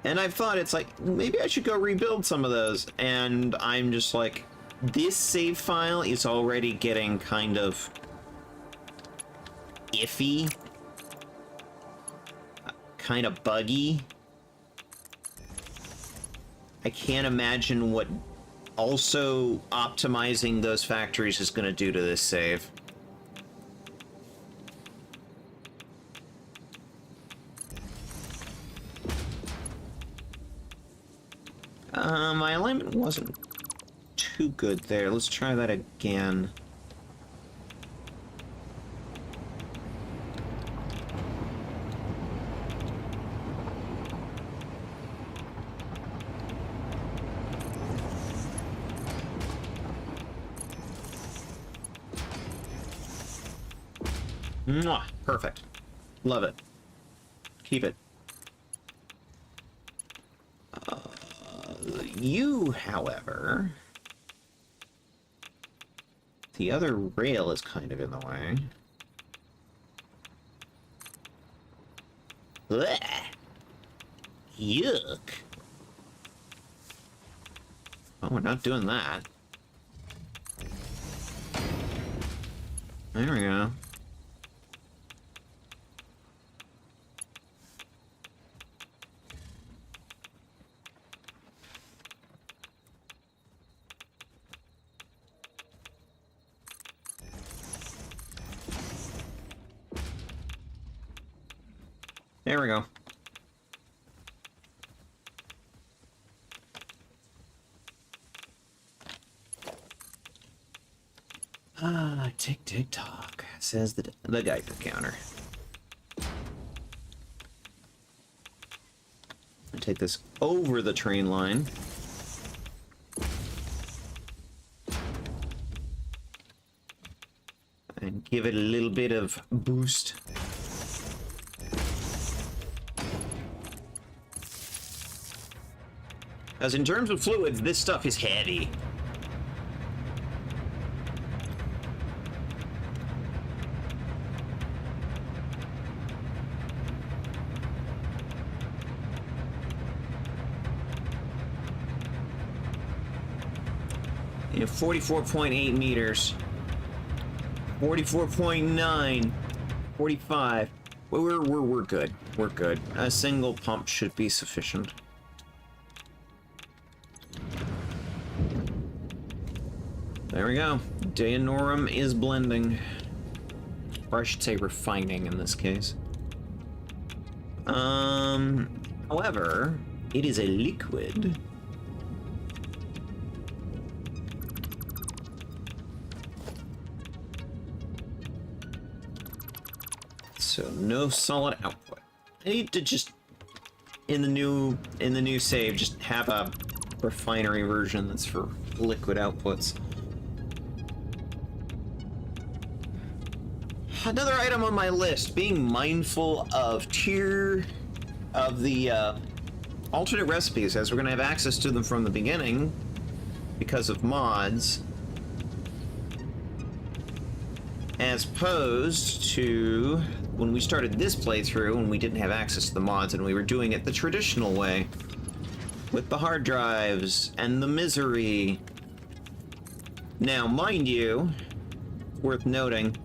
And I've thought, it's like, maybe I should go rebuild some of those. And I'm just like, this save file is already getting kind of iffy. Kind of buggy. I can't imagine what also optimizing those factories is going to do to this save. My alignment wasn't too good there. Let's try that again. Mwah! Perfect. Love it. Keep it. You, however, the other rail is kind of in the way. Blech. Yuck. Oh, we're not doing that. There we go. There we go. Tick tick tock, says the Geiger counter. I take this over the train line. And give it a little bit of boost. As in terms of fluids, this stuff is heavy. Yeah, 44.8 meters. 44.9. 45. We're good. We're good. A single pump should be sufficient. There we go. Deonorum is blending. Or I should say refining in this case. However, it is a liquid. So no solid output. I need to just in the new save just have a refinery version that's for liquid outputs. Another item on my list, being mindful of tier of the alternate recipes, as we're going to have access to them from the beginning because of mods, as opposed to when we started this playthrough and we didn't have access to the mods and we were doing it the traditional way with the hard drives and the misery. Now, mind you, worth noting,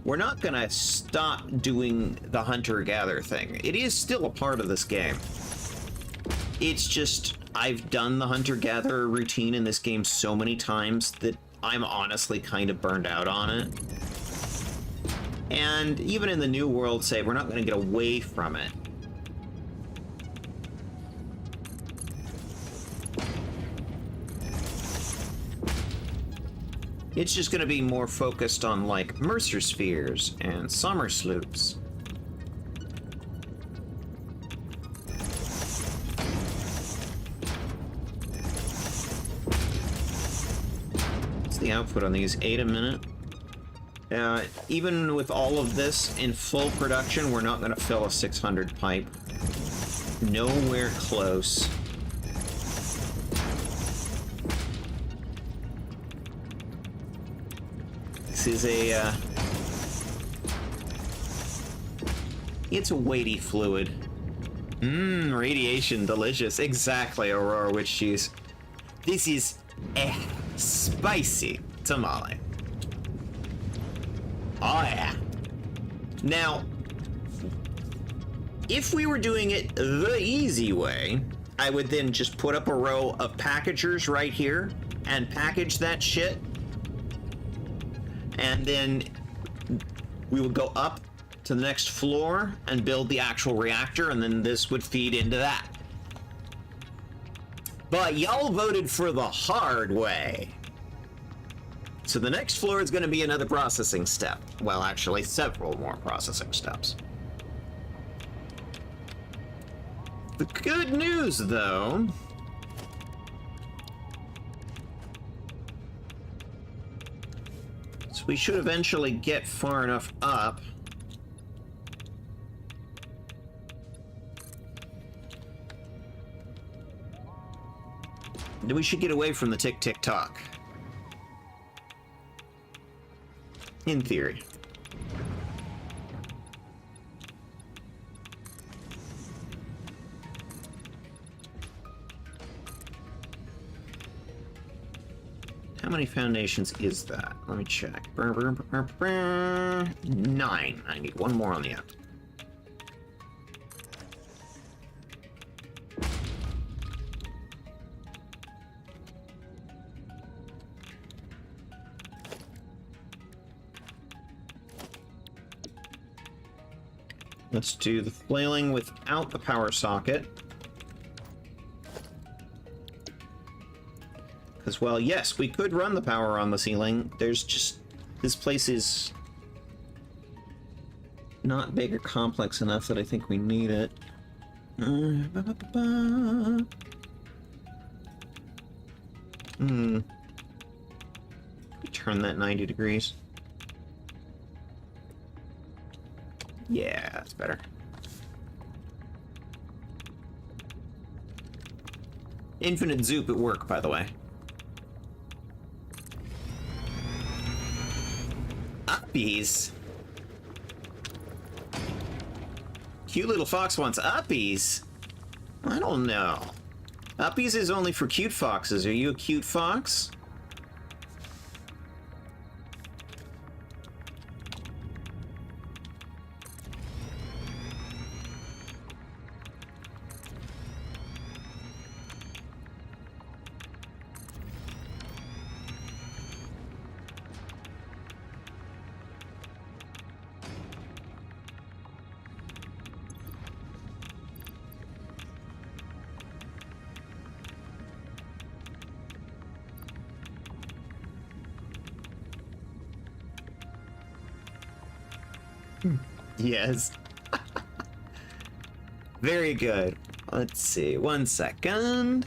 we're not gonna stop doing the hunter-gatherer thing. It is still a part of this game. It's just, I've done the hunter-gatherer routine in this game so many times that I'm honestly kind of burned out on it. And even in the new world save, we're not gonna get away from it. It's just going to be more focused on, like, Mercer Spheres and Summer Sloops. What's the output on these? 8 a minute? Even with all of this in full production, we're not going to fill a 600 pipe. Nowhere close. This is a, it's a weighty fluid. Radiation, delicious. Exactly, Aurora Witch Cheese. This is a spicy tamale. Oh yeah. Now, if we were doing it the easy way, I would then just put up a row of packagers right here and package that shit. And then we would go up to the next floor and build the actual reactor, and then this would feed into that. But y'all voted for the hard way. So the next floor is going to be another processing step. Well, actually, several more processing steps. The good news, though, we should eventually get far enough up that we should get away from the tick-tick-tock. In theory. How many foundations is that? Let me check. 9. I need one more on the end. Let's do the flailing without the power socket. Because, well, yes, we could run the power on the ceiling. There's just... this place is not big or complex enough that I think we need it. Turn that 90 degrees. Yeah, that's better. Infinite zoop at work, by the way. Uppies? Cute little fox wants uppies? I don't know. Uppies is only for cute foxes. Are you a cute fox? Yes. Very good. Let's see. 1 second.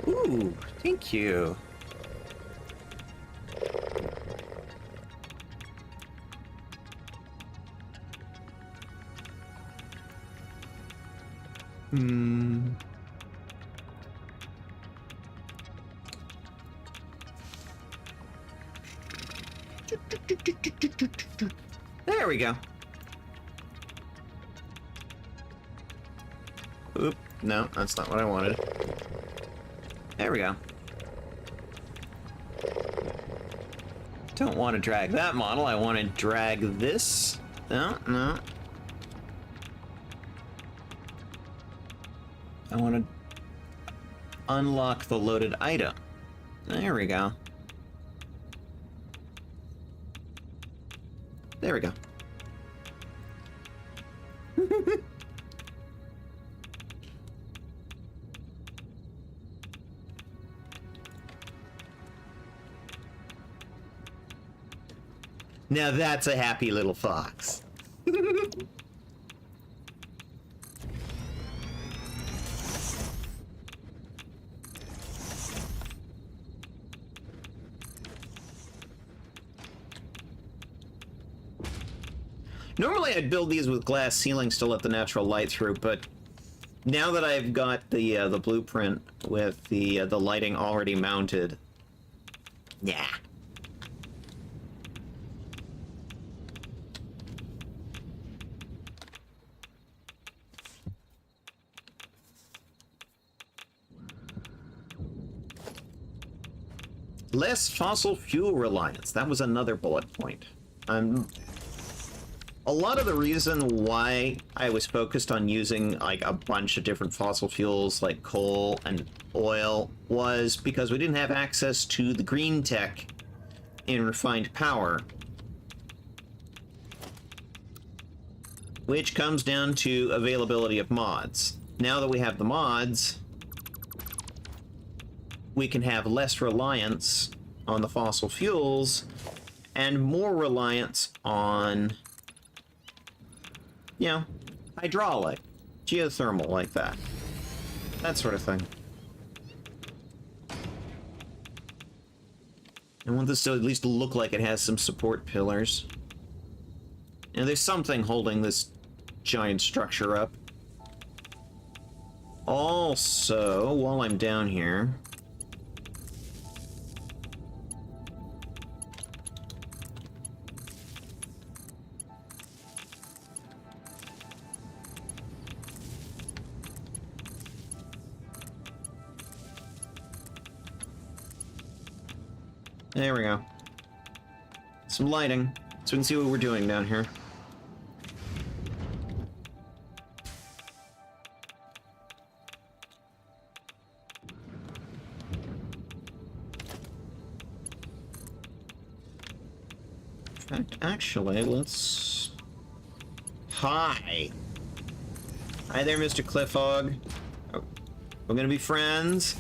Ooh, thank you. There we go. Oop, no, that's not what I wanted. There we go. Don't want to drag that model, I want to drag this. No, no. I want to unlock the loaded item. There we go. There we go. Now that's a happy little fox. Normally I'd build these with glass ceilings to let the natural light through, but now that I've got the blueprint with the lighting already mounted, yeah. Less fossil fuel reliance. That was another bullet point. A lot of the reason why I was focused on using like a bunch of different fossil fuels like coal and oil was because we didn't have access to the green tech in refined power. Which comes down to availability of mods. Now that we have the mods, we can have less reliance on the fossil fuels and more reliance on, you know, hydraulic, geothermal, like that. That sort of thing. I want this to at least look like it has some support pillars. And there's something holding this giant structure up. Also, while I'm down here, there we go. Some lighting, so we can see what we're doing down here. In fact, actually, let's... Hi! Hi there, Mr. Cliffhog. Oh, we're gonna be friends?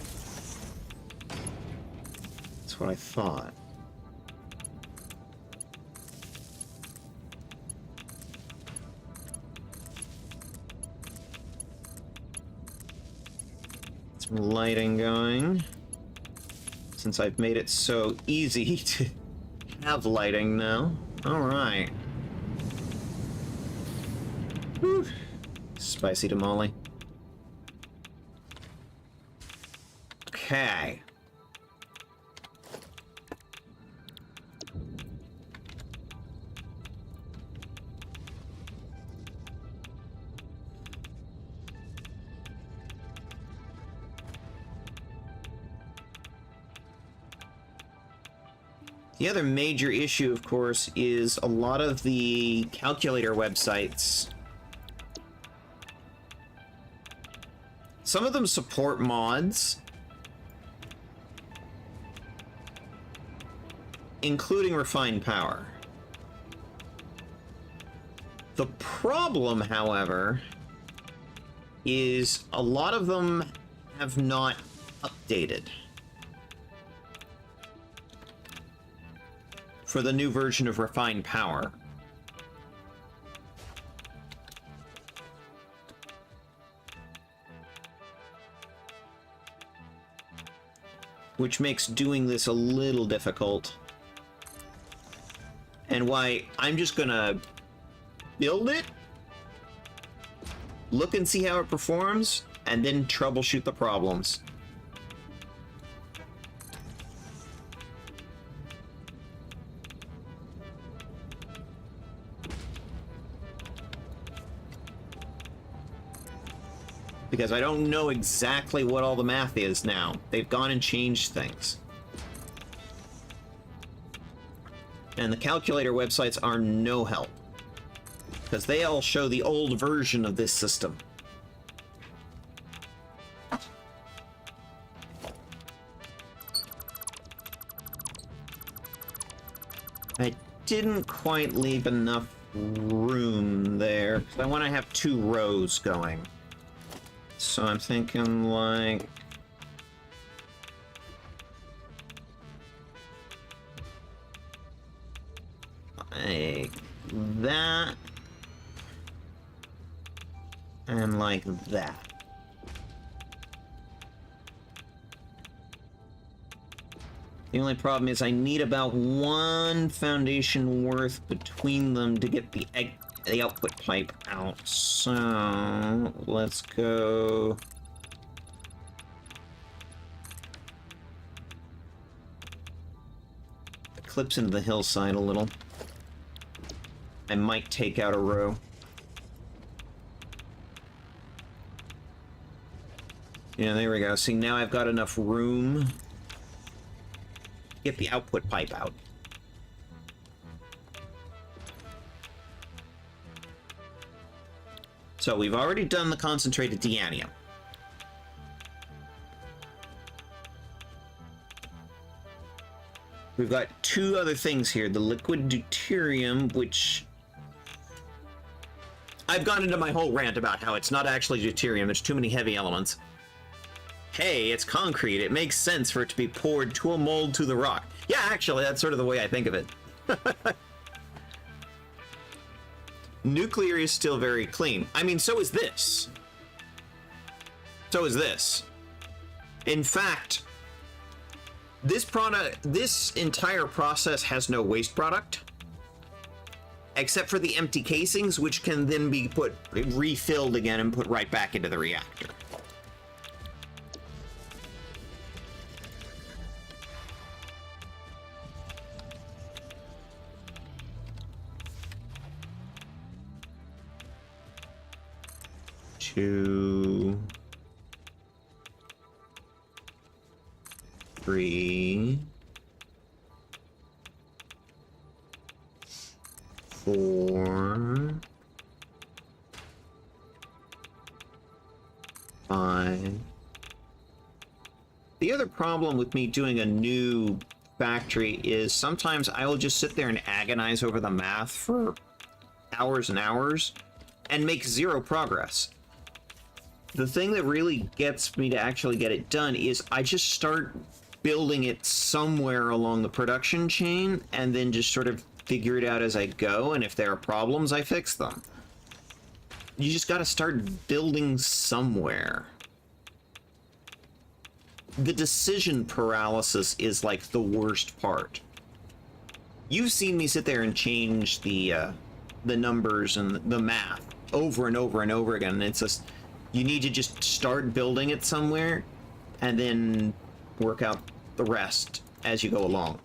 That's what I thought. Some lighting going. Since I've made it so easy to have lighting now. Alright. Spicy tamale. Okay. The other major issue, of course, is a lot of the calculator websites. Some of them support mods, including refined power. The problem, however, is a lot of them have not updated for the new version of Refined Power. Which makes doing this a little difficult. And why I'm just gonna build it, look and see how it performs, and then troubleshoot the problems. Because I don't know exactly what all the math is now. They've gone and changed things. And the calculator websites are no help, because they all show the old version of this system. I didn't quite leave enough room there, because I want to have 2 rows going. So I'm thinking like... like that. And like that. The only problem is I need about 1 foundation worth between them to get the output pipe out. So let's go. It clips into the hillside a little. I might take out a row. Yeah, there we go. See, now I've got enough room to get the output pipe out. So we've already done the concentrated deanium. We've got 2 other things here. The liquid deuterium, which... I've gone into my whole rant about how it's not actually deuterium. There's too many heavy elements. Hey, it's concrete. It makes sense for it to be poured to a mold to the rock. Yeah, actually, that's sort of the way I think of it. Nuclear is still very clean. I mean, so is this. So is this. In fact, this entire process has no waste product, except for the empty casings, which can then be refilled again and put right back into the reactor. Two, 3, 4, 5. The other problem with me doing a new factory is sometimes I will just sit there and agonize over the math for hours and hours and make 0 progress. The thing that really gets me to actually get it done is I just start building it somewhere along the production chain and then just sort of figure it out as I go, and if there are problems, I fix them. You just gotta start building somewhere. The decision paralysis is like the worst part. You've seen me sit there and change the numbers and the math over and over and over again, and it's just... You need to just start building it somewhere and then work out the rest as you go along.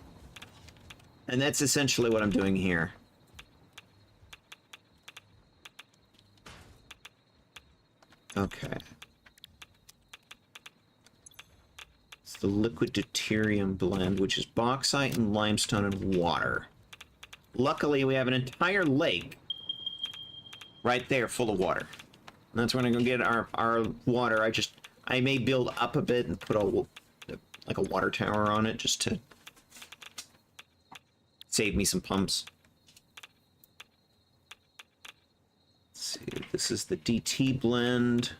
And that's essentially what I'm doing here. Okay. It's the liquid deuterium blend, which is bauxite and limestone and water. Luckily, we have an entire lake right there full of water. And that's when I go get our water. I may build up a bit and put like a water tower on it just to save me some pumps. see, this is the DT blend,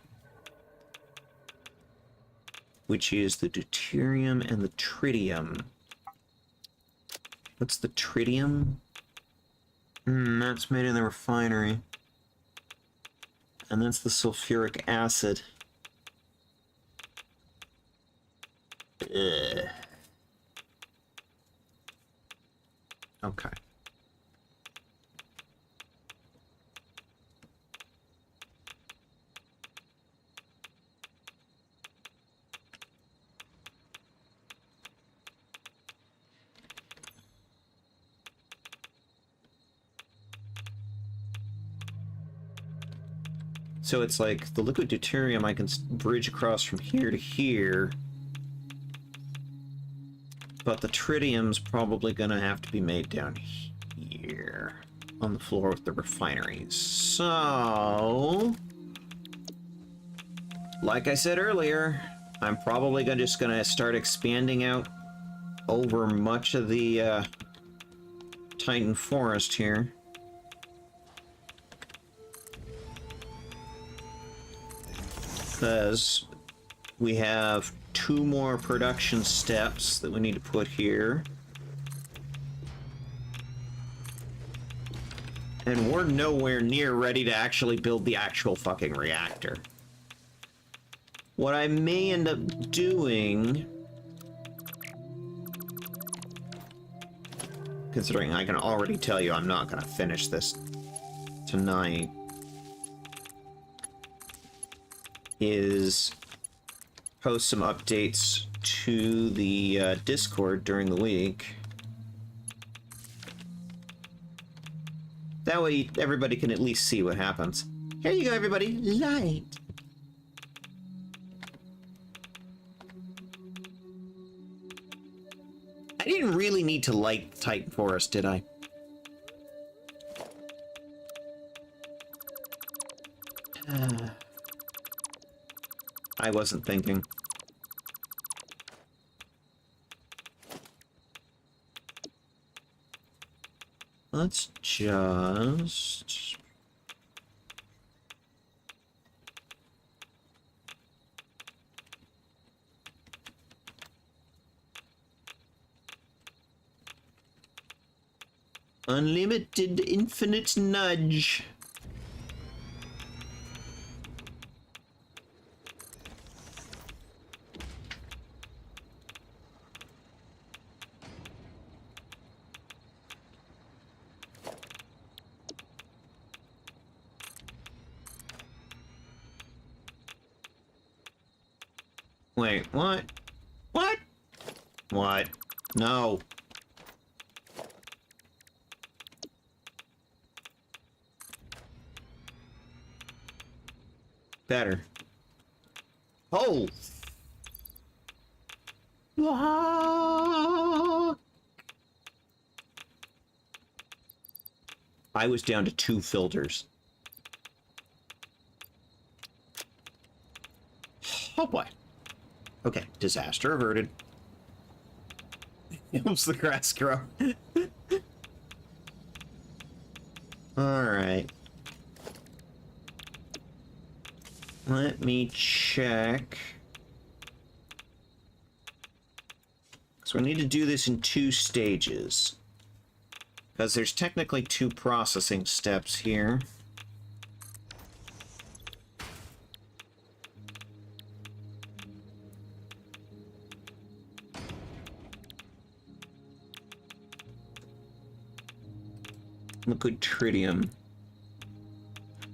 which is the deuterium and the tritium. What's the tritium? That's made in the refinery. And that's the sulfuric acid. Ugh. Okay. So it's like the liquid deuterium I can bridge across from here to here, but the tritium's probably gonna have to be made down here on the floor with the refineries. So, like I said earlier, I'm probably just gonna start expanding out over much of the Titan Forest here. Because we have 2 more production steps that we need to put here. And we're nowhere near ready to actually build the actual fucking reactor. What I may end up doing, considering I can already tell you I'm not going to finish this tonight, is post some updates to the Discord during the week. That way everybody can at least see what happens. Here you go, everybody. Light. I didn't really need to light Titan Forest, did I? I wasn't thinking. Let's just... Unlimited infinite nudge. Wait, what? What? What? No. Better. Oh! Ah! I was down to 2 filters. Oh boy. Okay, disaster averted. Helps the grass grow. Alright. Let me check. So we need to do this in 2 stages. Because there's technically 2 processing steps here. Liquid tritium,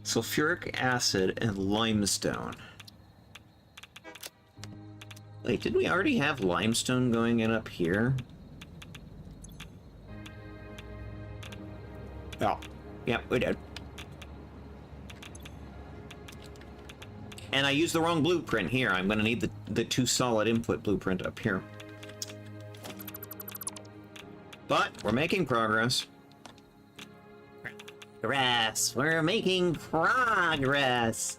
sulfuric acid, and limestone. Wait, did we already have limestone going in up here? Oh, yeah, we did. And I used the wrong blueprint here. I'm going to need the 2 solid input blueprint up here. But we're making progress. We're making progress.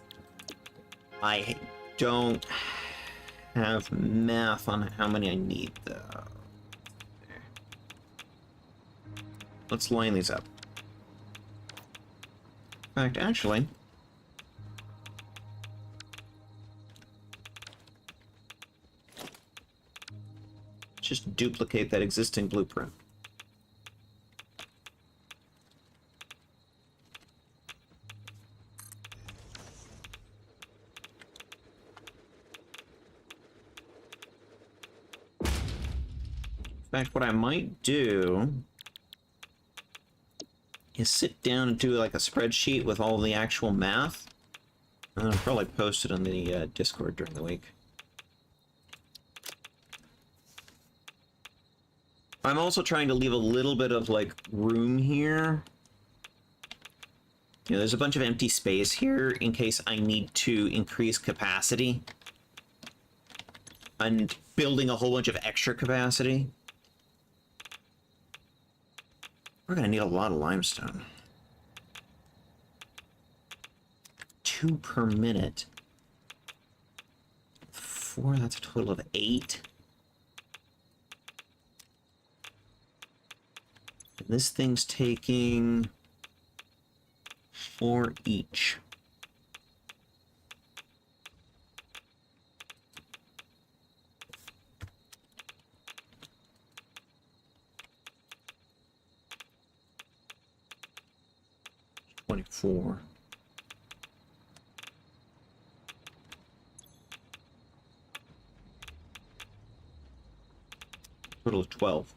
I don't have math on how many I need, though. Let's line these up. In fact, actually, just duplicate that existing blueprint. In fact, what I might do is sit down and do like a spreadsheet with all the actual math, and I'll probably post it on the Discord during the week. I'm also trying to leave a little bit of like room here. You know, there's a bunch of empty space here in case I need to increase capacity. And building a whole bunch of extra capacity. We're gonna need a lot of limestone. 2 per minute. 4, that's a total of 8. And this thing's taking 4 each. $24. Total of 12.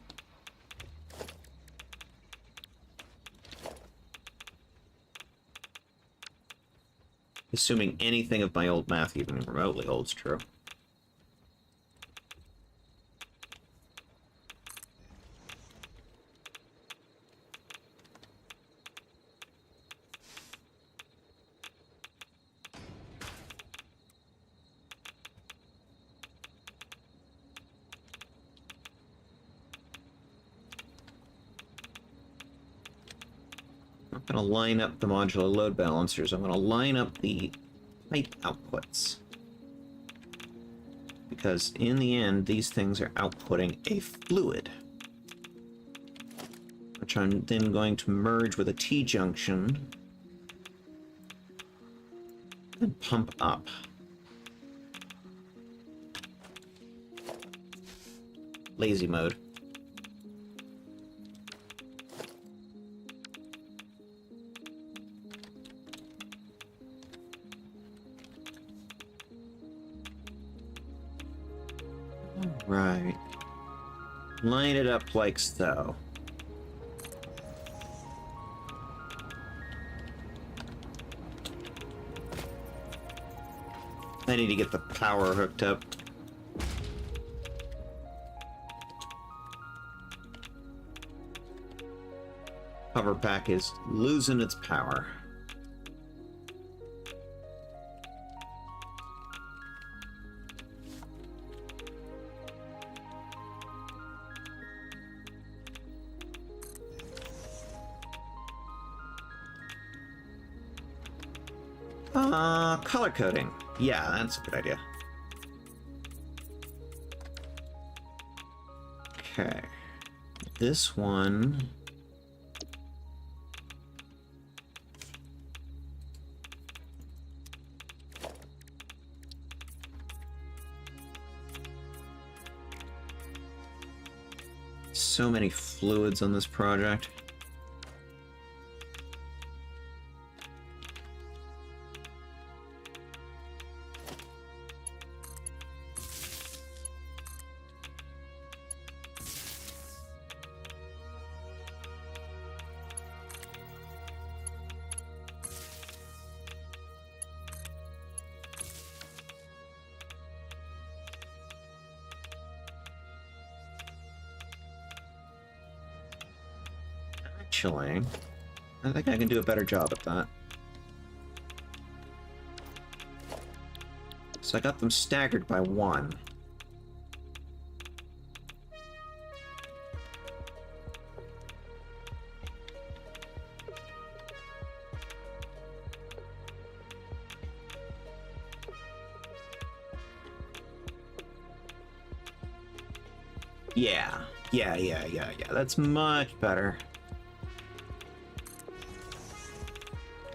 Assuming anything of my old math even remotely holds true. I'm going to line up the modular load balancers. I'm going to line up the pipe outputs. Because in the end, these things are outputting a fluid. Which I'm then going to merge with a T-junction. And pump up. Lazy mode. Right. Line it up like so. I need to get the power hooked up. Power pack is losing its power. Color coding. Yeah, that's a good idea. Okay. This one... So many fluids on this project. Actually, I think I can do a better job at that. So I got them staggered by 1. Yeah. Yeah. That's much better.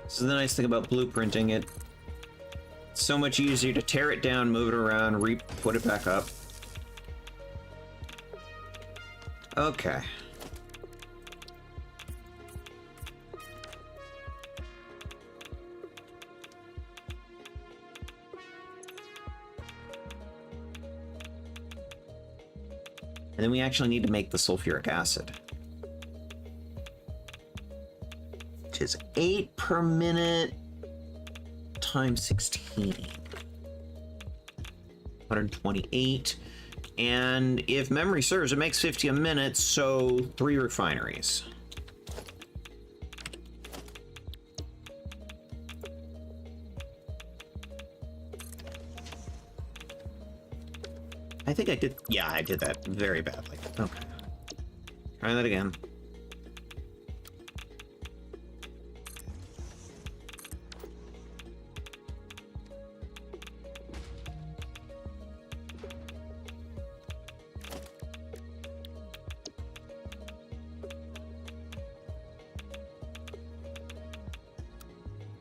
This is the nice thing about blueprinting it. It's so much easier to tear it down, move it around, put it back up. Okay. And then we actually need to make the sulfuric acid. Which is 8 per minute times 16. 128. And if memory serves, it makes 50 a minute, so 3 refineries. I think I did. Yeah, I did that very badly. Okay. Try that again.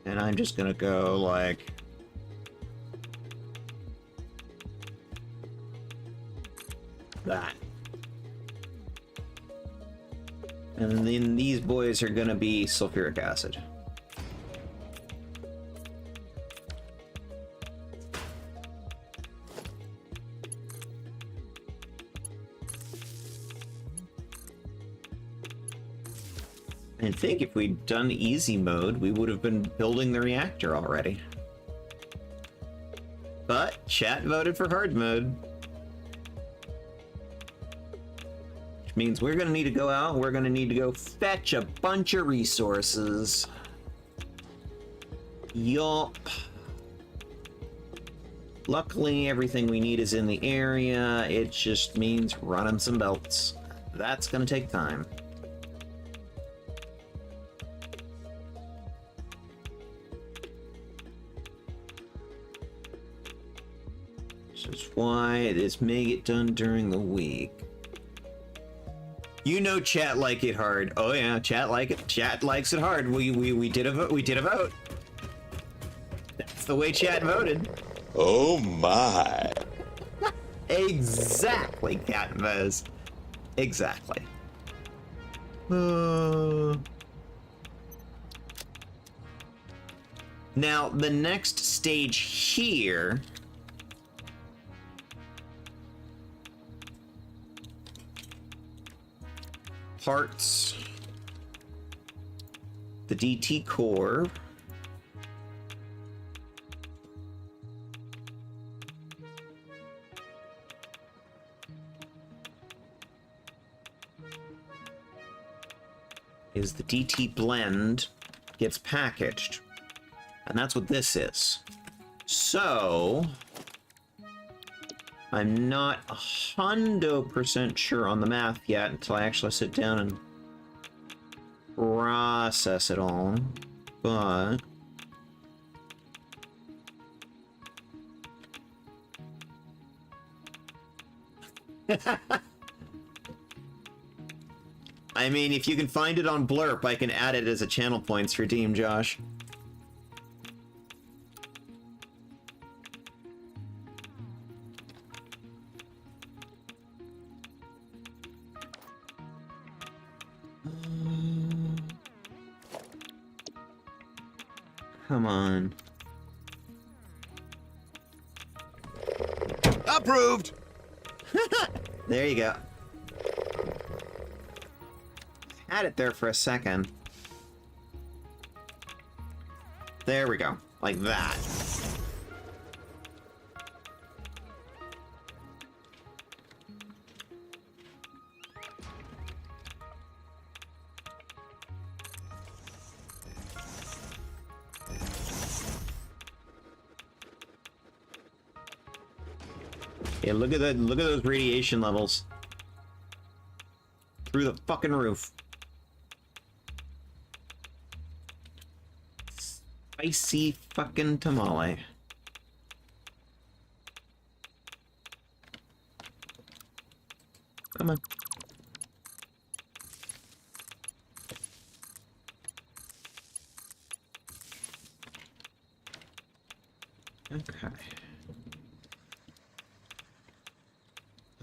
And I'm just gonna go like that. And then these boys are gonna be sulfuric acid. I think if we'd done easy mode, we would have been building the reactor already. But chat voted for hard mode. Which means we're gonna need to go out, we're gonna need to go fetch a bunch of resources. Yup. Luckily, everything we need is in the area. It just means running some belts. That's gonna take time. This is why this may get done during the week. You know, chat like it hard. Oh yeah, chat like it. Chat likes it hard. We did a vote. We did a vote. That's the way chat voted. Oh my! Exactly, Cat Vez. Exactly. Now the next stage here. Parts, the DT core, is the DT blend gets packaged, and that's what this is. So I'm not 100% sure on the math yet until I actually sit down and process it all, but I mean, if you can find it on Blurp, I can add it as a channel points for Team Josh. Come on. Approved! There you go. Had it there for a second. There we go. Like that. Yeah, look at that. Look at those radiation levels. Through the fucking roof. Spicy fucking tamale. Come on. Okay.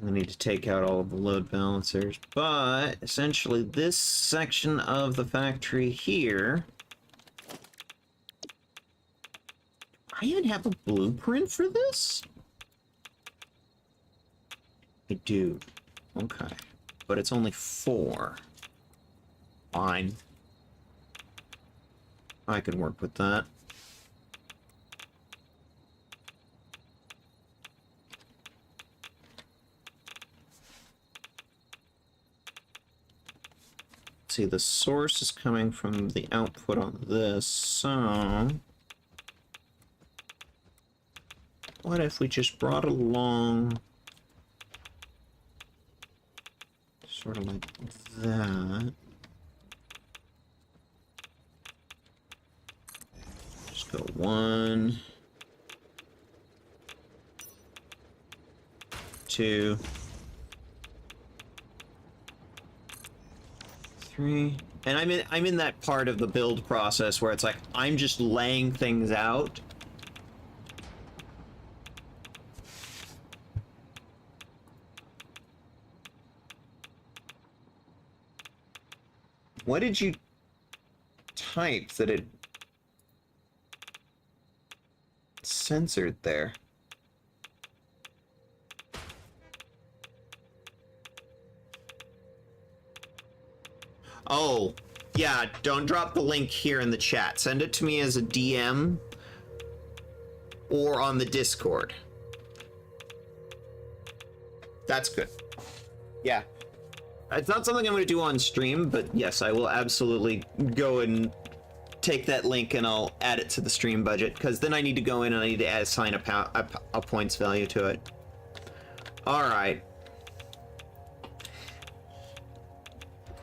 And need to take out all of the load balancers, but essentially this section of the factory here... I even have a blueprint for this? I do. Okay. But it's only 4. Fine. I can work with that. See, the source is coming from the output on this, so... What if we just brought along... sort of like that. Just go 1, 2, 3, and I'm in that part of the build process where it's like I'm just laying things out. What did you type that it censored there? Oh, yeah, don't drop the link here in the chat. Send it to me as a DM or on the Discord. That's good. Yeah. It's not something I'm going to do on stream, but yes, I will absolutely go and take that link and I'll add it to the stream budget, because then I need to go in and I need to assign a points value to it. All right.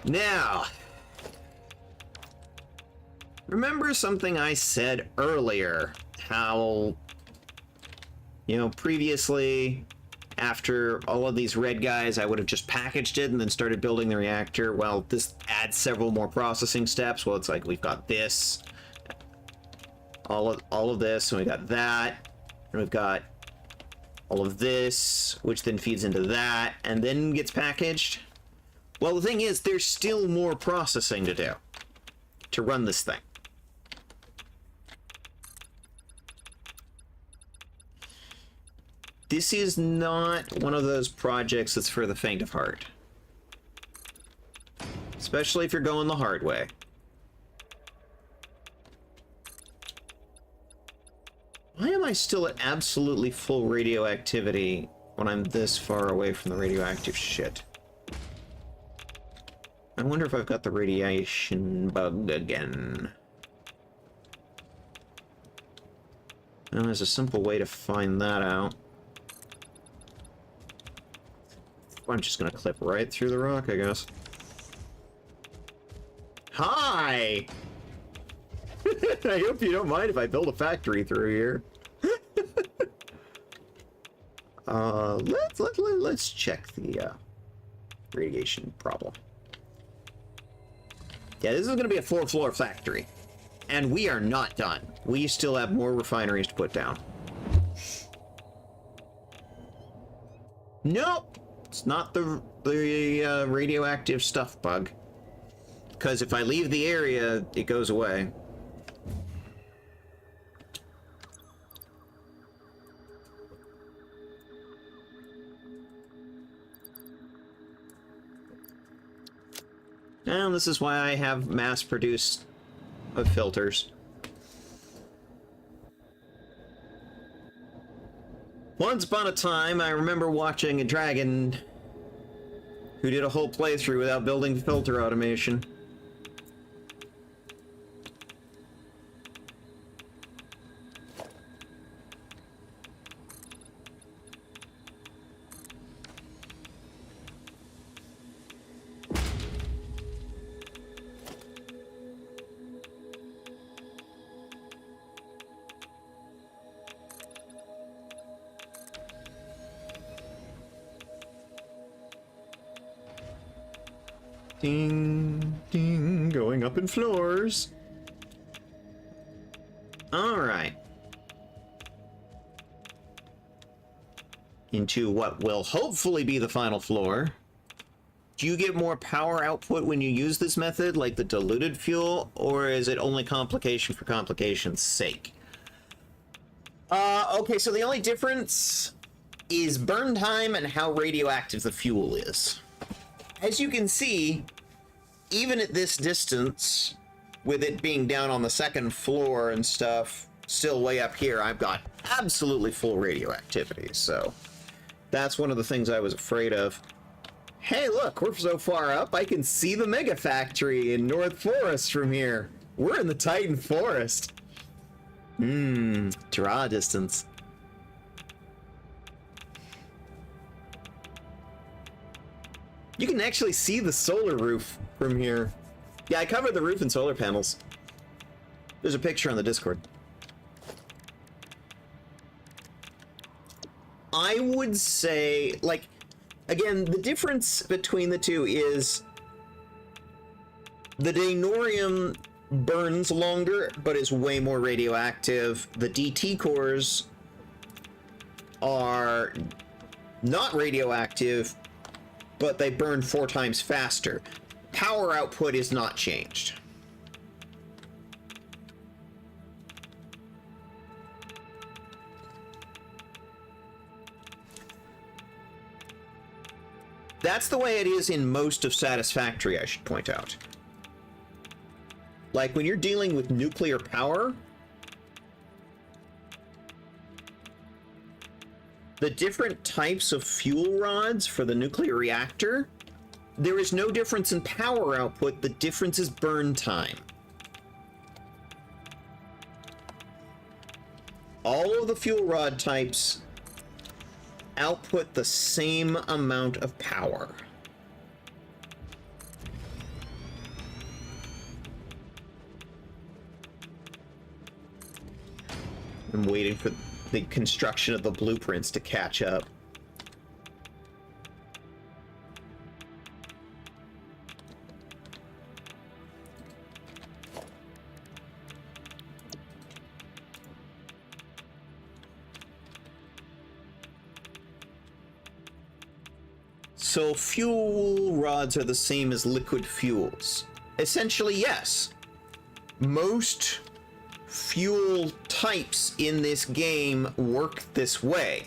Now, remember something I said earlier, how, you know, previously, after all of these red guys, I would have just packaged it and then started building the reactor. Well, this adds several more processing steps. Well, it's like we've got this, all of this, and we got that, and we've got all of this, which then feeds into that, and then gets packaged. Well, the thing is, there's still more processing to do to run this thing. This is not one of those projects that's for the faint of heart. Especially if you're going the hard way. Why am I still at absolutely full radioactivity when I'm this far away from the radioactive shit? I wonder if I've got the radiation bug again. Well, there's a simple way to find that out. I'm just gonna clip right through the rock, I guess. Hi! I hope you don't mind if I build a factory through here. Let's check the radiation problem. Yeah, this is gonna be a 4-floor factory. And we are not done. We still have more refineries to put down. Nope! It's not the radioactive stuff bug. Because if I leave the area, it goes away. And this is why I have mass-produced filters. Once upon a time, I remember watching a dragon who did a whole playthrough without building filter automation. Ding, ding, going up in floors. All right. into what will hopefully be the final floor. Do you get more power output when you use this method, like the diluted fuel, or is it only complication for complication's sake? Okay, so the only difference is burn time and how radioactive the fuel is. As you can see, even at this distance, with it being down on the second floor and stuff, still way up here, I've got absolutely full radioactivity, so that's one of the things I was afraid of. Hey, look, we're so far up, I can see the Mega Factory in North Forest from here. We're in the Titan Forest. Draw distance. You can actually see the solar roof from here. Yeah, I covered the roof in solar panels. There's a picture on the Discord. I would say, like, again, the difference between the two is the Dainorium burns longer, but is way more radioactive. The DT cores are not radioactive, but they burn 4 times faster. Power output is not changed. That's the way it is in most of Satisfactory, I should point out. Like, when you're dealing with nuclear power, the different types of fuel rods for the nuclear reactor, there is no difference in power output, the difference is burn time. All of the fuel rod types output the same amount of power. I'm waiting for the construction of the blueprints to catch up. So fuel rods are the same as liquid fuels. Essentially, yes. Most fuel types in this game work this way.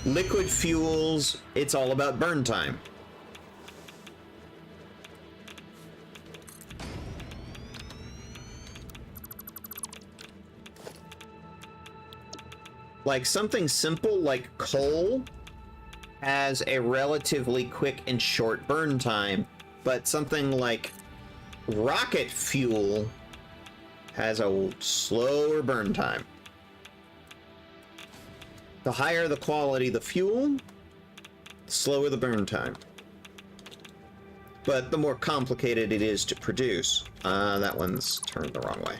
Liquid fuels, it's all about burn time. Like something simple like coal has a relatively quick and short burn time, but something like rocket fuel has a slower burn time. The higher the quality the fuel, the slower the burn time. But the more complicated it is to produce. That one's turned the wrong way.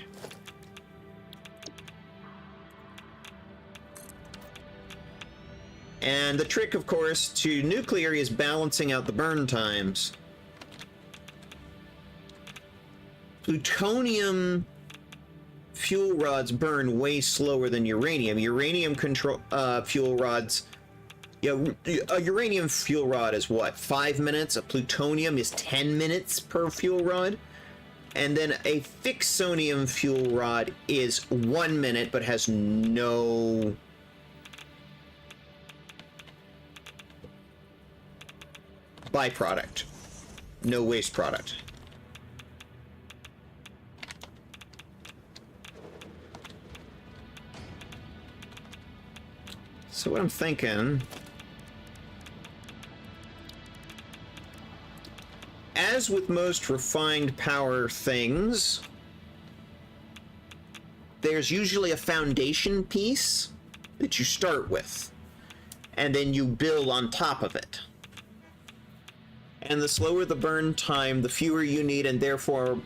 And the trick, of course, to nuclear is balancing out the burn times. Plutonium fuel rods burn way slower than uranium. Uranium fuel rods, a uranium fuel rod is what, 5 minutes? A plutonium is 10 minutes per fuel rod. And then a fixonium fuel rod is 1 minute, but has no byproduct, no waste product. So what I'm thinking, as with most refined power things, there's usually a foundation piece that you start with, and then you build on top of it. And the slower the burn time, the fewer you need, and therefore...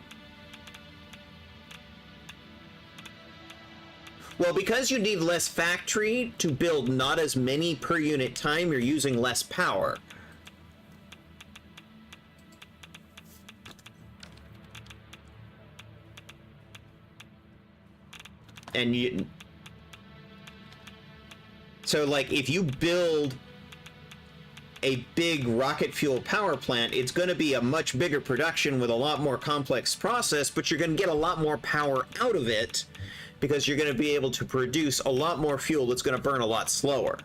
Well, because you need less factory to build not as many per unit time, you're using less power. And So, like, if you build a big rocket fuel power plant, it's going to be a much bigger production with a lot more complex process, but you're going to get a lot more power out of it because you're going to be able to produce a lot more fuel that's going to burn a lot slower.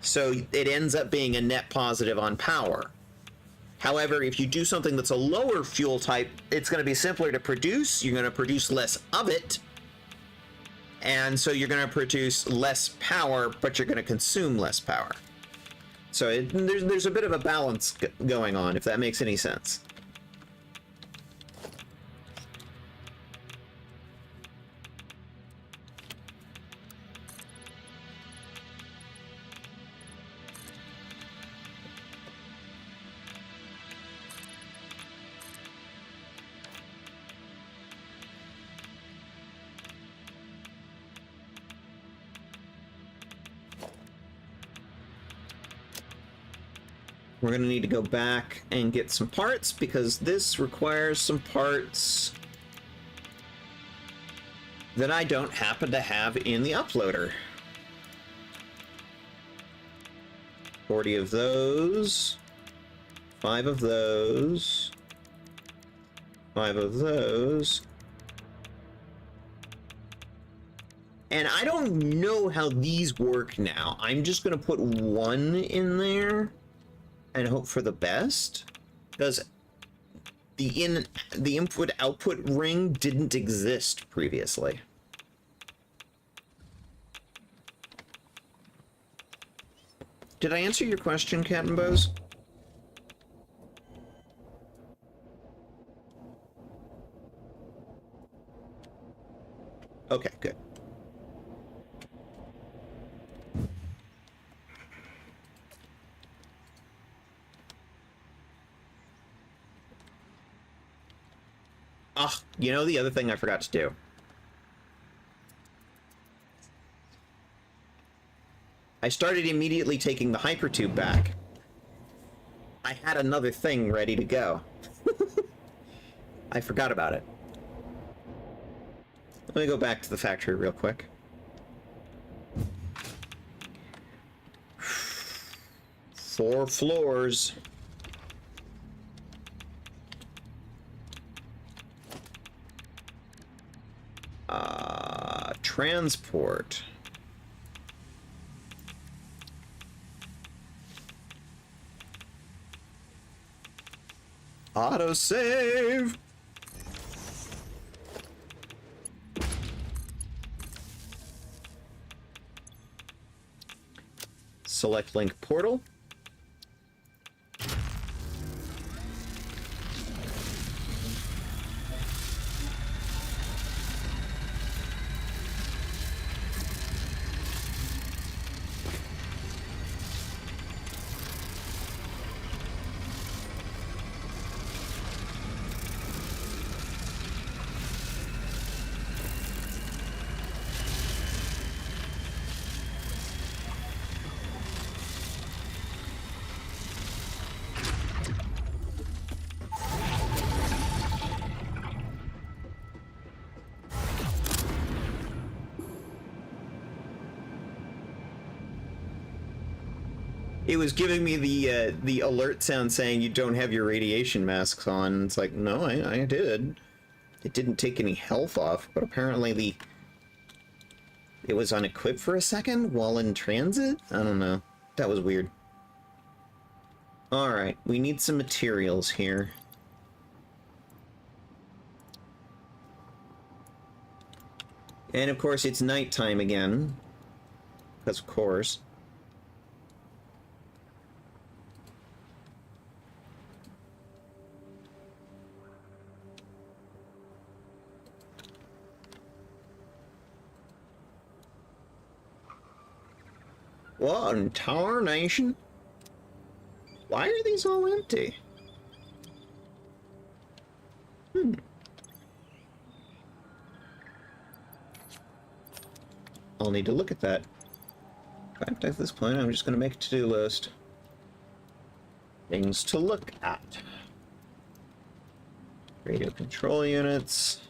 So it ends up being a net positive on power. However, if you do something that's a lower fuel type, it's going to be simpler to produce. You're going to produce less of it. And so you're going to produce less power, but you're going to consume less power. So there's a bit of a balance going on, if that makes any sense. We're going to need to go back and get some parts because this requires some parts that I don't happen to have in the uploader. 40 of those, 5 of those, 5 of those. And I don't know how these work now. I'm just going to put 1 in there and hope for the best, because the input-output ring didn't exist previously. Did I answer your question, Captain Bose? Okay, good. Ah, you know the other thing I forgot to do? I started immediately taking the hypertube back. I had another thing ready to go. I forgot about it. Let me go back to the factory real quick. Four floors. Transport. Autosave. Select link portal. It was giving me the alert sound saying you don't have your radiation masks on. It's like, no, I did. It didn't take any health off, but apparently it was unequipped for a second while in transit? I don't know. That was weird. Alright, we need some materials here. And of course it's nighttime again. Because of course. What in tarnation? Why are these all empty? I'll need to look at that. In fact, at this point, I'm just going to make a to-do list. Things to look at. Radio control units.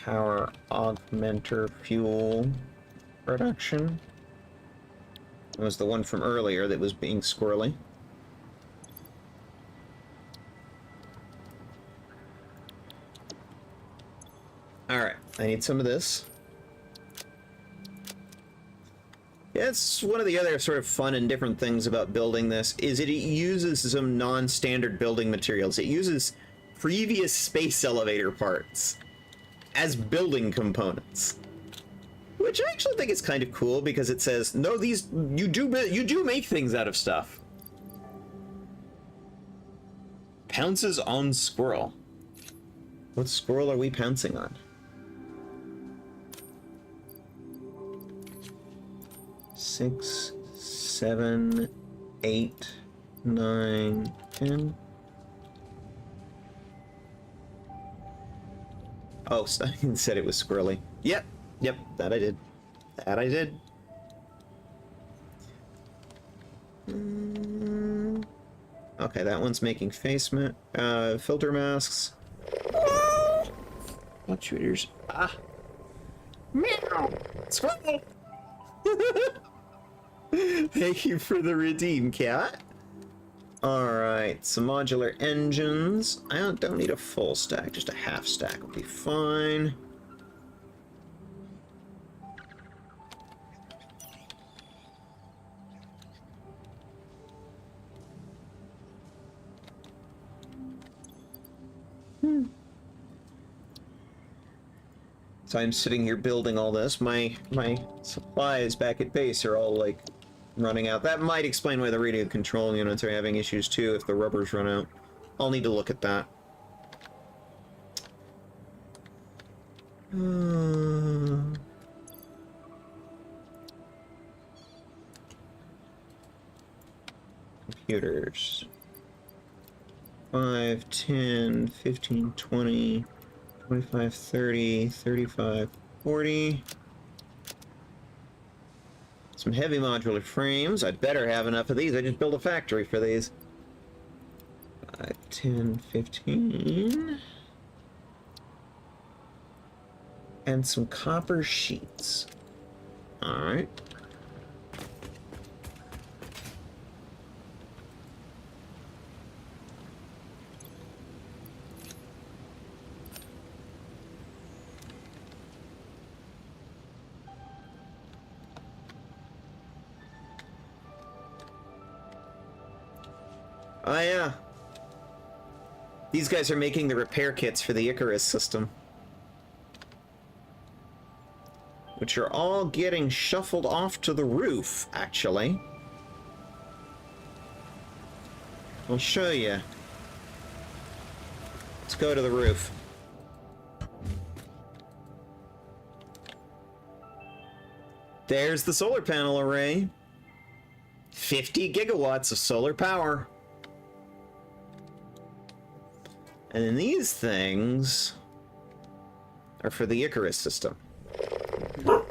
Power augmenter fuel production. It was the one from earlier that was being squirrely. Alright, I need some of this. Yeah, it's one of the other sort of fun and different things about building this, is it uses some non-standard building materials. It uses previous space elevator parts as building components. Which I actually think is kind of cool, because it says, no, these, you do make things out of stuff. Pounces on squirrel. What squirrel are we pouncing on? 6, 7, 8, 9, 10. Oh, Stein said it was squirrely. Yep, that I did. That I did. Okay, that one's making filter masks. Fluctuators. Ah. Meow. Squirrel. Thank you for the redeem, cat. Alright, some modular engines. I don't need a full stack, just a half stack will be fine. So I'm sitting here building all this. My supplies back at base are all, like, running out. That might explain why the radio control units are having issues too, if the rubbers run out. I'll need to look at that. Computers. 5, 10, 15, 20, 25, 30, 35, 40. Some heavy modular frames. I'd better have enough of these. I just built a factory for these. 5, 10, 15. And some copper sheets. Alright. Oh yeah. These guys are making the repair kits for the Icarus system, which are all getting shuffled off to the roof, actually. I'll show you. Let's go to the roof. There's the solar panel array. 50 gigawatts of solar power. And then these things are for the Icarus system. Bork!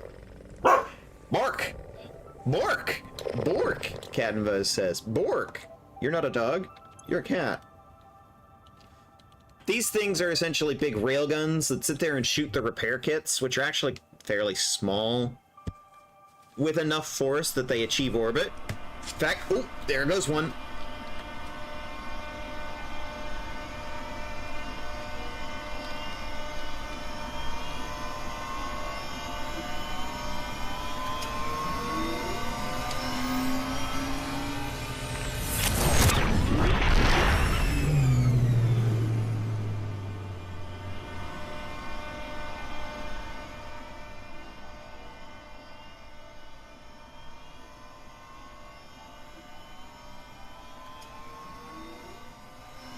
Bork! Bork! Caddenvuz says. Bork! You're not a dog. You're a cat. These things are essentially big railguns that sit there and shoot the repair kits, which are actually fairly small, with enough force that they achieve orbit. In fact, oh, there goes one.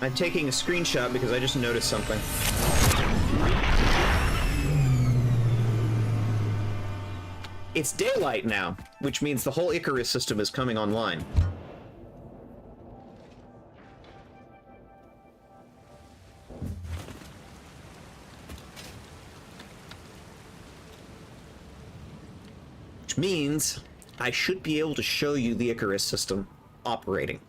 I'm taking a screenshot because I just noticed something. It's daylight now, which means the whole Icarus system is coming online. Which means I should be able to show you the Icarus system operating.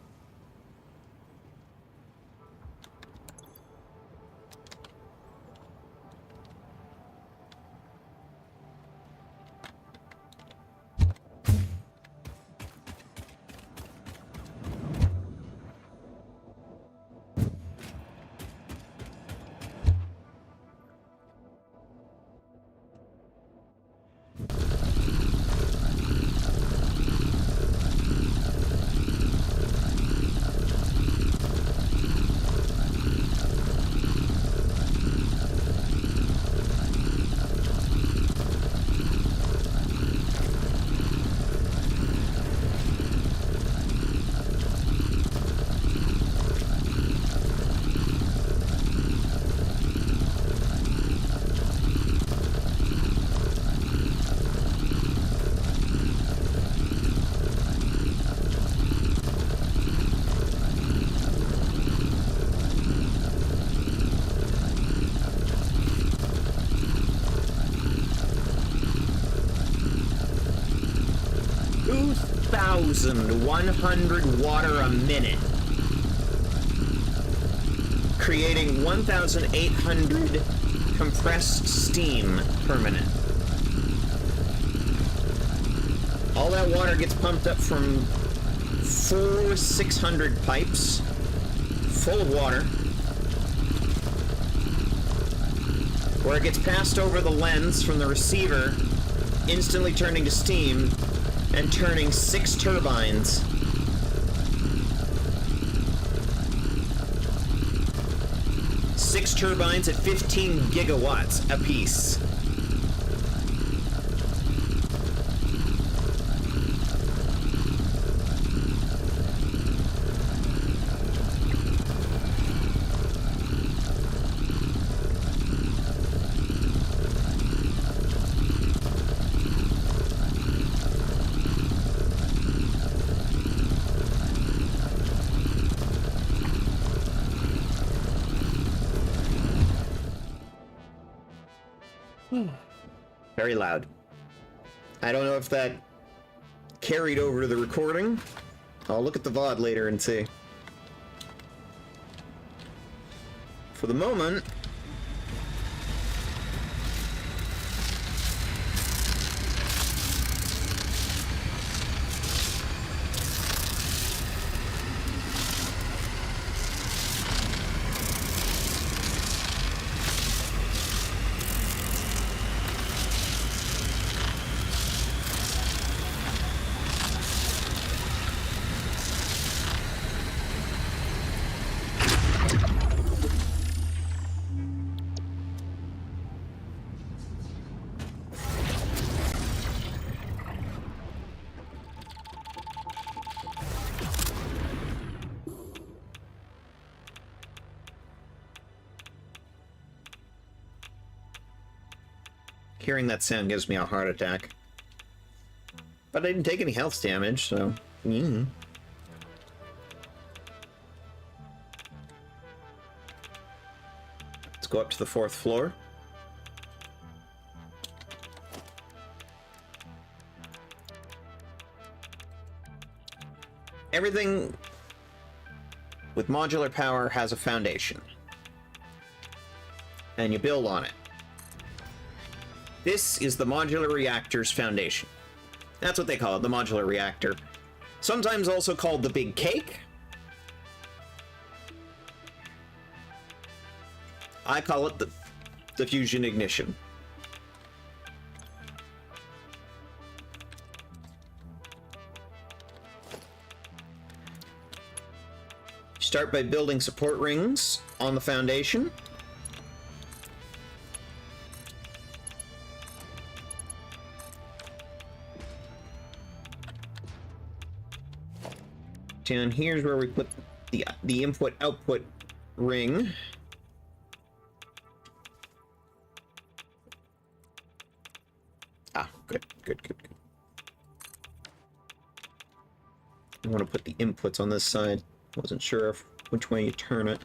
1,100 water a minute, creating 1,800 compressed steam per minute. All that water gets pumped up from 600 pipes full of water, where it gets passed over the lens from the receiver, instantly turning to steam and turning 6 turbines. Six turbines at 15 gigawatts apiece. Very loud. I don't know if that carried over to the recording. I'll look at the VOD later and see. For the moment, hearing that sound gives me a heart attack. But I didn't take any health damage, so... Let's go up to the 4th floor. Everything with modular power has a foundation. And you build on it. This is the modular reactor's foundation. That's what they call it, the modular reactor. Sometimes also called the big cake. I call it the fusion ignition. Start by building support rings on the foundation. And here's where we put the input-output ring. Ah, good. I want to put the inputs on this side. Wasn't sure if which way you turn it.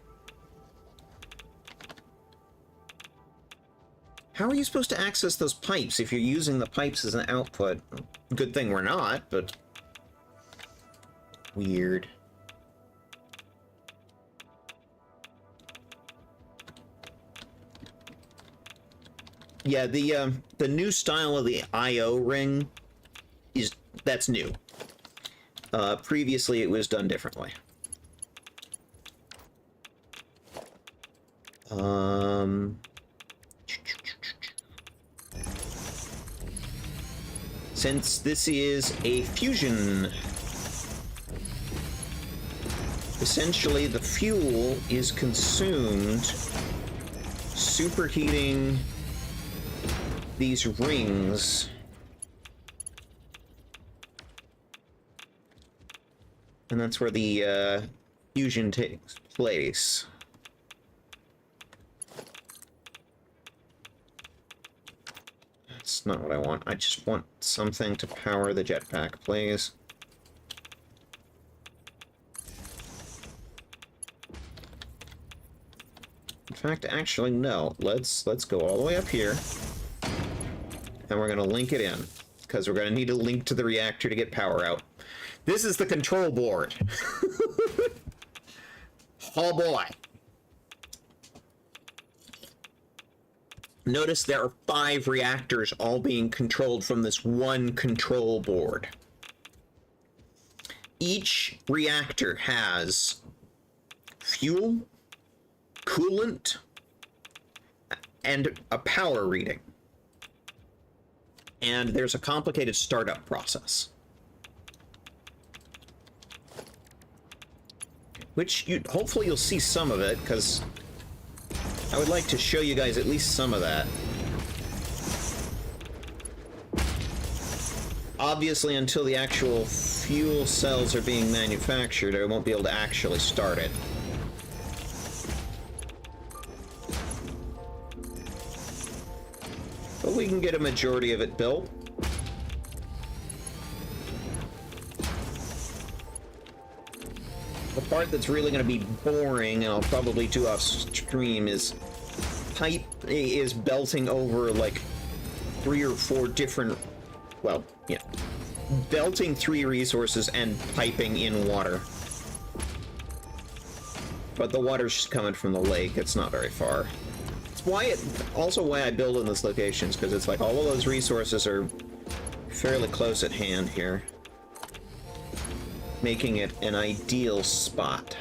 How are you supposed to access those pipes if you're using the pipes as an output? Good thing we're not, but... weird. Yeah, the new style of the I/O ring that's new. Previously it was done differently. Since this is a fusion, essentially the fuel is consumed superheating these rings, and that's where the fusion takes place. That's not what I want. I just want something to power the jetpack, please. In fact, actually, no. Let's go all the way up here. And we're going to link it in, because we're going to need a link to the reactor to get power out. This is the control board. Oh boy. Notice there are 5 reactors all being controlled from this one control board. Each reactor has fuel, coolant, and a power reading. And there's a complicated startup process. Which, hopefully you'll see some of it, because I would like to show you guys at least some of that. Obviously, until the actual fuel cells are being manufactured, I won't be able to actually start it. But we can get a majority of it built. The part that's really going to be boring, and I'll probably do off stream, is belting over like 3 or 4 different, well, yeah, belting 3 resources and piping in water. But the water's just coming from the lake. It's not very far. It's also why I build in this location, is because it's like all of those resources are fairly close at hand here, making it an ideal spot.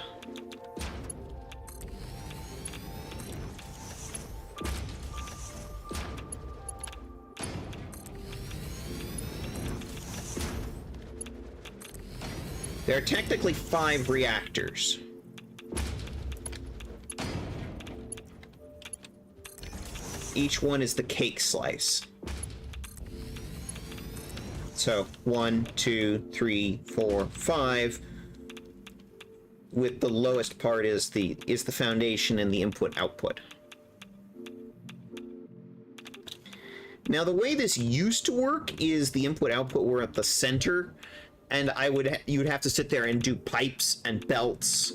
There are technically 5 reactors. Each one is the cake slice. So 1, 2, 3, 4, 5. With the lowest part is the foundation and the input-output. Now the way this used to work is the input-output were at the center, and you'd have to sit there and do pipes and belts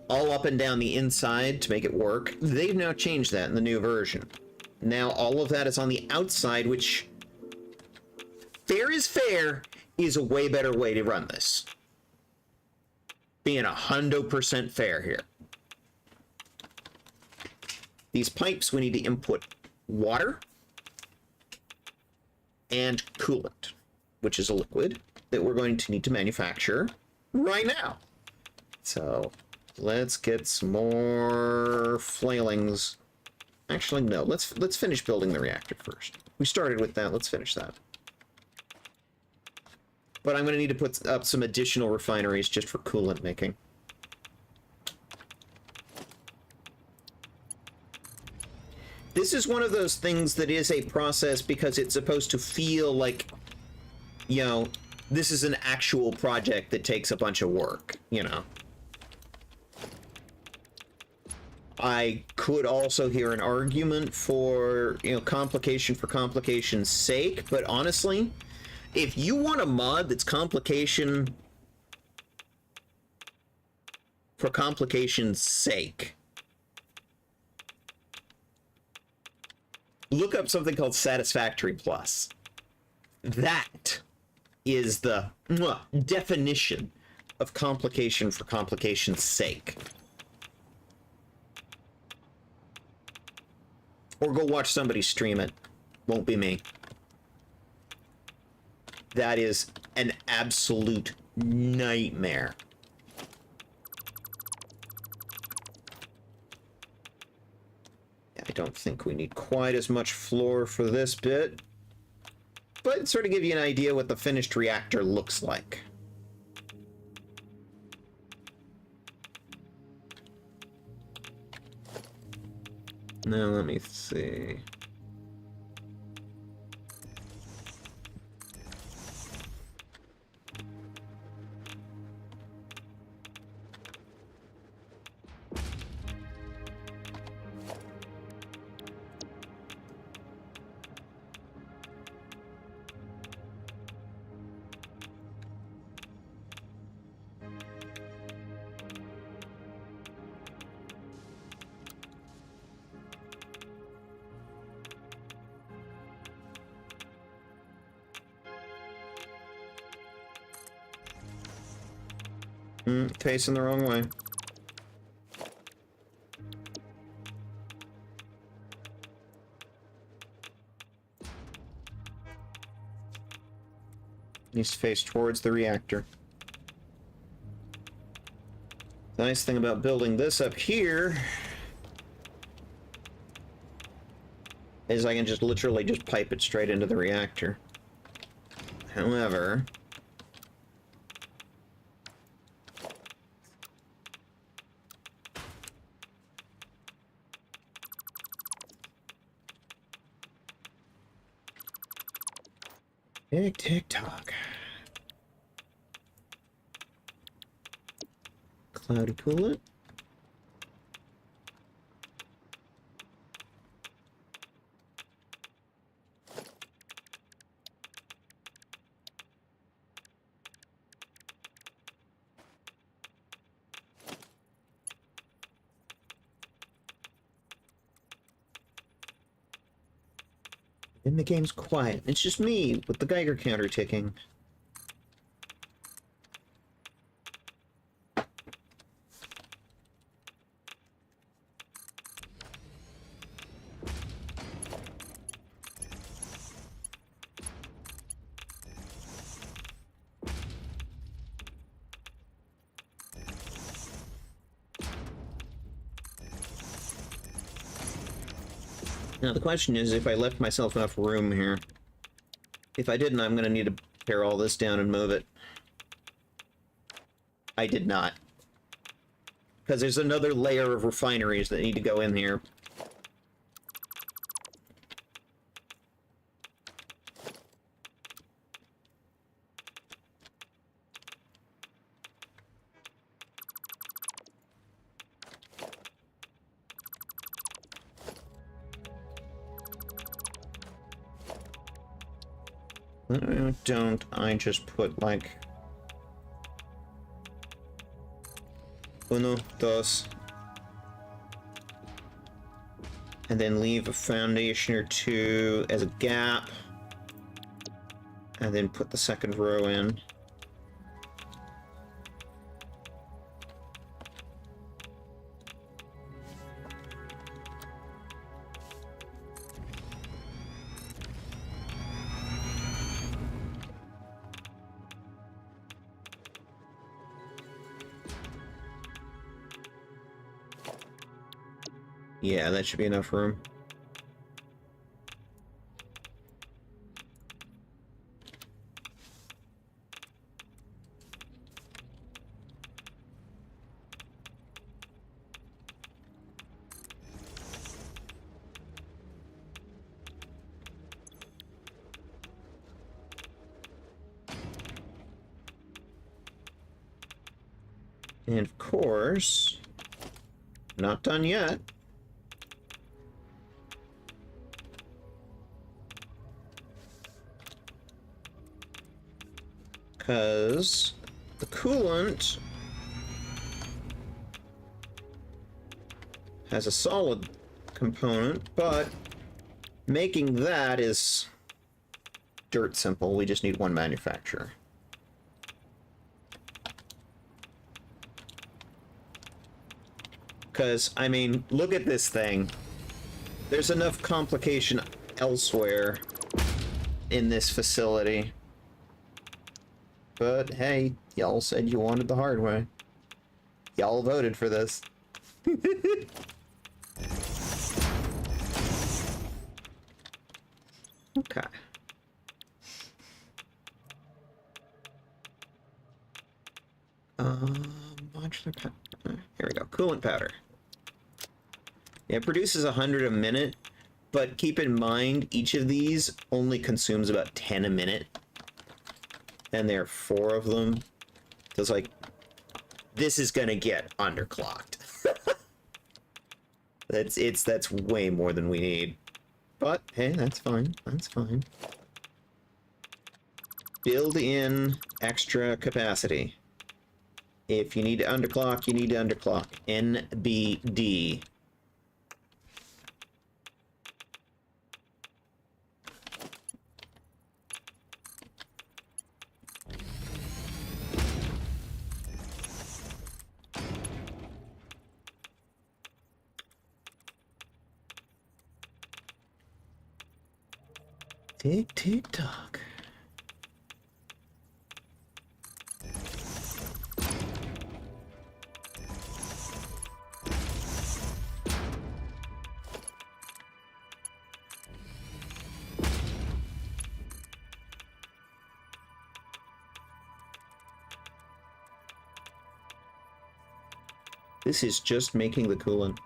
all up and down the inside to make it work. They've now changed that in the new version. Now all of that is on the outside, which, fair is a way better way to run this. Being 100% fair here. These pipes, we need to input water and coolant, which is a liquid that we're going to need to manufacture right now. So let's get some more flailings. Actually, no, let's finish building the reactor first. We started with that, let's finish that. But I'm going to need to put up some additional refineries just for coolant making. This is one of those things that is a process because it's supposed to feel like, you know, this is an actual project that takes a bunch of work, you know. I could also hear an argument for, you know, complication for complication's sake, but honestly, if you want a mod that's complication for complication's sake, look up something called Satisfactory Plus. That is the definition of complication for complication's sake. Or go watch somebody stream it. Won't be me. That is an absolute nightmare. I don't think we need quite as much floor for this bit, but sort of give you an idea what the finished reactor looks like. Now let me see. Facing the wrong way. Needs to face towards the reactor. The nice thing about building this up here is I can just literally just pipe it straight into the reactor. However, tick-tock. Cloudy coolant. And the game's quiet. It's just me with the Geiger counter ticking. Now the question is if I left myself enough room here. If I didn't, I'm going to need to tear all this down and move it. I did not. Because there's another layer of refineries that need to go in here. Why don't I just put, like, uno, dos, and then leave a foundation or two as a gap, and then put the second row in. Yeah, that should be enough room. And of course, not done yet. Because the coolant has a solid component, but making that is dirt simple. We just need one manufacturer. Because, I mean, look at this thing. There's enough complication elsewhere in this facility. But, hey, y'all said you wanted the hard way. Y'all voted for this. Okay. Modular powder. Here we go. Coolant powder. Yeah, it produces 100 a minute, but keep in mind, each of these only consumes about 10 a minute. And there are 4 of them. So it's like, this is gonna get underclocked. That's way more than we need. But hey, that's fine. That's fine. Build in extra capacity. If you need to underclock, you need to underclock. NBD. Tick, tick, tock. This is just making the coolant.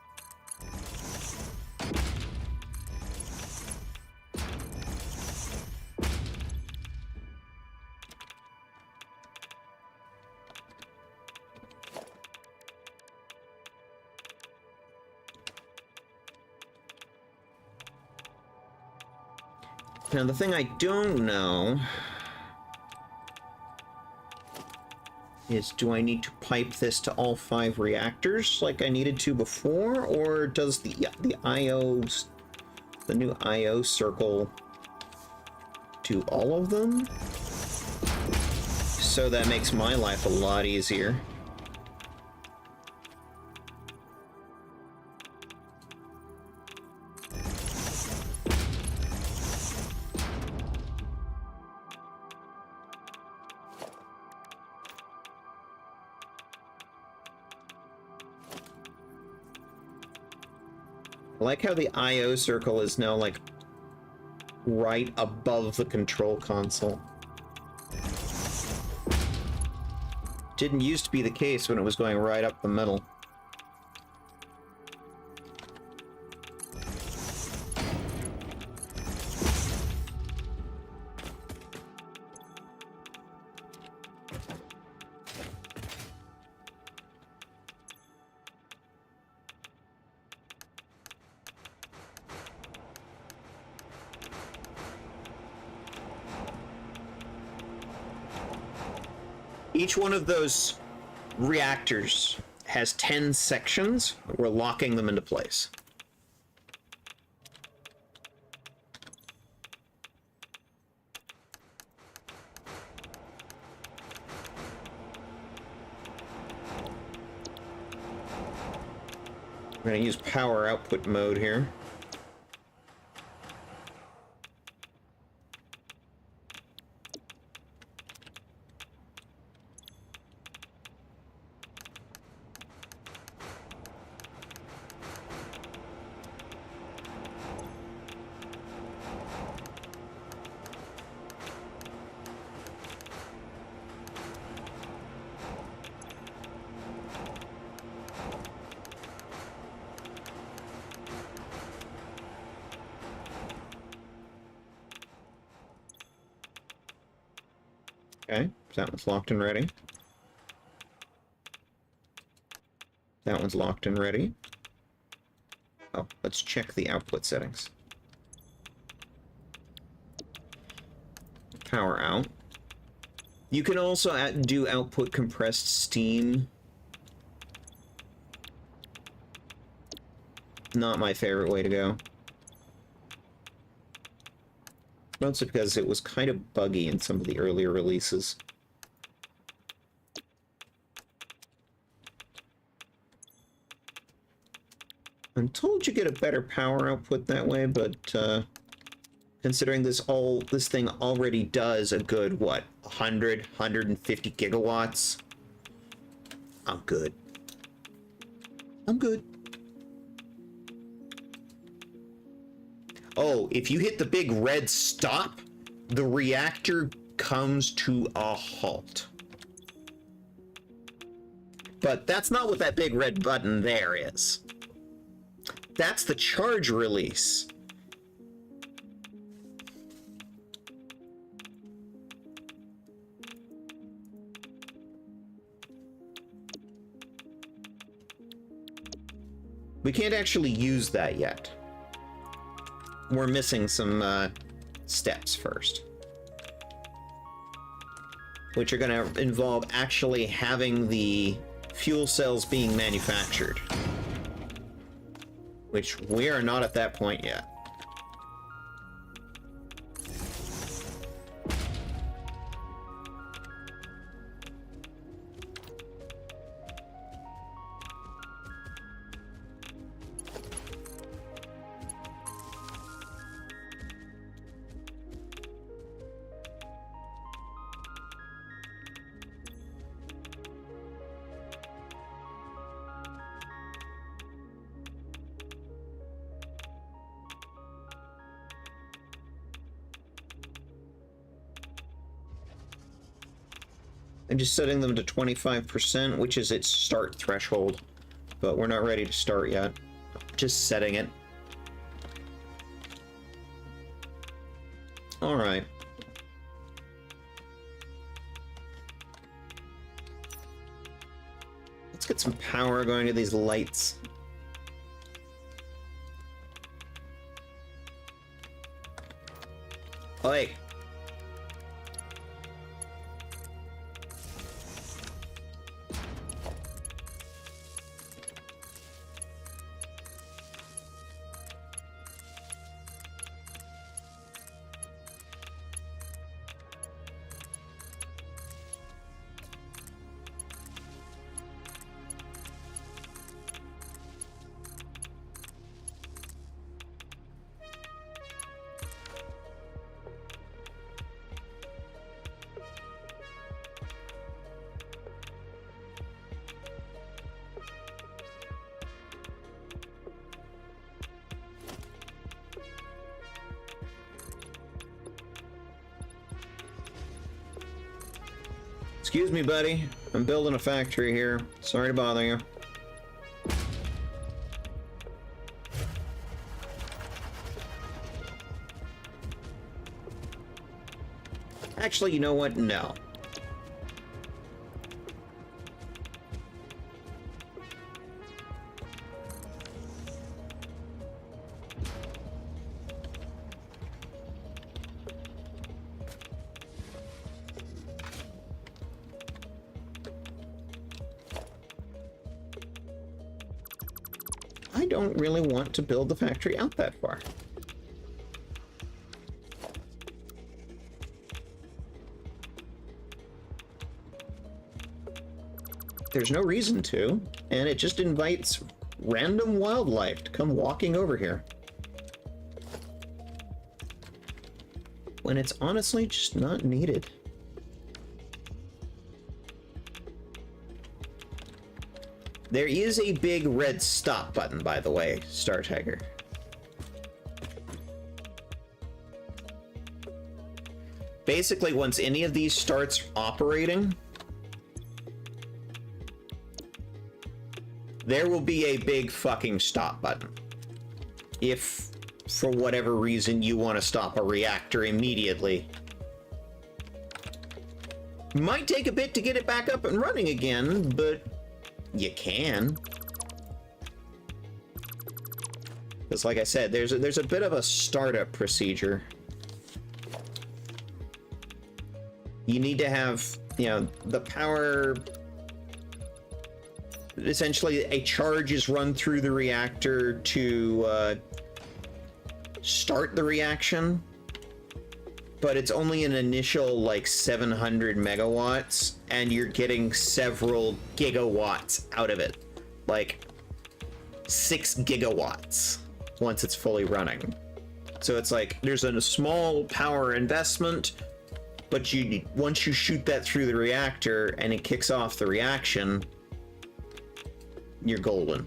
Now, the thing I don't know is, do I need to pipe this to all 5 reactors like I needed to before, or does the new IO circle do all of them? So that makes my life a lot easier. I like how the IO circle is now, like, right above the control console. Didn't used to be the case when it was going right up the middle. Each one of those reactors has 10 sections. We're locking them into place. We're going to use power output mode here. Okay, so that one's locked and ready. That one's locked and ready. Oh, let's check the output settings. Power out. You can also do output compressed steam. Not my favorite way to go. Mostly because it was kind of buggy in some of the earlier releases. I'm told you get a better power output that way, but considering this thing already does a good, what, 150 gigawatts? I'm good. I'm good. Oh, if you hit the big red stop, the reactor comes to a halt. But that's not what that big red button there is. That's the charge release. We can't actually use that yet. We're missing some steps first, which are going to involve actually having the fuel cells being manufactured, which we are not at that point yet. I'm just setting them to 25%, which is its start threshold. But we're not ready to start yet. Just setting it. Alright. Let's get some power going to these lights. Oi! Excuse me, buddy. I'm building a factory here. Sorry to bother you. Actually, you know what? No. I don't really want to build the factory out that far. There's no reason to, and it just invites random wildlife to come walking over here. When it's honestly just not needed. There is a big red stop button, by the way, Star Tiger. Basically, once any of these starts operating, there will be a big fucking stop button. If, for whatever reason, you want to stop a reactor immediately. Might take a bit to get it back up and running again, but you can. Because like I said, there's a bit of a startup procedure. You need to have, you know, the power. Essentially, a charge is run through the reactor to start the reaction, but it's only an initial like 700 megawatts, and you're getting several gigawatts out of it, like 6 gigawatts once it's fully running. So it's like there's a small power investment, but once you shoot that through the reactor and it kicks off the reaction, you're golden.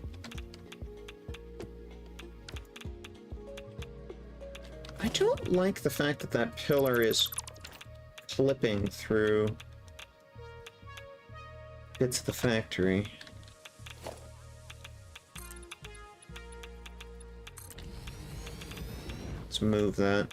I don't like the fact that that pillar is clipping through bits of the factory. Let's move that.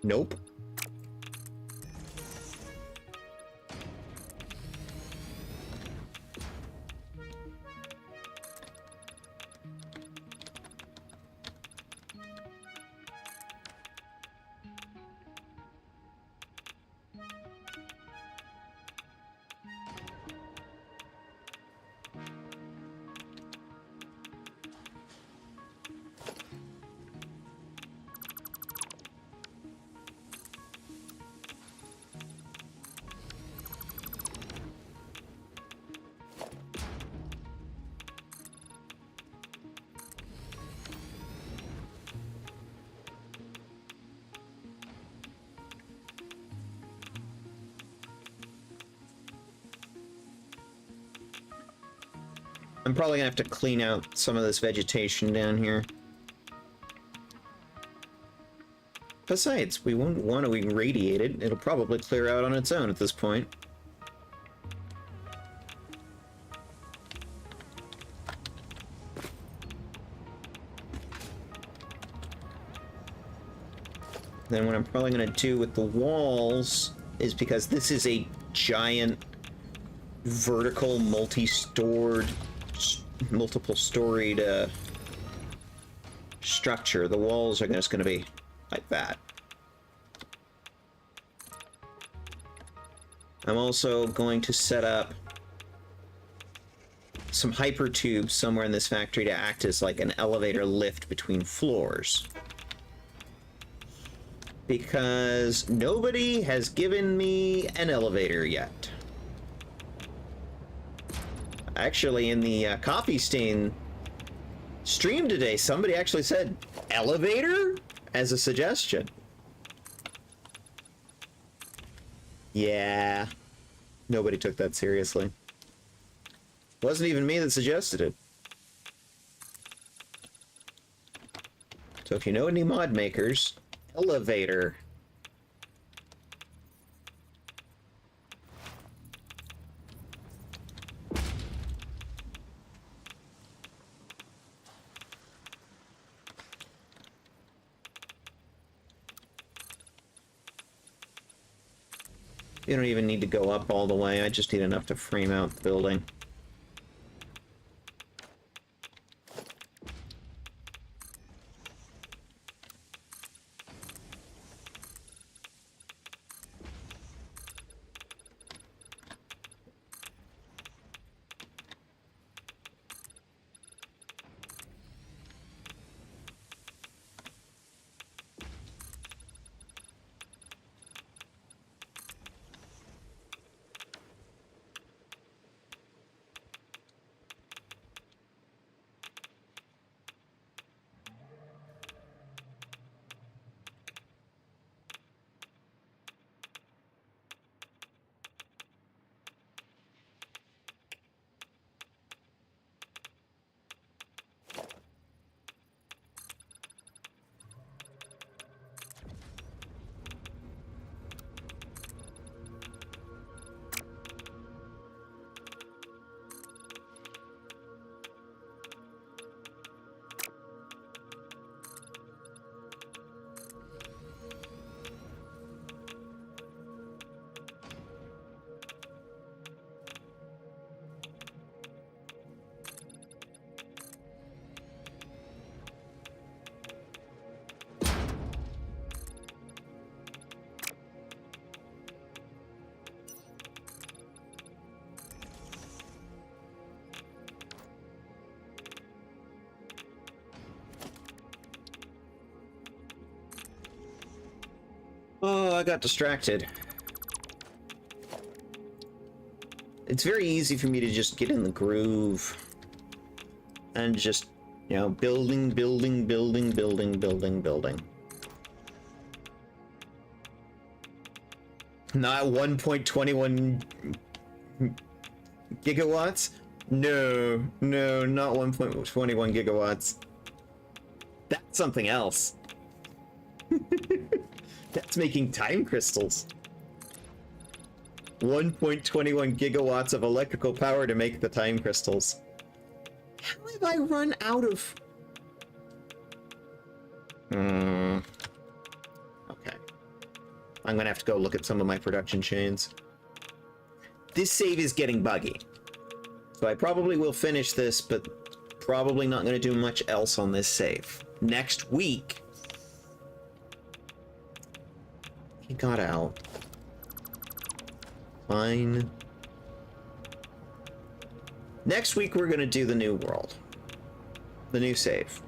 Nope. I'm probably gonna have to clean out some of this vegetation down here. Besides, we won't want to irradiate it. It'll probably clear out on its own at this point. Then what I'm probably going to do with the walls is, because this is a giant vertical multi-storied structure, the walls are just going to be like that. I'm also going to set up some hyper tubes somewhere in this factory to act as like an elevator lift between floors. Because nobody has given me an elevator yet. Actually, in the Coffee Stain stream today, somebody actually said elevator as a suggestion. Yeah, nobody took that seriously. Wasn't even me that suggested it. So if you know any mod makers, elevator. You don't even need to go up all the way. I just need enough to frame out the building. Oh, I got distracted. It's very easy for me to just get in the groove and just, you know, building. Not 1.21 gigawatts? No, not 1.21 gigawatts. That's something else. That's making time crystals. 1.21 gigawatts of electrical power to make the time crystals. How have I run out of... Okay. I'm gonna have to go look at some of my production chains. This save is getting buggy. So I probably will finish this, but probably not gonna do much else on this save. Next week... He got out. Fine. Next week we're gonna do the new world. The new save.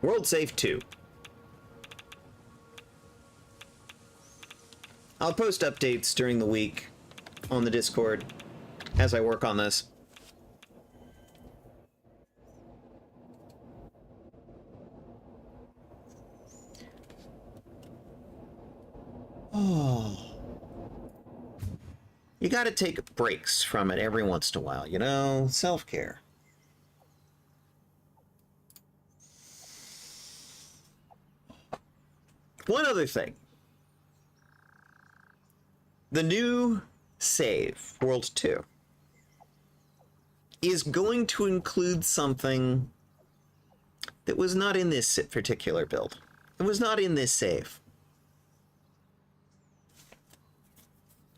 World Save 2. I'll post updates during the week on the Discord as I work on this. Oh. You gotta take breaks from it every once in a while, you know? Self-care. One other thing. The new save, World 2, is going to include something that was not in this particular build. It was not in this save.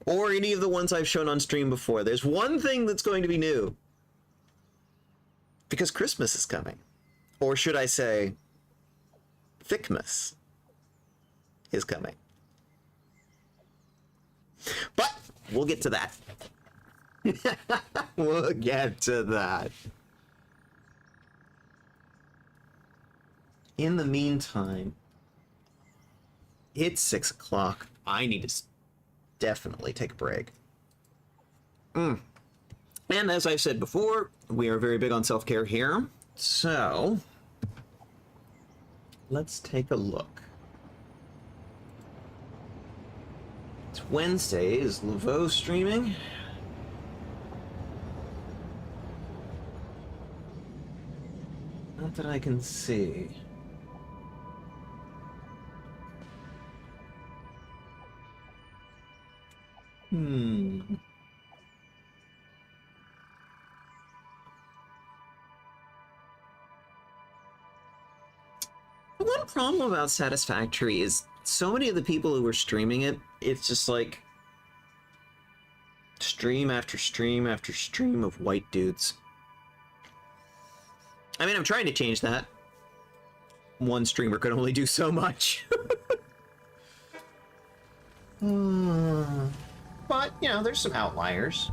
Or any of the ones I've shown on stream before. There's one thing that's going to be new. Because Christmas is coming. Or should I say, Thickmas is coming. But we'll get to that. We'll get to that. In the meantime, it's 6 o'clock. I need to definitely take a break. And as I've said before, we are very big on self-care here. So, let's take a look. It's Wednesday. Is Laveau streaming? Not that I can see. The one problem about Satisfactory is so many of the people who were streaming it, it's just like stream after stream after stream of white dudes. I mean, I'm trying to change that. One streamer could only do so much. But, you know, there's some outliers.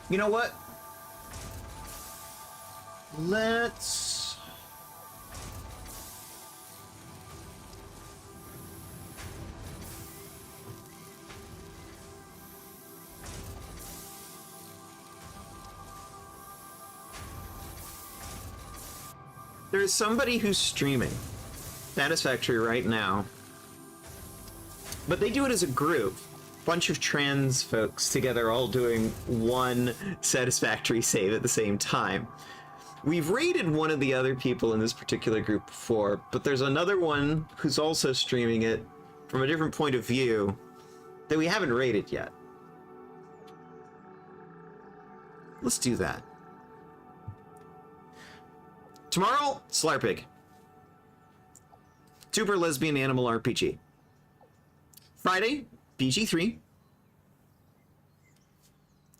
You know what? Let's... There's somebody who's streaming Satisfactory right now, but they do it as a group. Bunch of trans folks together all doing one Satisfactory save at the same time. We've raided one of the other people in this particular group before, but there's another one who's also streaming it from a different point of view that we haven't raided yet. Let's do that. Tomorrow, Slarpig. Super Lesbian Animal RPG. Friday, BG3.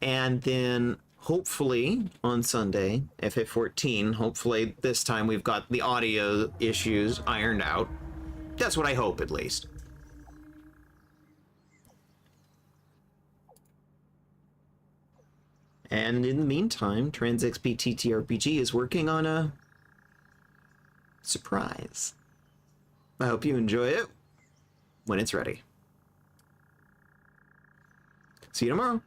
And then, hopefully, on Sunday, FF14, hopefully this time we've got the audio issues ironed out. That's what I hope, at least. And in the meantime, TransXP TTRPG is working on a surprise. I hope you enjoy it when it's ready. See you tomorrow.